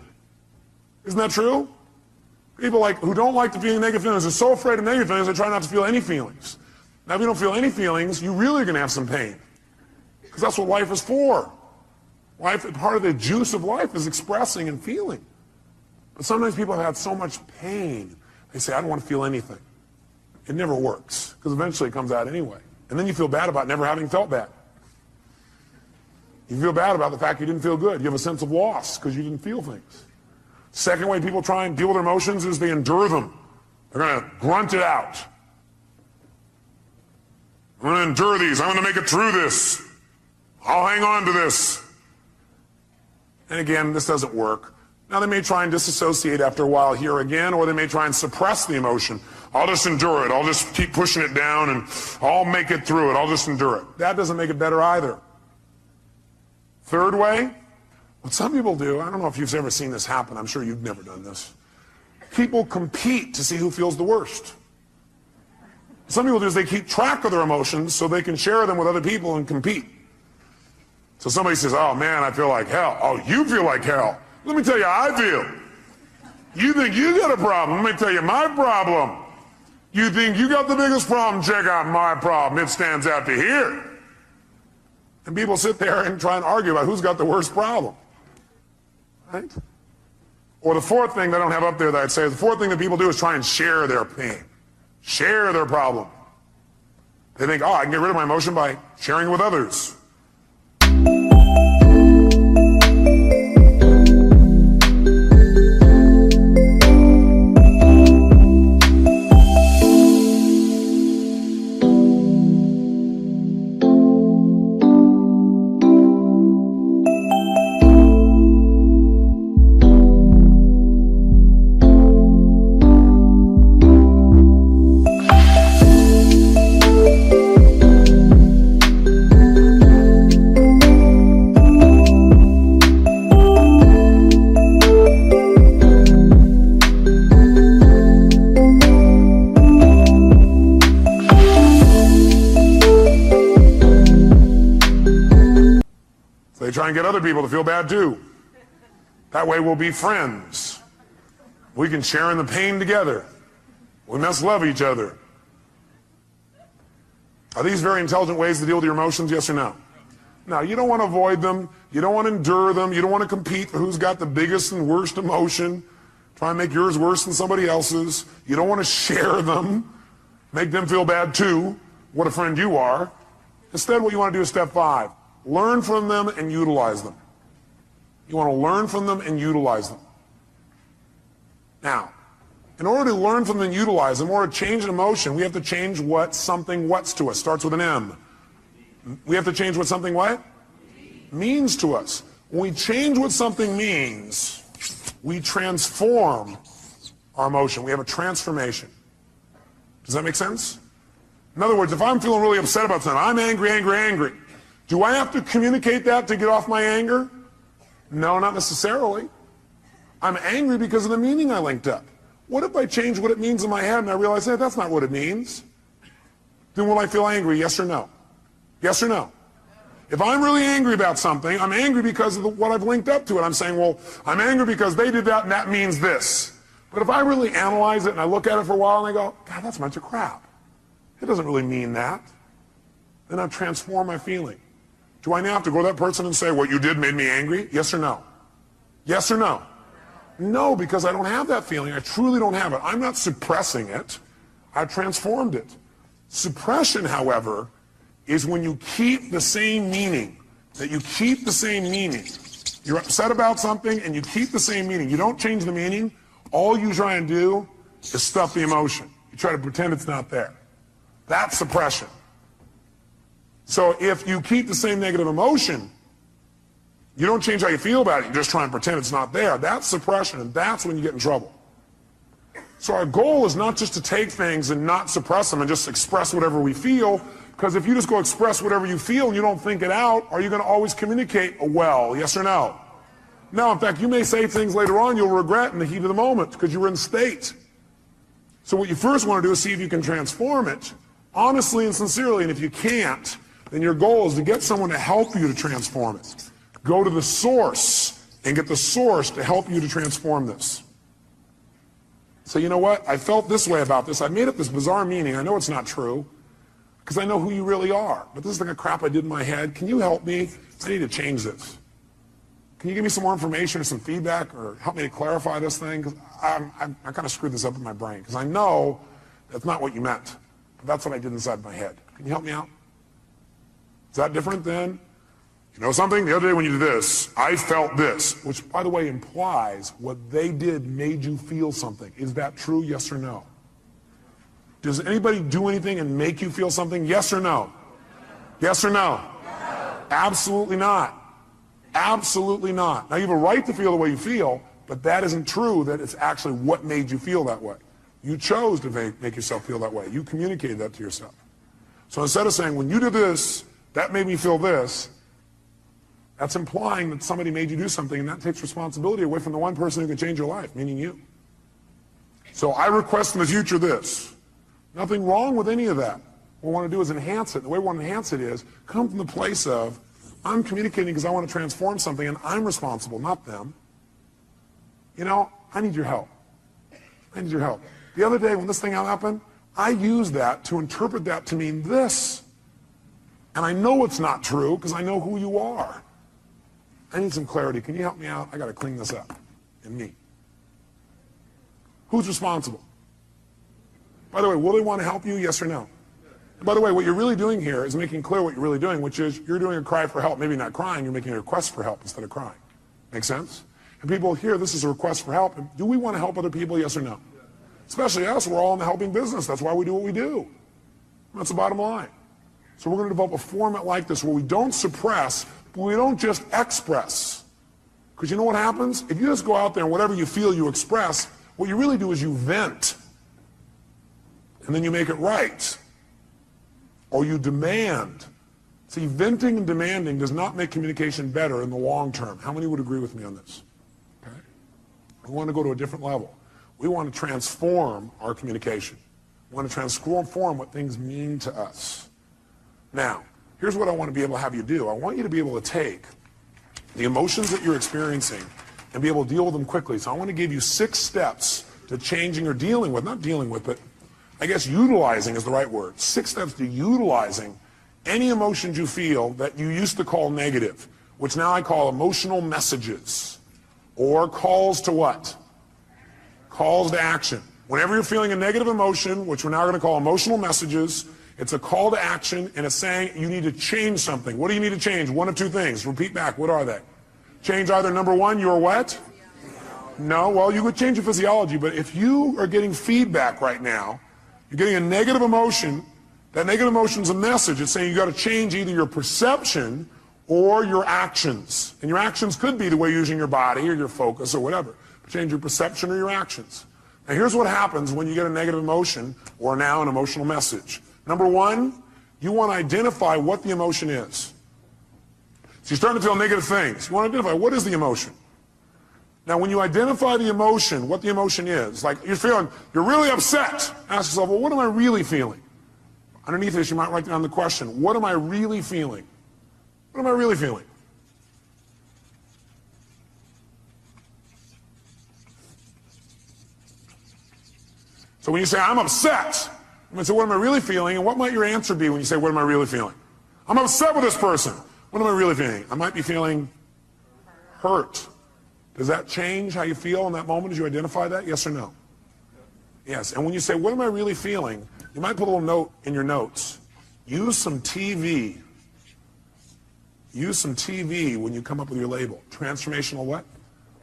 Isn't that true? People who don't like to feel negative feelings are so afraid of negative feelings, they try not to feel any feelings. Now, if you don't feel any feelings, you really are going to have some pain. Because that's what life is for. Life, part of the juice of life is expressing and feeling. But sometimes people have had so much pain, they say, I don't want to feel anything. It never works, because eventually it comes out anyway. And then you feel bad about never having felt bad. You feel bad about the fact you didn't feel good. You have a sense of loss because you didn't feel things. Second way people try and deal with their emotions is they endure them. They're going to grunt it out. I'm going to endure these. I'm going to make it through this. I'll hang on to this. And again, this doesn't work. Now, they may try and disassociate after a while here again, or they may try and suppress the emotion. I'll just endure it. I'll just keep pushing it down, and I'll make it through it. I'll just endure it. That doesn't make it better either. Third way, what some people do, I don't know if you've ever seen this happen. I'm sure you've never done this. People compete to see who feels the worst. Some people do is they keep track of their emotions so they can share them with other people and compete. So somebody says, oh man, I feel like hell. Oh, you feel like hell. Let me tell you how I feel. You think you got a problem. Let me tell you my problem. You think you got the biggest problem. Check out my problem. It stands out to here. And people sit there and try and argue about who's got the worst problem. Right? Or the fourth thing that I don't have up there that I'd say, the fourth thing that people do is try and share their pain. Share their problem. They think, oh, I can get rid of my emotion by sharing it with others. They try and get other people to feel bad too. That way we'll be friends. We can share in the pain together. We must love each other. Are these very intelligent ways to deal with your emotions, yes or no? No, you don't want to avoid them. You don't want to endure them. You don't want to compete for who's got the biggest and worst emotion. Try and make yours worse than somebody else's. You don't want to share them. Make them feel bad too. What a friend you are. Instead, what you want to do is step 5. Learn from them and utilize them. You want to learn from them and utilize them. Now, in order to learn from them and utilize them, in order to change an emotion, we have to change what something what's to us. Starts with an M. We have to change what something what? Means to us. When we change what something means, we transform our emotion. We have a transformation. Does that make sense? In other words, if I'm feeling really upset about something, I'm angry, angry, angry. Do I have to communicate that to get off my anger? No, not necessarily. I'm angry because of the meaning I linked up. What if I change what it means in my head and I realize, hey, that's not what it means? Then will I feel angry, yes or no? Yes or no? If I'm really angry about something, I'm angry because of what I've linked up to it. I'm saying, well, I'm angry because they did that and that means this. But if I really analyze it and I look at it for a while and I go, God, that's a bunch of crap. It doesn't really mean that. Then I've transformed my feeling. Do I now have to go to that person and say, what you did made me angry? Yes or no? Yes or no? No, because I don't have that feeling. I truly don't have it. I'm not suppressing it. I've transformed it. Suppression, however, is when you keep the same meaning. That you keep the same meaning. You're upset about something and you keep the same meaning. You don't change the meaning. All you try and do is stuff the emotion. You try to pretend it's not there. That's suppression. So if you keep the same negative emotion, you don't change how you feel about it. You just try and pretend it's not there. That's suppression, and that's when you get in trouble. So our goal is not just to take things and not suppress them and just express whatever we feel, because if you just go express whatever you feel and you don't think it out, are you going to always communicate well, yes or no? No, in fact, you may say things later on you'll regret in the heat of the moment because you were in state. So what you first want to do is see if you can transform it honestly and sincerely, and if you can't, then your goal is to get someone to help you to transform it. Go to the source and get the source to help you to transform this. So you know what? I felt this way about this. I made up this bizarre meaning. I know it's not true because I know who you really are. But this is like a crap I did in my head. Can you help me? I need to change this. Can you give me some more information or some feedback or help me to clarify this thing? Because I kind of screwed this up in my brain because I know that's not what you meant. But that's what I did inside my head. Can you help me out? Is that different than, you know something? The other day when you did this, I felt this, which, by the way, implies what they did made you feel something. Is that true, yes or no? Does anybody do anything and make you feel something, yes or no? Yes or no? Absolutely not. Absolutely not. Now, you have a right to feel the way you feel, but that isn't true that it's actually what made you feel that way. You chose to make yourself feel that way. You communicated that to yourself. So instead of saying, when you did this, that made me feel this, that's implying that somebody made you do something, and that takes responsibility away from the one person who can change your life, meaning you. So I request in the future this. Nothing wrong with any of that. What we want to do is enhance it. The way we want to enhance it is come from the place of, I'm communicating because I want to transform something, and I'm responsible, not them. You know, I need your help. I need your help. The other day when this thing happened, I used that to interpret that to mean this. And I know it's not true because I know who you are. I need some clarity. Can you help me out? I got to clean this up in me. Who's responsible? By the way, will they want to help you? Yes or no? And by the way, what you're really doing here is making clear what you're really doing, which is you're doing a cry for help. Maybe not crying. You're making a request for help instead of crying. Make sense? And people hear this is a request for help. Do we want to help other people? Yes or no? Especially us. We're all in the helping business. That's why we do what we do. That's the bottom line. So we're going to develop a format like this where we don't suppress, but we don't just express. Because you know what happens? If you just go out there and whatever you feel you express, what you really do is you vent. And then you make it right. Or you demand. See, venting and demanding does not make communication better in the long term. How many would agree with me on this? Okay? We want to go to a different level. We want to transform our communication. We want to transform what things mean to us. Now, here's what I want to be able to have you do. I want you to be able to take the emotions that you're experiencing and be able to deal with them quickly. So I want to give you 6 steps to changing or dealing with, not dealing with, but I guess utilizing is the right word. 6 steps to utilizing any emotions you feel that you used to call negative, which now I call emotional messages, or calls to what? Calls to action. Whenever you're feeling a negative emotion, which we're now going to call emotional messages, it's a call to action, and it's saying you need to change something. What do you need to change? 1 of 2 things. Repeat back. What are they? Change either number 1, your what? No, well, you could change your physiology, but if you are getting feedback right now, you're getting a negative emotion, that negative emotion is a message. It's saying you got to change either your perception or your actions. And your actions could be the way you're using your body or your focus or whatever. Change your perception or your actions. Now here's what happens when you get a negative emotion or now an emotional message. Number 1, you want to identify what the emotion is. So you're starting to feel negative things. You want to identify what is the emotion. Now when you identify the emotion, what the emotion is, like you're really upset. Ask yourself, well, what am I really feeling? Underneath this, you might write down the question, what am I really feeling? What am I really feeling? So when you say, I'm upset, I'm going to say, what am I really feeling? And what might your answer be when you say, what am I really feeling? I'm upset with this person. What am I really feeling? I might be feeling hurt. Does that change how you feel in that moment as you identify that? Yes or no? Yes. And when you say, what am I really feeling? You might put a little note in your notes. Use some TV. Use some TV when you come up with your label. Transformational what?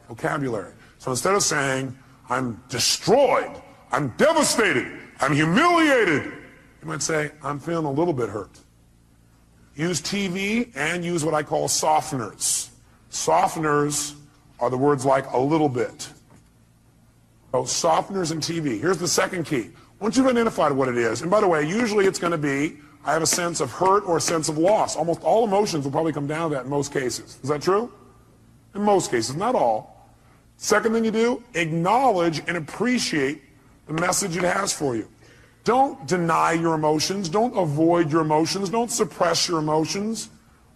Vocabulary. So instead of saying, I'm destroyed, I'm devastated, I'm humiliated, you might say, I'm feeling a little bit hurt. Use TV and use what I call softeners. Softeners are the words like a little bit. So softeners and TV. Here's the second key. Once you've identified what it is, and by the way, usually it's going to be, I have a sense of hurt or a sense of loss. Almost all emotions will probably come down to that in most cases. Is that true? In most cases, not all. Second thing you do, acknowledge and appreciate the message it has for you. Don't deny your emotions. Don't avoid your emotions. Don't suppress your emotions.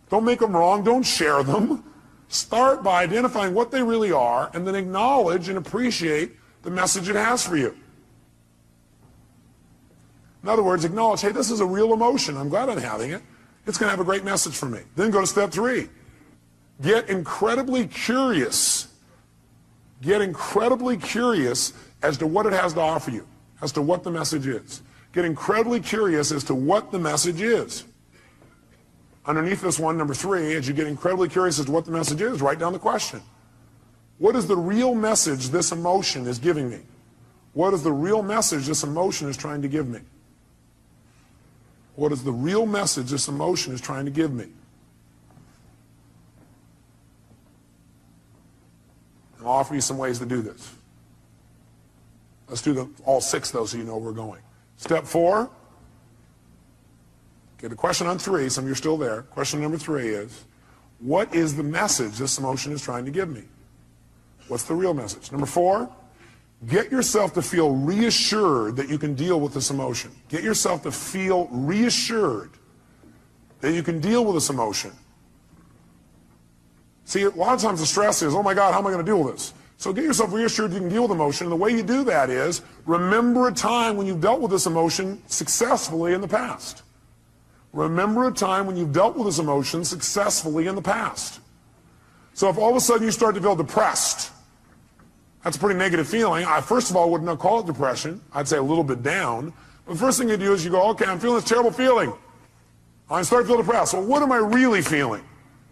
Don't make them wrong. Don't share them. Start by identifying what they really are and then acknowledge and appreciate the message it has for you. In other words, acknowledge, hey, this is a real emotion. I'm glad I'm having it. It's going to have a great message for me. Then go to step 3. Get incredibly curious. Get incredibly curious as to what it has to offer you, as to what the message is. Get incredibly curious as to what the message is. Underneath this one, number 3, as you get incredibly curious as to what the message is, write down the question. What is the real message this emotion is giving me? What is the real message this emotion is trying to give me? What is the real message this emotion is trying to give me? I'll offer you some ways to do this. Let's do all 6 though so you know where we're going. Step 4. Okay, the question on 3, some of you are still there. Question number 3 is, what is the message this emotion is trying to give me? What's the real message? Number 4, get yourself to feel reassured that you can deal with this emotion. Get yourself to feel reassured that you can deal with this emotion. See, a lot of times the stress is, oh my God, how am I going to deal with this? So get yourself reassured you can deal with emotion. And the way you do that is remember a time when you've dealt with this emotion successfully in the past. Remember a time when you've dealt with this emotion successfully in the past. So if all of a sudden you start to feel depressed, that's a pretty negative feeling. I, first of all, would not call it depression. I'd say a little bit down. But the first thing you do is you go, okay, I'm feeling this terrible feeling. I start to feel depressed. Well, what am I really feeling?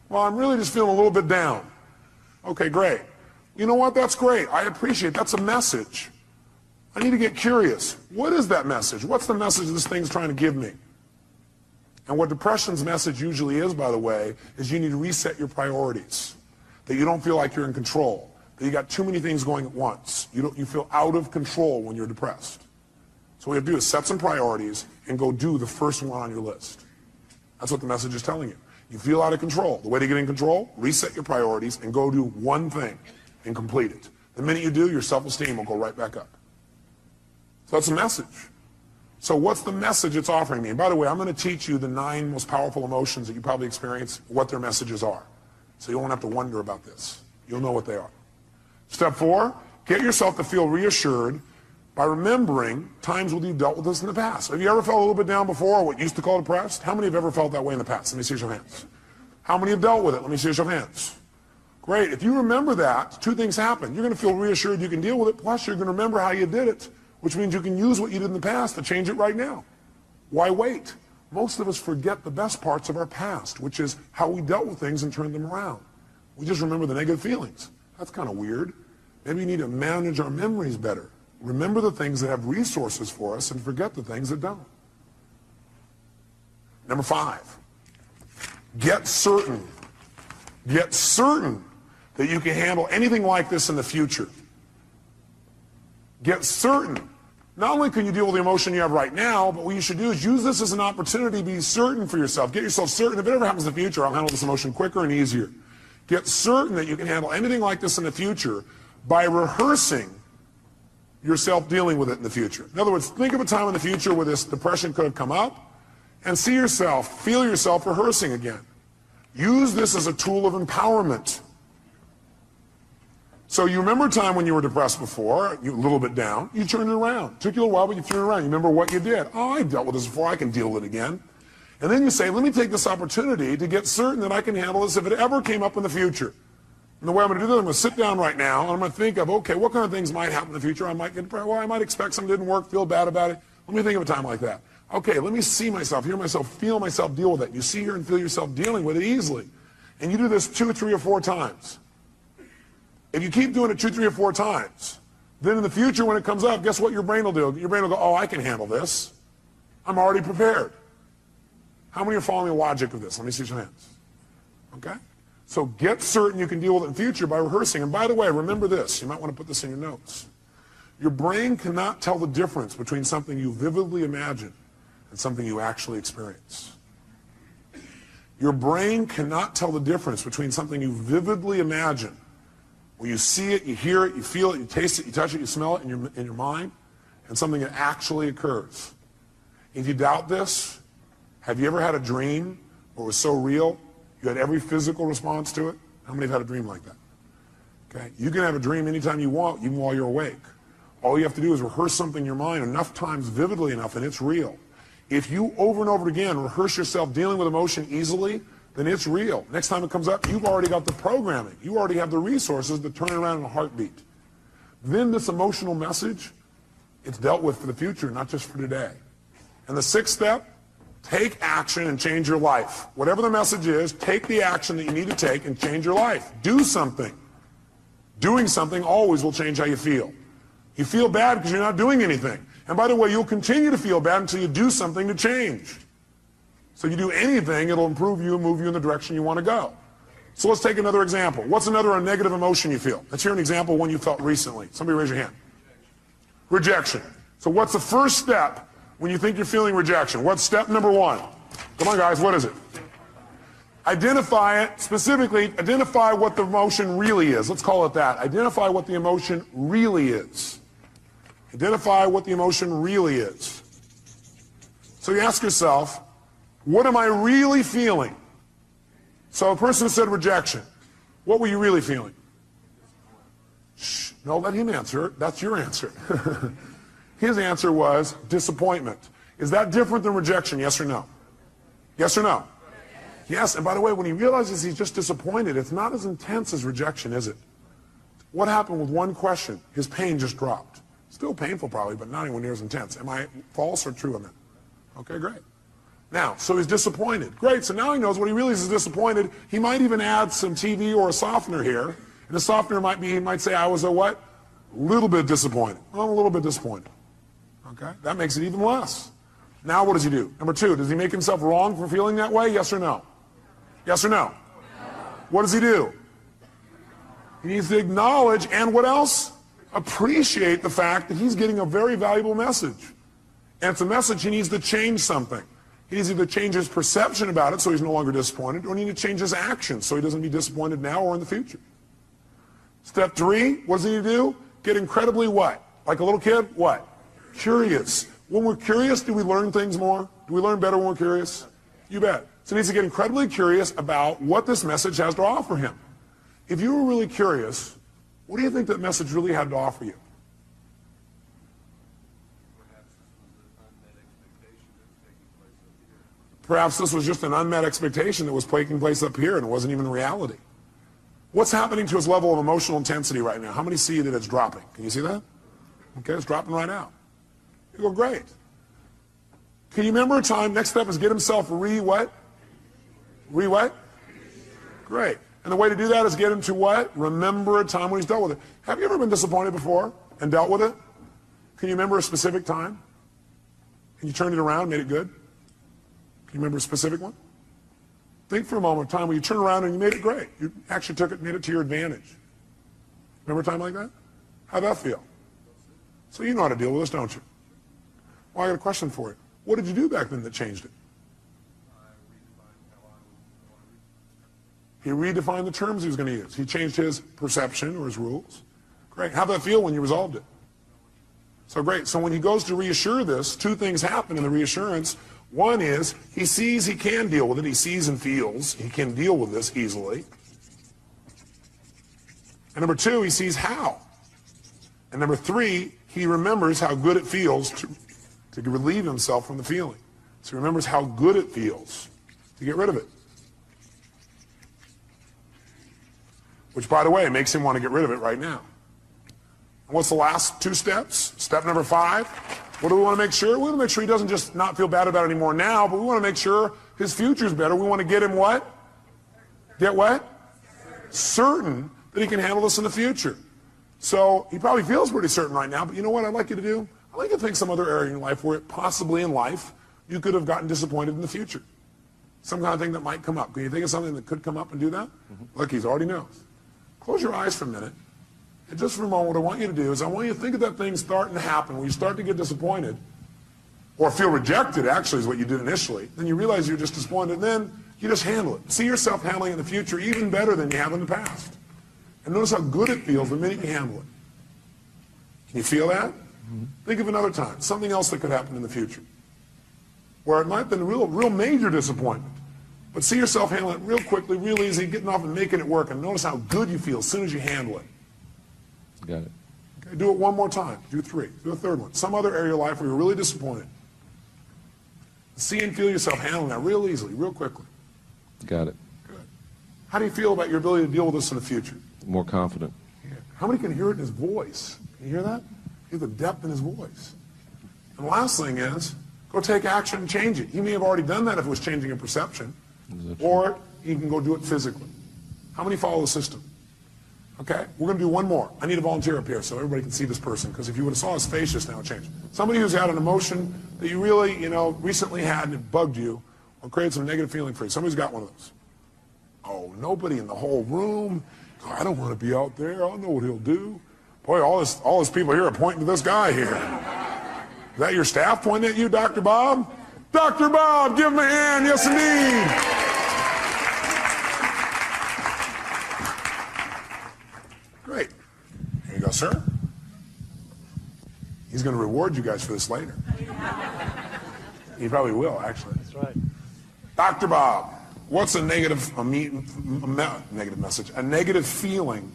Well, I'm really just feeling a little bit down. Okay, great. You know what? That's great. I appreciate it. That's a message. I need to get curious. What is that message? What's the message this thing's trying to give me? And what depression's message usually is, by the way, is you need to reset your priorities. That you don't feel like you're in control. That you got too many things going at once. You feel out of control when you're depressed. So what you have to do is set some priorities and go do the first one on your list. That's what the message is telling you. You feel out of control. The way to get in control, reset your priorities and go do one thing and complete it. The minute you do, your self-esteem will go right back up. So that's the message. So what's the message it's offering me? And by the way, I'm going to teach you the 9 most powerful emotions that you probably experience, what their messages are. So you won't have to wonder about this. You'll know what they are. Step 4, get yourself to feel reassured by remembering times when you've dealt with this in the past. Have you ever felt a little bit down before, what you used to call depressed? How many have ever felt that way in the past? Let me see your hands. How many have dealt with it? Let me see your hands. Great. If you remember that, 2 things happen. You're going to feel reassured you can deal with it, plus you're going to remember how you did it, which means you can use what you did in the past to change it right now. Why wait? Most of us forget the best parts of our past, which is how we dealt with things and turned them around. We just remember the negative feelings. That's kind of weird. Maybe we need to manage our memories better. Remember the things that have resources for us and forget the things that don't. Number 5, get certain that you can handle anything like this in the future. Get certain. Not only can you deal with the emotion you have right now, but what you should do is use this as an opportunity to be certain for yourself. Get yourself certain. If it ever happens in the future, I'll handle this emotion quicker and easier. Get certain that you can handle anything like this in the future by rehearsing yourself dealing with it in the future. In other words, think of a time in the future where this depression could have come up and see yourself, feel yourself rehearsing again. Use this as a tool of empowerment. So you remember a time when you were depressed before, you a little bit down, you turned it around. It took you a while, but you turned it around. You remember what you did. Oh, I dealt with this before, I can deal with it again. And then you say, let me take this opportunity to get certain that I can handle this if it ever came up in the future. And the way I'm going to do that, I'm going to sit down right now, and I'm going to think of, okay, what kind of things might happen in the future? I might get depressed. Well, I might expect something didn't work, feel bad about it. Let me think of a time like that. Okay, let me see myself, hear myself, feel myself deal with it. You see, hear, and feel yourself dealing with it easily. And you do this 2, 3, or 4 times. If you keep doing it 2, 3, or 4 times, then in the future when it comes up, guess what your brain will do? Your brain will go, oh, I can handle this. I'm already prepared. How many are following the logic of this? Let me see your hands. Okay? So get certain you can deal with it in the future by rehearsing. And by the way, remember this. You might want to put this in your notes. Your brain cannot tell the difference between something you vividly imagine and something you actually experience. Your brain cannot tell the difference between something you vividly imagine, where you see it, you hear it, you feel it, you taste it, you touch it, you smell it in your mind, and something that actually occurs. If you doubt this, have you ever had a dream where it was so real you had every physical response to it? How many have had a dream like that? Okay, you can have a dream anytime you want, even while you're awake. All you have to do is rehearse something in your mind enough times, vividly enough, and it's real. If you over and over again rehearse yourself dealing with emotion easily, then it's real. Next time it comes up, you've already got the programming. You already have the resources to turn it around in a heartbeat. Then this emotional message, it's dealt with for the future, not just for today. And the 6th step, take action and change your life. Whatever the message is, take the action that you need to take and change your life. Do something. Doing something always will change how you feel. You feel bad because you're not doing anything. And by the way, you'll continue to feel bad until you do something to change. So you do anything, it'll improve you and move you in the direction you want to go. So let's take another example. What's another negative emotion you feel? Let's hear an example of one you felt recently. Somebody raise your hand. Rejection. So what's the first step when you think you're feeling rejection? What's step number 1? Come on, guys, what is it? Identify it. Specifically, identify what the emotion really is. Let's call it that. Identify what the emotion really is. Identify what the emotion really is. So you ask yourself, what am I really feeling? So a person said rejection. What were you really feeling? Shh, no, let him answer. That's your answer. His answer was disappointment. Is that different than rejection, yes or no? Yes or no? Yes, and by the way, when he realizes he's just disappointed, it's not as intense as rejection, is it? What happened with one question? His pain just dropped. Still painful probably, but not anywhere near as intense. Am I false or true on that? Okay, great. Now, so he's disappointed. Great, so now he knows when he realizes he's disappointed, he might even add some TV or a softener here. And the softener might be, he might say, I was a what? A little bit disappointed. Well, I'm a little bit disappointed. Okay, that makes it even less. Now what does he do? Number 2, does he make himself wrong for feeling that way? Yes or no? Yes or no? What does he do? He needs to acknowledge and what else? Appreciate the fact that he's getting a very valuable message. And it's a message he needs to change something. He needs to either change his perception about it so he's no longer disappointed, or he needs to change his actions so he doesn't be disappointed now or in the future. Step 3, what does he need to do? Get incredibly what? Like a little kid? What? Curious. When we're curious, do we learn things more? Do we learn better when we're curious? You bet. So he needs to get incredibly curious about what this message has to offer him. If you were really curious, what do you think that message really had to offer you? Perhaps this was just an unmet expectation that was taking place up here and it wasn't even reality. What's happening to his level of emotional intensity right now? How many see that it's dropping? Can you see that? Okay, it's dropping right out. You go, great. Can you remember a time, next step is get himself what? What? Great. And the way to do that is get him to what? Remember a time when he's dealt with it. Have you ever been disappointed before and dealt with it? Can you remember a specific time? And you turned it around, made it good? Can you remember a specific one? Think for a moment, a time when you turned around and you made it great. You actually took it, made it to your advantage. Remember a time like that? How'd that feel? So you know how to deal with this, don't you? Well, I got a question for you. What did you do back then that changed it? He redefined the terms he was going to use. He changed his perception or his rules. Great. How'd that feel when you resolved it? So great. So when he goes to reassure this, two things happen in the reassurance. One is he sees he can deal with it. He sees and feels he can deal with this easily. And number two, he sees how. And number three, he remembers how good it feels to relieve himself from the feeling. So he remembers how good it feels to get rid of it. Which, by the way, makes him want to get rid of it right now. And what's the last two steps? Step number 5. What do we want to make sure? We want to make sure he doesn't just not feel bad about it anymore now, but we want to make sure his future's better. We want to get him what? Get what? Certain that he can handle this in the future. So he probably feels pretty certain right now, but you know what I'd like you to do? I'd like you to think some other area in your life where possibly in life you could have gotten disappointed in the future. Some kind of thing that might come up. Can you think of something that could come up and do that? Look, he already knows. Close your eyes for a minute. And just for a moment, what I want you to do is I want you to think of that thing starting to happen when you start to get disappointed or feel rejected, actually, is what you did initially. Then you realize you're just disappointed, and then you just handle it. See yourself handling it in the future even better than you have in the past. And notice how good it feels the minute you handle it. Can you feel that? Think of another time, something else that could happen in the future, where it might have been a real major disappointment. But see yourself handling it real quickly, real easy, getting off and making it work, and notice how good you feel as soon as you handle it. Got it. Okay, do it one more time. Do 3. Do a third one. Some other area of your life where you're really disappointed. See and feel yourself handling that real easily, real quickly. Got it. Good. How do you feel about your ability to deal with this in the future? More confident. Yeah. How many can hear it in his voice? Can you hear that? Hear the depth in his voice. And the last thing is, go take action and change it. He may have already done that if it was changing a perception. Or you can go do it physically. How many follow the system? Okay, we're going to do one more. I need a volunteer up here so everybody can see this person, because if you would have saw his face just now, it changed. Somebody who's had an emotion that you really, recently had and it bugged you or created some negative feeling for you. Somebody's got one of those. Oh, nobody in the whole room. Oh, I don't want to be out there. I don't know what he'll do. Boy, all his people here are pointing to this guy here. Is that your staff pointing at you, Dr. Bob? Dr. Bob, give him a hand. Yes, indeed. Great. Here you go, sir. He's going to reward you guys for this later. He probably will, actually. That's right. Dr. Bob, what's a negative message, a negative feeling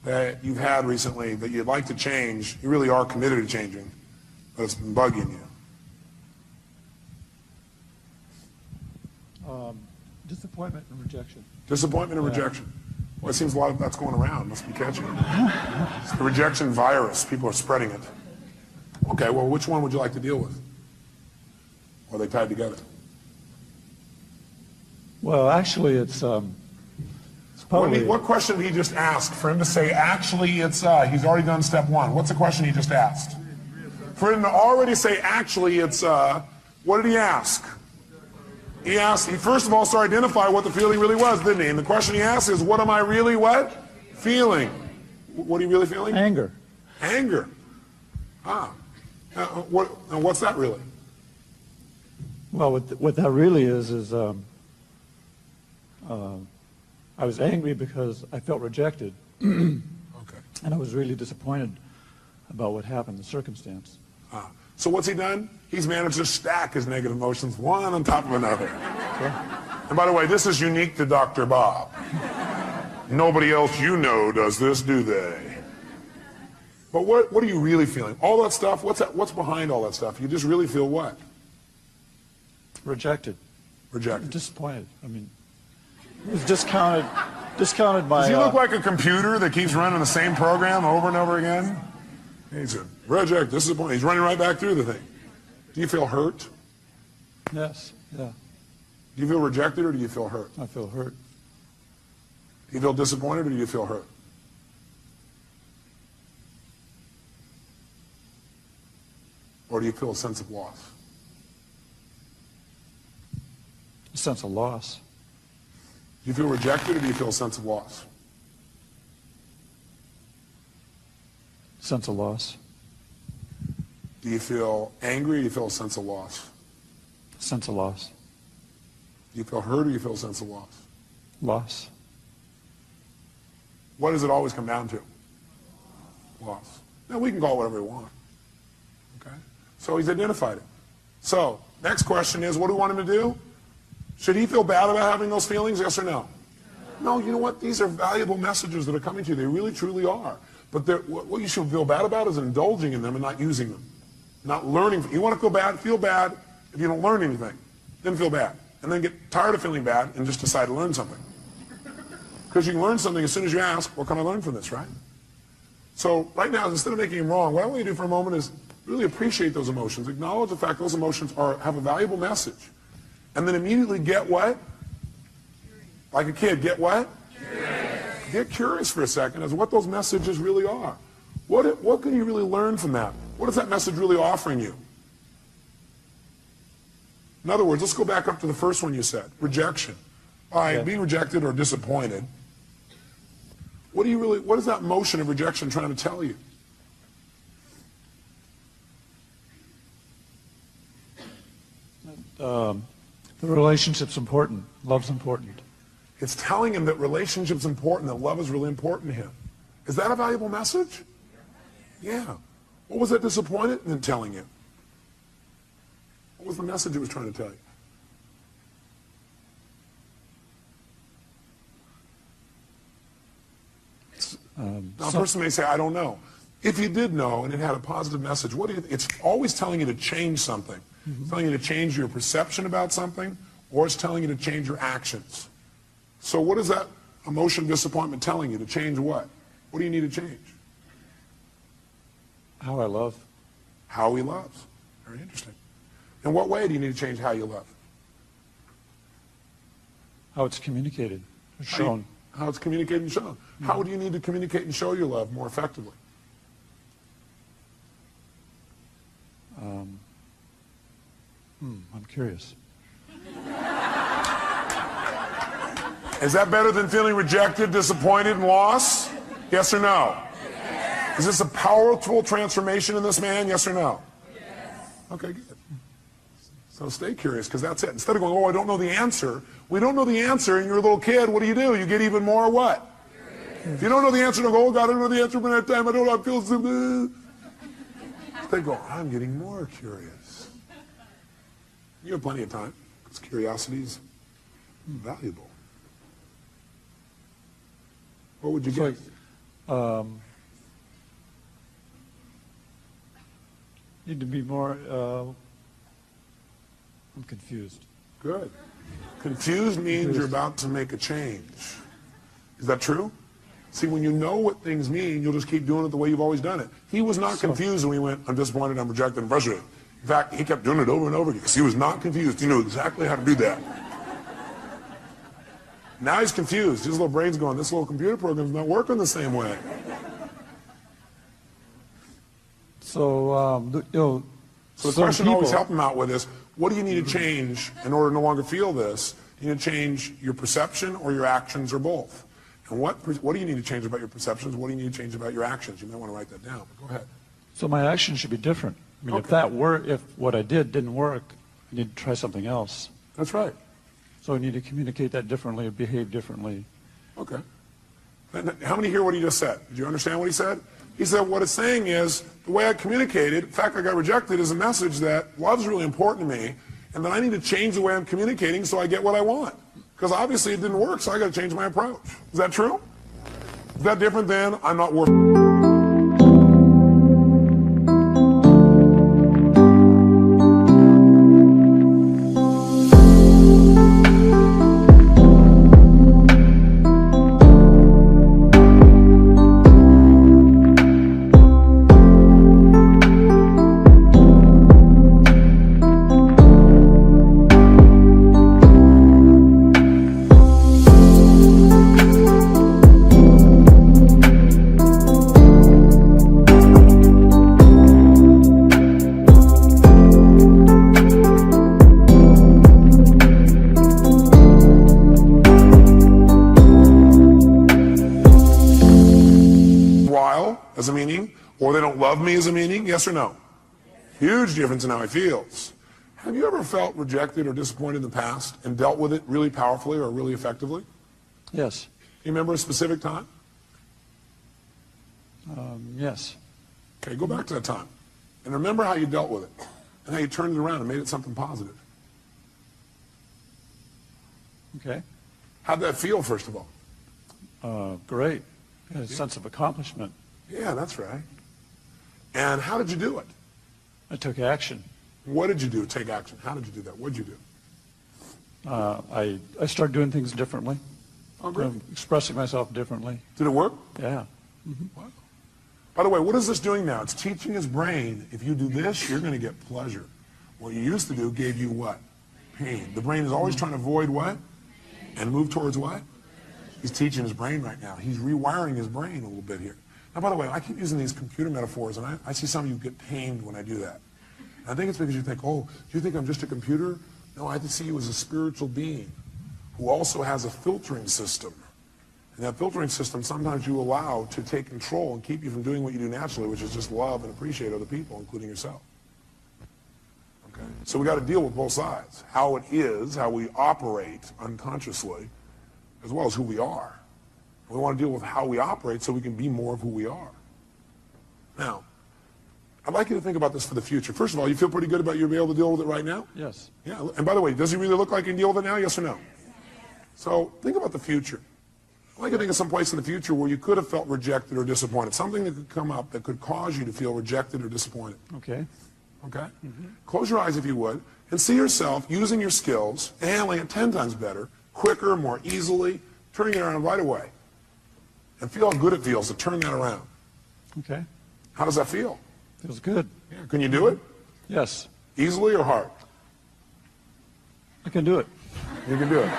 that you've had recently that you'd like to change, you really are committed to changing, but it's been bugging you? Disappointment and rejection. Disappointment and rejection. Well, it seems a lot of that's going around. Must be catchy. It's the rejection virus. People are spreading it. Okay, well, which one would you like to deal with? Or are they tied together? Well, actually, it's probably... What question did he just ask? For him to say, actually, it's, he's already done step 1. What's the question he just asked? For him to already say, actually, it's, what did he ask? He first of all started to identify what the feeling really was, didn't he? And the question he asked is, what am I really what? Feeling. What are you really feeling? Anger. Anger. What's that really? Well, what that really is I was angry because I felt rejected. Okay. And I was really disappointed about what happened, the circumstance. So what's he done? He's managed to stack his negative emotions one on top of another. And by the way, this is unique to Dr. Bob. Nobody else you know does this, do they? But what are you really feeling? All that stuff, what's behind all that stuff? You just really feel what? Rejected. Rejected. Disappointed. I mean, it was discounted by... Does he look like a computer that keeps running the same program over and over again? He said, reject, disappointed. He's running right back through the thing. Do you feel hurt? Yes, yeah. Do you feel rejected or do you feel hurt? I feel hurt. Do you feel disappointed or do you feel hurt? Or do you feel a sense of loss? A sense of loss. Do you feel rejected or do you feel a sense of loss? Sense of loss. Do you feel angry or do you feel a sense of loss? Sense of loss. Do you feel hurt or do you feel a sense of loss? Loss. What does it always come down to? Loss. Now we can call it whatever we want. Okay? So he's identified it. So, next question is, what do we want him to do? Should he feel bad about having those feelings, yes or no? No, you know what? These are valuable messages that are coming to you. They really, truly are. But what you should feel bad about is indulging in them and not using them. Not learning. You want to feel bad if you don't learn anything. Then feel bad. And then get tired of feeling bad and just decide to learn something. Because you can learn something as soon as you ask, what can I learn from this, right? So right now, instead of making him wrong, what I want you to do for a moment is really appreciate those emotions. Acknowledge the fact those emotions have a valuable message. And then immediately get what? Like a kid, get what? Curious. Get curious for a second as to what those messages really are. What can you really learn from that? What is that message really offering you? In other words, let's go back up to the first one you said, rejection. By being rejected or disappointed, what is that motion of rejection trying to tell you? The relationship's important. Love's important. It's telling him that relationship's important, that love is really important to him. Is that a valuable message? Yeah. What was that disappointed in telling you? What was the message it was trying to tell you? Now, a person may say, I don't know. If you did know and it had a positive message, it's always telling you to change something. Mm-hmm. It's telling you to change your perception about something, or it's telling you to change your actions. So what is that emotion of disappointment telling you? To change what? What do you need to change? How I love. How he loves. Very interesting. In what way do you need to change how you love? How it's communicated, shown. How it's communicated and shown. Mm-hmm. How do you need to communicate and show your love more effectively? I'm curious. Is that better than feeling rejected, disappointed, and lost? Yes or no? Yes. Is this a powerful transformation in this man? Yes or no? Yes. Okay, good. So stay curious, because that's it. Instead of going, oh, I don't know the answer. We don't know the answer, and you're a little kid. What do? You get even more what? Curious. If you don't know the answer, don't go, oh, God, I don't know the answer, but at that time, I don't know, I feel so good. They go, I'm getting more curious. You have plenty of time, because curiosity is valuable. What would you get? Need to be more, I'm confused. Good. Confused means you're about to make a change. Is that true? See, when you know what things mean, you'll just keep doing it the way you've always done it. He was not confused when he went, I'm disappointed, I'm rejected, I'm frustrated. In fact, he kept doing it over and over again because he was not confused. He knew exactly how to do that. Now he's confused. His little brain's going, this little computer program's not working the same way. So, So the question to always help him out with is, what do you need to change in order to no longer feel this? You need to change your perception or your actions or both. And what do you need to change about your perceptions? What do you need to change about your actions? You might want to write that down, but go ahead. So my action should be different. I mean, Okay. if what I did didn't work, I need to try something else. That's right. So I need to communicate that differently or behave differently. Okay. How many hear what he just said? Did you understand what he said? He said, what it's saying is, the way I communicated, the fact I got rejected is a message that love's really important to me, and that I need to change the way I'm communicating so I get what I want. Because obviously it didn't work, so I got to change my approach. Is that true? Is that different than I'm not worth? As a meaning, or they don't love me as a meaning, yes or no? Huge difference in how he feels. Have you ever felt rejected or disappointed in the past and dealt with it really powerfully or really effectively? Yes. You remember a specific time? Yes. Okay, go back to that time and remember how you dealt with it and how you turned it around and made it something positive. Okay. How'd that feel, first of all? Great. A sense of accomplishment. Yeah, that's right. And how did you do it? I took action. What did you do? Take action. How did you do that? What did you do? I started doing things differently. Oh, great. Expressing myself differently. Did it work? Yeah. Wow. By the way, what is this doing now? It's teaching his brain, if you do this, you're going to get pleasure. What you used to do gave you what? Pain. The brain is always trying to avoid what? And move towards what? He's teaching his brain right now. He's rewiring his brain a little bit here. Now, by the way, I keep using these computer metaphors, and I see some of you get pained when I do that. And I think it's because you think, oh, do you think I'm just a computer? No, I see you as a spiritual being who also has a filtering system. And that filtering system sometimes you allow to take control and keep you from doing what you do naturally, which is just love and appreciate other people, including yourself. Okay? So we got to deal with both sides. How it is, how we operate unconsciously, as well as who we are. We want to deal with how we operate so we can be more of who we are. Now, I'd like you to think about this for the future. First of all, you feel pretty good about you being able to deal with it right now? Yes. Yeah, and by the way, does he really look like he can deal with it now, yes or no? So think about the future. I'd like you to think of some place in the future where you could have felt rejected or disappointed, something that could come up that could cause you to feel rejected or disappointed. Okay. Okay? Close your eyes if you would, and see yourself using your skills, handling it 10 times better, quicker, more easily, turning it around right away. And feel how good it feels to turn that around. Okay. How does that feel? Feels good. Yeah. Can you do it? Yes. Easily or hard? I can do it. You can do it.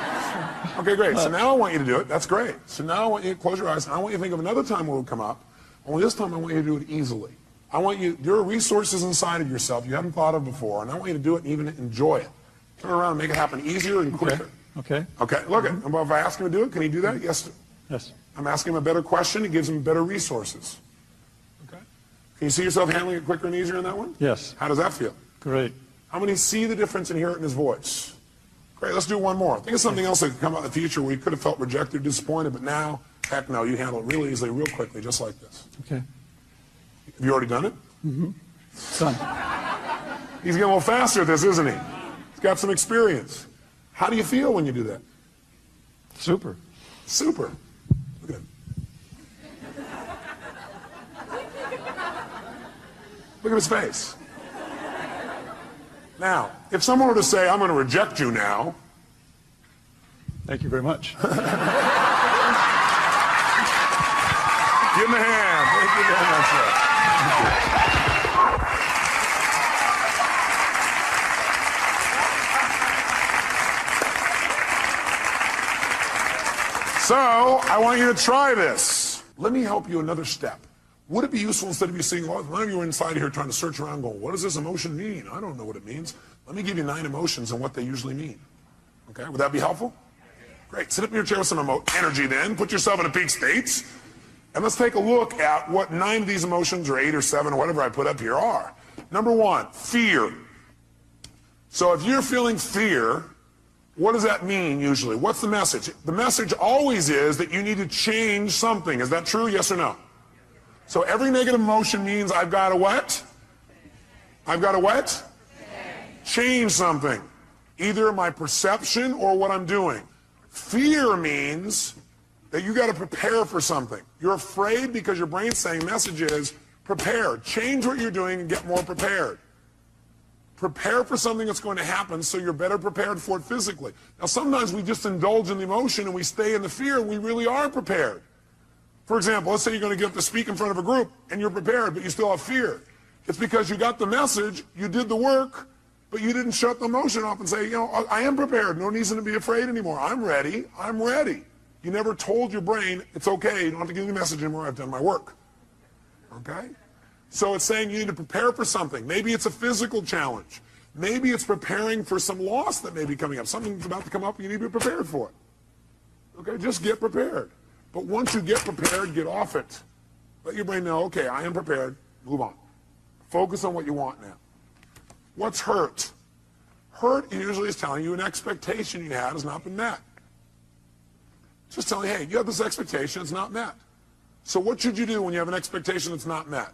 Okay, great. So now I want you to do it. That's great. So now I want you to close your eyes, and I want you to think of another time where it would come up. Only this time I want you to do it easily. I want you, there are resources inside of yourself you haven't thought of before, and I want you to do it and even enjoy it. Turn around and make it happen easier and quicker. Okay. Okay, look at, if I ask him to do it, can he do that? Yes. Yes. I'm asking him a better question. It gives him better resources. Okay. Can you see yourself handling it quicker and easier in that one? Yes. How does that feel? Great. How many see the difference and hear it in his voice? Great, let's do one more. Think of something else that could come out in the future where you could have felt rejected, disappointed, but now, heck no, you handle it really easily, real quickly, just like this. Okay. Have you already done it? Mm-hmm. Done. He's getting a little faster at this, isn't he? He's got some experience. How do you feel when you do that? Super. Super. Look at him. Look at his face. Now, if someone were to say, I'm going to reject you now. Thank you very much. Give him a hand. Thank you very much, sir. So, I want you to try this. Let me help you another step. Would it be useful instead of you seeing, well, none of you are inside here trying to search around going, what does this emotion mean? I don't know what it means. Let me give you 9 emotions and what they usually mean. Okay, would that be helpful? Great. Sit up in your chair with some energy then. Put yourself in a peak state. And let's take a look at what 9 of these emotions, or 8 or 7, or whatever I put up here are. Number 1, fear. So if you're feeling fear, what does that mean usually? What's the message? The message always is that you need to change something. Is that true? Yes or no? So every negative emotion means I've got to what? I've got to what? Change something. Either my perception or what I'm doing. Fear means that you got to prepare for something. You're afraid because your brain's saying message is prepare. Change what you're doing and get more prepared. Prepare for something that's going to happen so you're better prepared for it physically. Now sometimes we just indulge in the emotion and we stay in the fear and we really are prepared. For example, let's say you're going to get up to speak in front of a group and you're prepared but you still have fear. It's because you got the message, you did the work, but you didn't shut the emotion off and say, you know, I am prepared. No reason to be afraid anymore. I'm ready. I'm ready. You never told your brain, it's okay. You don't have to give me the message anymore. I've done my work. Okay? So it's saying you need to prepare for something. Maybe it's a physical challenge. Maybe it's preparing for some loss that may be coming up. Something's about to come up and you need to be prepared for it. Okay? Just get prepared. But once you get prepared, get off it. Let your brain know, okay, I am prepared. Move on. Focus on what you want now. What's hurt? Hurt usually is telling you an expectation you had has not been met. Just telling you, hey, you have this expectation, it's not met. So what should you do when you have an expectation that's not met?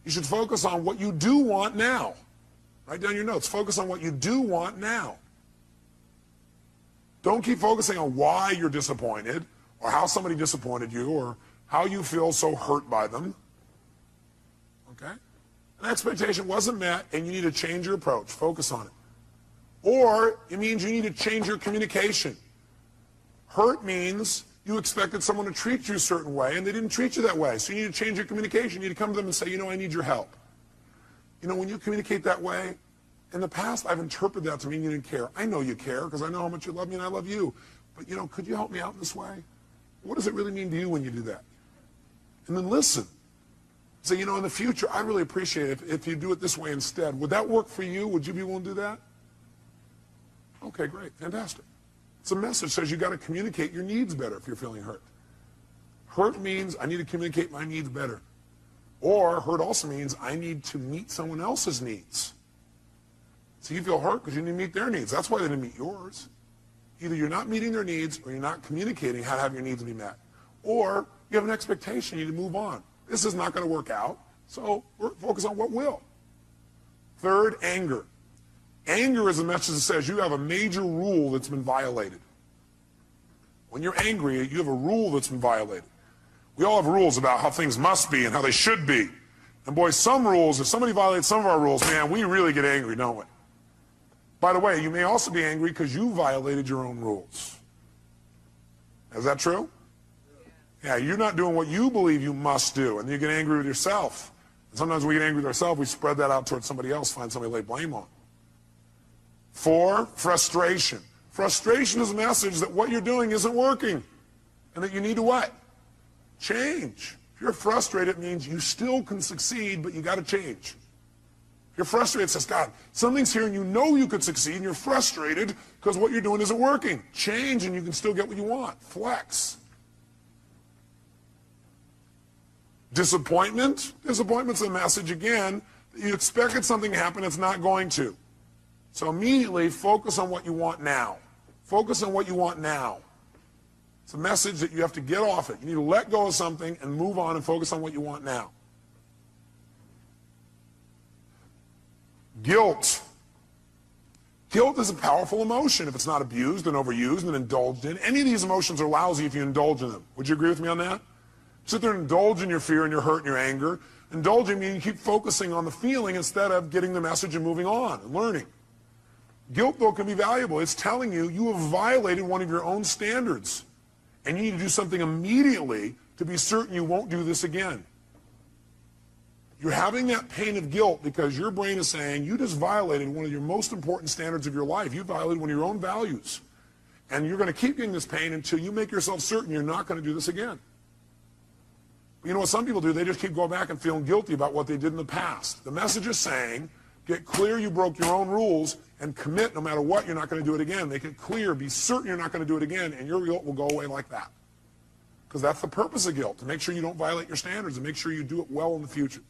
You should focus on what you do want now. Write down your notes. Focus on what you do want now. Don't keep focusing on why you're disappointed or how somebody disappointed you or how you feel so hurt by them. Okay? An expectation wasn't met and you need to change your approach. Focus on it. Or it means you need to change your communication. Hurt means you expected someone to treat you a certain way and they didn't treat you that way. So you need to change your communication. You need to come to them and say, you know, I need your help. You know, when you communicate that way, in the past I've interpreted that to mean you didn't care. I know you care because I know how much you love me and I love you. But, you know, could you help me out in this way? What does it really mean to you when you do that? And then listen. Say, you know, in the future, I'd really appreciate it if you do it this way instead. Would that work for you? Would you be willing to do that? Okay, great. Fantastic. It's a message that says you got to communicate your needs better if you're feeling hurt. Hurt means I need to communicate my needs better. Or hurt also means I need to meet someone else's needs. So you feel hurt because you need to meet their needs. That's why they didn't meet yours. Either you're not meeting their needs or you're not communicating how to have your needs be met. Or you have an expectation, you need to move on. This is not going to work out, so we're focused on what will. Third, anger. Anger is a message that says you have a major rule that's been violated. When you're angry, you have a rule that's been violated. We all have rules about how things must be and how they should be. And boy, some rules, if somebody violates some of our rules, man, we really get angry, don't we? By the way, you may also be angry because you violated your own rules. Is that true? Yeah, you're not doing what you believe you must do, and you get angry with yourself. And sometimes when we get angry with ourselves, we spread that out towards somebody else, find somebody to lay blame on. 4, frustration. Frustration is a message that what you're doing isn't working, and that you need to what? Change. If you're frustrated, it means you still can succeed, but you got to change. If you're frustrated, it says, God, something's here and you know you could succeed, and you're frustrated because what you're doing isn't working. Change, and you can still get what you want. Flex. Disappointment. Disappointment's a message, again, that you expected something to happen, it's not going to. So immediately focus on what you want now. Focus on what you want now. It's a message that you have to get off it. You need to let go of something and move on and focus on what you want now. Guilt. Guilt is a powerful emotion if it's not abused and overused and indulged in. Any of these emotions are lousy if you indulge in them. Would you agree with me on that? Sit there and indulge in your fear and your hurt and your anger. Indulging means you keep focusing on the feeling instead of getting the message and moving on and learning. Guilt, though, can be valuable. It's telling you you have violated one of your own standards, and you need to do something immediately to be certain you won't do this again. You're having that pain of guilt because your brain is saying you just violated one of your most important standards of your life. You violated one of your own values. And you're going to keep getting this pain until you make yourself certain you're not going to do this again. But you know what some people do? They just keep going back and feeling guilty about what they did in the past. The message is saying, get clear you broke your own rules and commit no matter what, you're not going to do it again. Make it clear, be certain you're not going to do it again, and your guilt will go away like that. Because that's the purpose of guilt, to make sure you don't violate your standards and make sure you do it well in the future.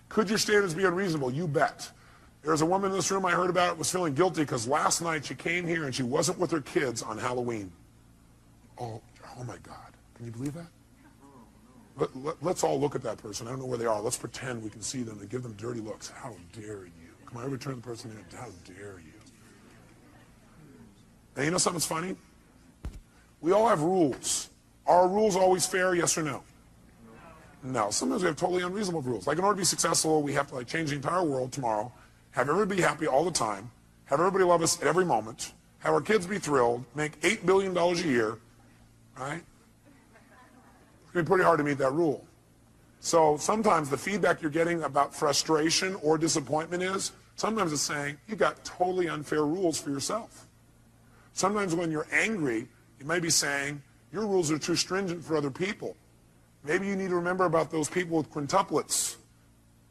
Could your standards be unreasonable? You bet. There's a woman in this room I heard about it was feeling guilty because last night she came here and she wasn't with her kids on Halloween. Oh my God. Can you believe that? Let's all look at that person. I don't know where they are. Let's pretend we can see them and give them dirty looks. How dare you? Come on, everybody turn the person in. How dare you? And you know something's funny? We all have rules. Are rules always fair, yes or no? No. Sometimes we have totally unreasonable rules. Like in order to be successful, we have to change the entire world tomorrow, have everybody happy all the time, have everybody love us at every moment, have our kids be thrilled, make $8 billion a year, right? It's going to be pretty hard to meet that rule. So sometimes the feedback you're getting about frustration or disappointment is, sometimes it's saying, you got totally unfair rules for yourself. Sometimes when you're angry, you may be saying, your rules are too stringent for other people. Maybe you need to remember about those people with quintuplets.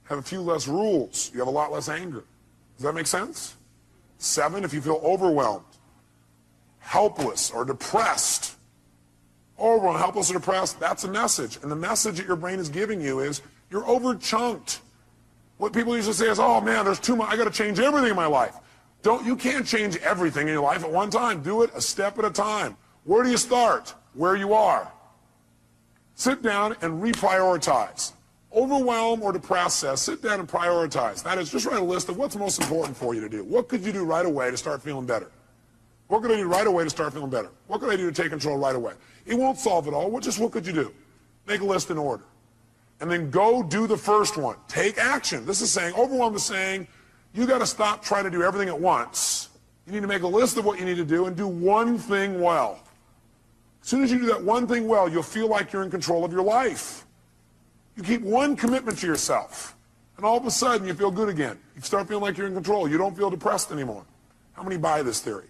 Have a few less rules. You have a lot less anger. Does that make sense? 7, if you feel overwhelmed, helpless, or depressed. Overwhelmed, helpless, or depressed, that's a message. And the message that your brain is giving you is, you're overchunked. What people usually say is, oh man, there's too much, I got to change everything in my life. You can't change everything in your life at one time. Do it a step at a time. Where do you start? Where you are. Sit down and reprioritize. Overwhelm or depressed says, sit down and prioritize. That is, just write a list of what's most important for you to do. What could you do right away to start feeling better? What could I do right away to start feeling better? What could I do to take control right away? It won't solve it all. What could you do? Make a list in order. And then go do the first one. Take action. This is saying, overwhelm is saying, you got to stop trying to do everything at once. You need to make a list of what you need to do and do one thing well. As soon as you do that one thing well, you'll feel like you're in control of your life. You keep one commitment to yourself, and all of a sudden you feel good again. You start feeling like you're in control. You don't feel depressed anymore. How many buy this theory?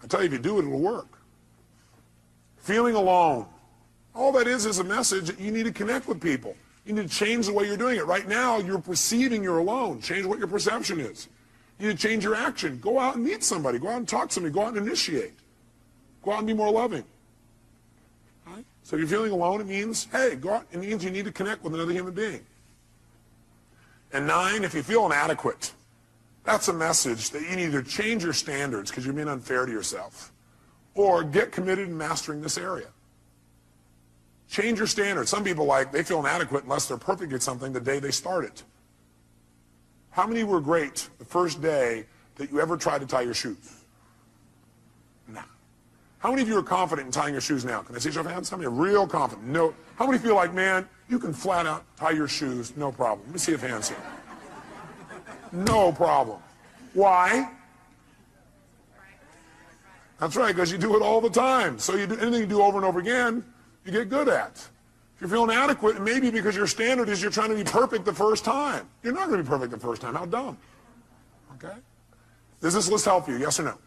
I tell you, if you do it, it'll work. Feeling alone. All that is a message that you need to connect with people. You need to change the way you're doing it. Right now, you're perceiving you're alone. Change what your perception is. You need to change your action. Go out and meet somebody. Go out and talk to somebody. Go out and initiate. Go out and be more loving. Right? So if you're feeling alone, it means, hey, go out. It means you need to connect with another human being. And 9, if you feel inadequate, that's a message that you need to change your standards because you're being unfair to yourself, or get committed in mastering this area. Change your standards. Some people they feel inadequate unless they're perfect at something the day they start it. How many were great the first day that you ever tried to tie your shoes? No. How many of you are confident in tying your shoes now? Can I see your hands? How many are real confident? No. How many feel like, man, you can flat out tie your shoes, no problem? Let me see if hands here. No problem. Why? That's right, because you do it all the time. So you do anything you do over and over again, you get good at. If you're feeling inadequate, and maybe because your standard is you're trying to be perfect the first time. You're not going to be perfect the first time. How dumb. Okay? Does this list help you? Yes or no?